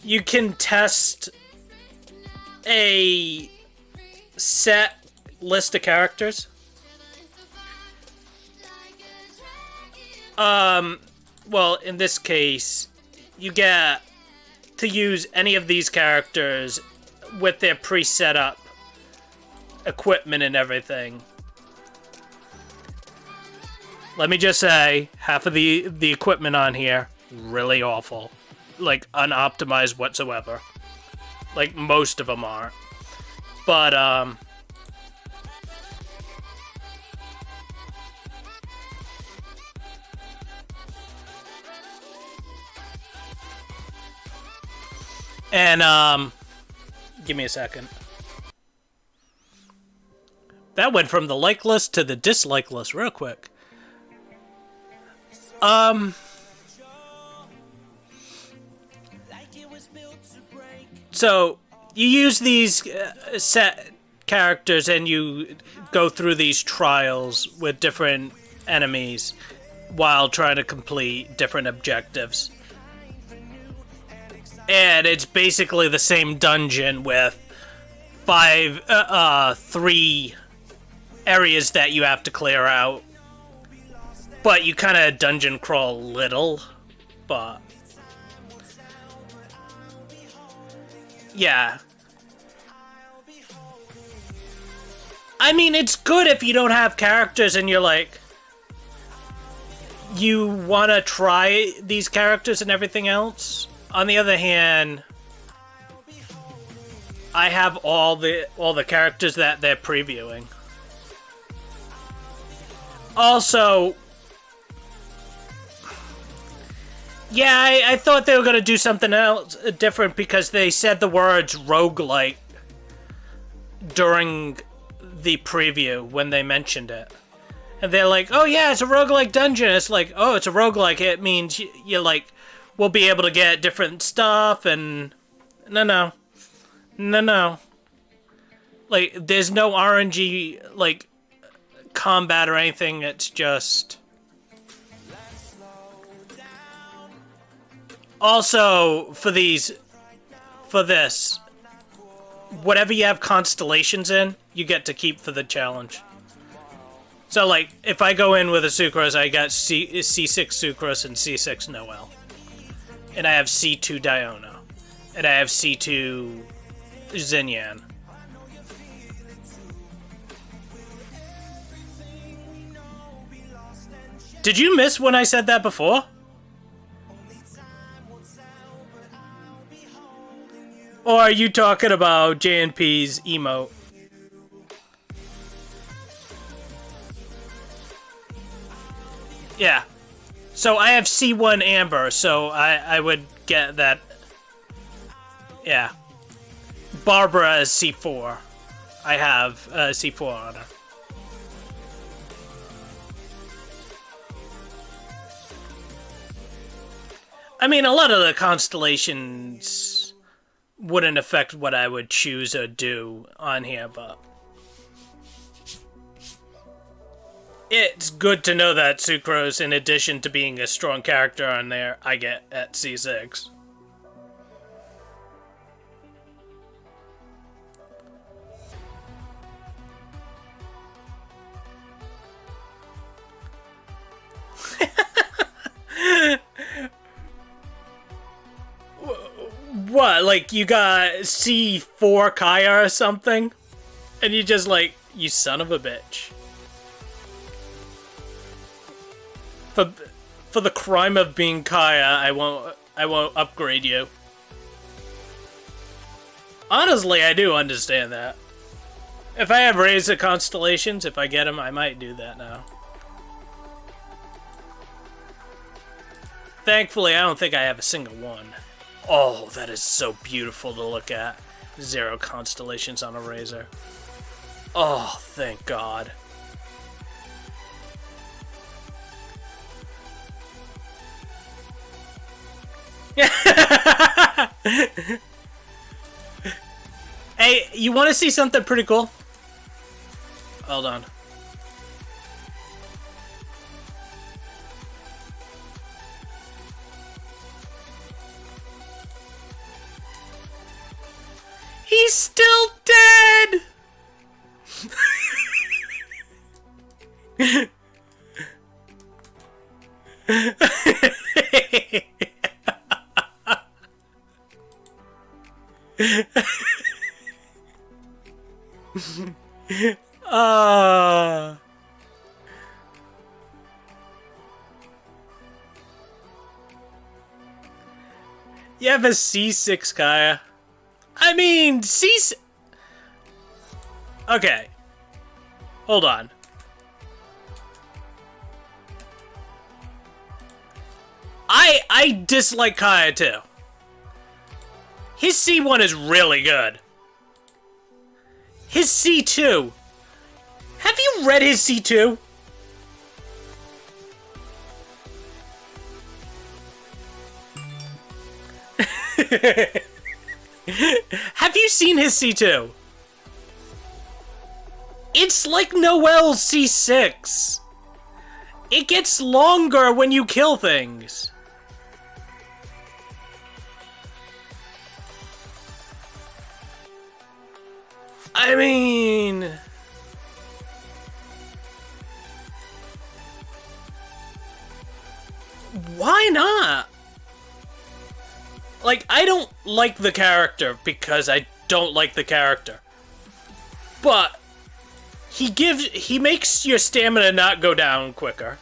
you can test a set list of characters. Well, in this case, you get to use any of these characters with their pre-set up equipment and everything. Let me just say, half of the equipment on here, really awful. Like, unoptimized whatsoever. Like, most of them are. But, And, give me a second. That went from the like list to the dislike list real quick. So, you use these set characters and you go through these trials with different enemies while trying to complete different objectives. And it's basically the same dungeon with 3 areas that you have to clear out. But you kind of dungeon crawl a little, but yeah. I mean, it's good if you don't have characters and you're like, you want to try these characters and everything else. On the other hand, I have all the characters that they're previewing. Also, yeah, I thought they were going to do something else different because they said the words roguelike during the preview when they mentioned it. And they're like, oh yeah, it's a roguelike dungeon. It's like, oh, it's a roguelike. It means you like, we'll be able to get different stuff and... No. Like, there's no RNG, like, combat or anything. It's just... Also, for this, whatever you have constellations in, you get to keep for the challenge. So, like, if I go in with a Sucrose, I got C6 Sucrose and C6 Noel. And I have C2 Diona. And I have C2 Xinyan. Did you miss when I said that before? Or are you talking about JNP's emote? Yeah. So I have C1 Amber, so I would get that. Yeah. Barbara is C4. I have C4 on her. I mean, a lot of the constellations wouldn't affect what I would choose or do on here, but it's good to know that Sucrose, in addition to being a strong character on there, I get at C6. What, like you got C4 Kaya or something? And you just like, you son of a bitch. For the crime of being Kaya, I won't upgrade you. Honestly, I do understand that. If I have Raise the Constellations, if I get them, I might do that now. Thankfully, I don't think I have a single one. Oh, that is so beautiful to look at. 0 constellations on a razor. Oh, thank God. Hey, you want to see something pretty cool? Hold on. He's still dead! You have a C6, Kaya. I mean, Okay. Hold on. I dislike Kaya too. His C1 is really good. His C2. Have you read his C2? Have you seen his C2? It's like Noel's C6. It gets longer when you kill things. I mean... why not? Like, I don't like the character because I don't like the character. But he makes your stamina not go down quicker.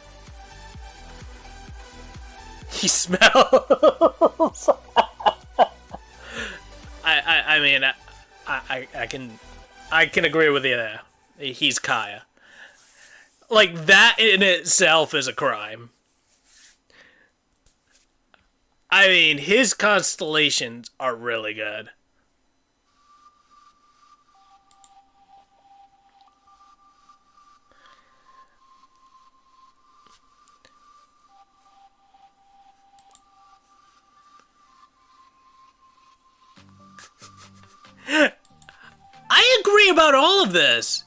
He smells. I mean, I can agree with you there. He's Kaya. Like, that in itself is a crime. I mean, his constellations are really good. I agree about all of this.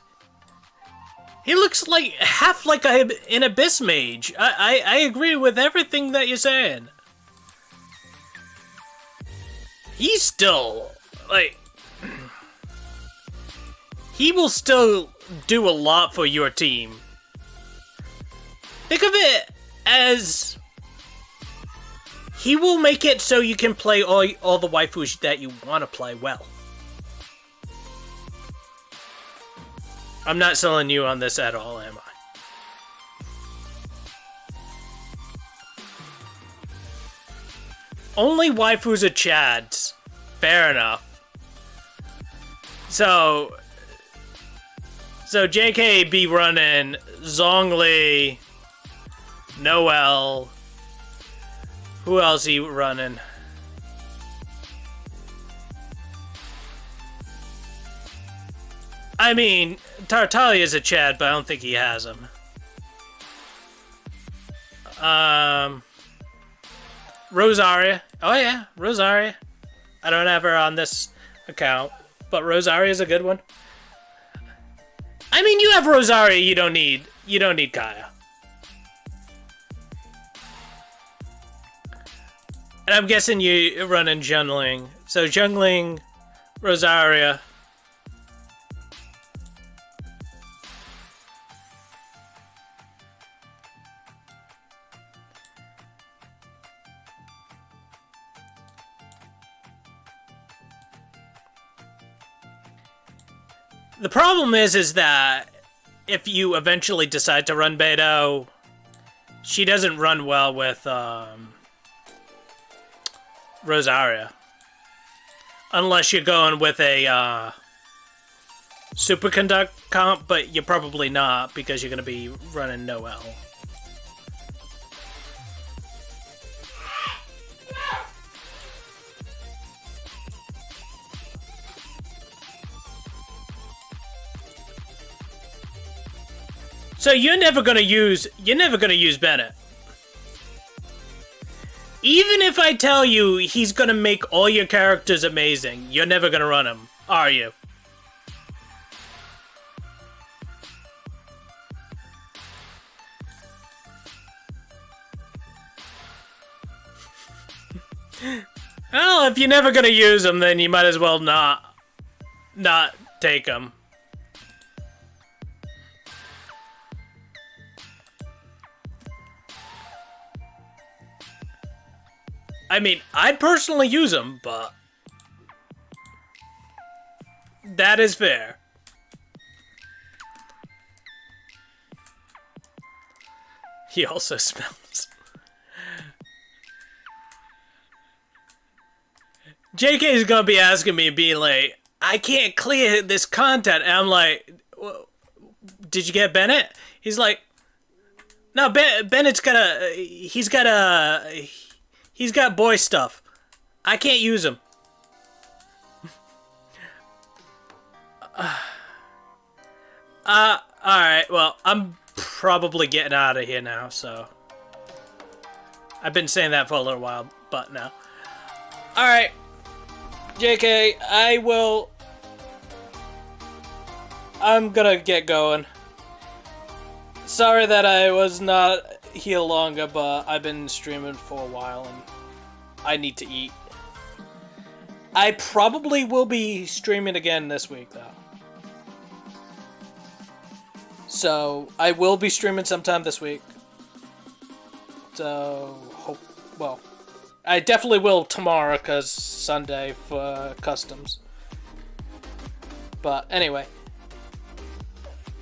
He looks like half like an abyss mage. I agree with everything that you're saying. He's still, like, he will still do a lot for your team. Think of it as he will make it so you can play all the waifus that you want to play well. I'm not selling you on this at all, am I? Only waifus are chads. Fair enough. So JK be running Zhongli, Noel. Who else he running? I mean, Tartaglia's a chad, but I don't think he has him. Rosaria. Oh yeah, Rosaria. I don't have her on this account, but Rosaria is a good one. I mean, you have Rosaria, you don't need Kaya. And I'm guessing you run in jungling. So jungling, Rosaria. The problem is that if you eventually decide to run Beidou, she doesn't run well with Rosaria. Unless you're going with a superconduct comp, but you're probably not because you're going to be running Noel. So you're never gonna use Bennett. Even if I tell you he's gonna make all your characters amazing, you're never gonna run him, are you? Well, if you're never gonna use him, then you might as well not take him. I mean, I'd personally use him, but that is fair. He also smells. JK is gonna be asking me, being like, I can't clear this content. And I'm like, well, did you get Bennett? He's like, no, Bennett's he's got boy stuff. I can't use him. Alright, well, I'm probably getting out of here now, so... I've been saying that for a little while, but no. Alright, JK, I'm gonna get going. Sorry that I was not here longer, but I've been streaming for a while, and I need to eat. I probably will be streaming again this week, though. So, I will be streaming sometime this week. So, well, I definitely will tomorrow, because Sunday for customs. But, anyway.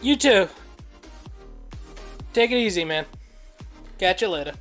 You too. Take it easy, man. Catch you later.